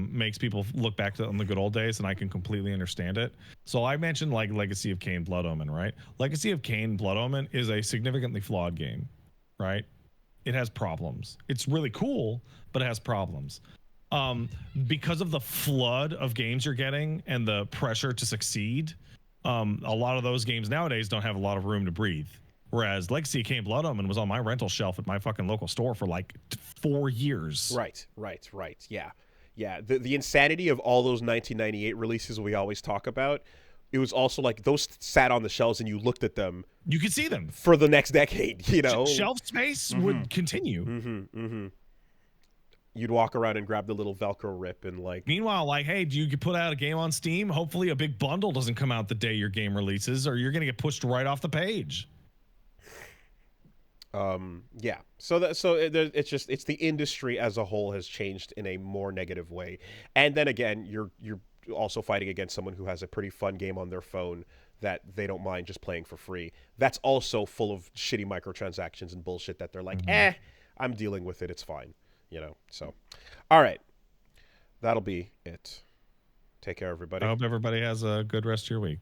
makes people look back on the good old days, and I can completely understand it. So I mentioned like Legacy of Kain Blood Omen, right? Legacy of Kain Blood Omen is a significantly flawed game, right? It has problems. It's really cool, but it has problems. Because of the flood of games you're getting and the pressure to succeed, a lot of those games nowadays don't have a lot of room to breathe. Whereas Legacy of Kain Blood Omen was on my rental shelf at my fucking local store for like 4 years.
Right. Yeah. The insanity of all those 1998 releases we always talk about. It was also like those sat on the shelves and you looked at them.
You could see them
for the next decade. You know,
shelf space would continue.
You'd walk around and grab the little Velcro rip and like.
Meanwhile, like, hey, do you put out a game on Steam? Hopefully, a big bundle doesn't come out the day your game releases, or you're gonna get pushed right off the page.
Yeah. It's the industry as a whole has changed in a more negative way. And then again, you're also fighting against someone who has a pretty fun game on their phone that they don't mind just playing for free. That's also full of shitty microtransactions and bullshit that they're like, I'm dealing with it. It's fine. You know? So, all right. That'll be it. Take care, everybody.
I hope everybody has a good rest of your week.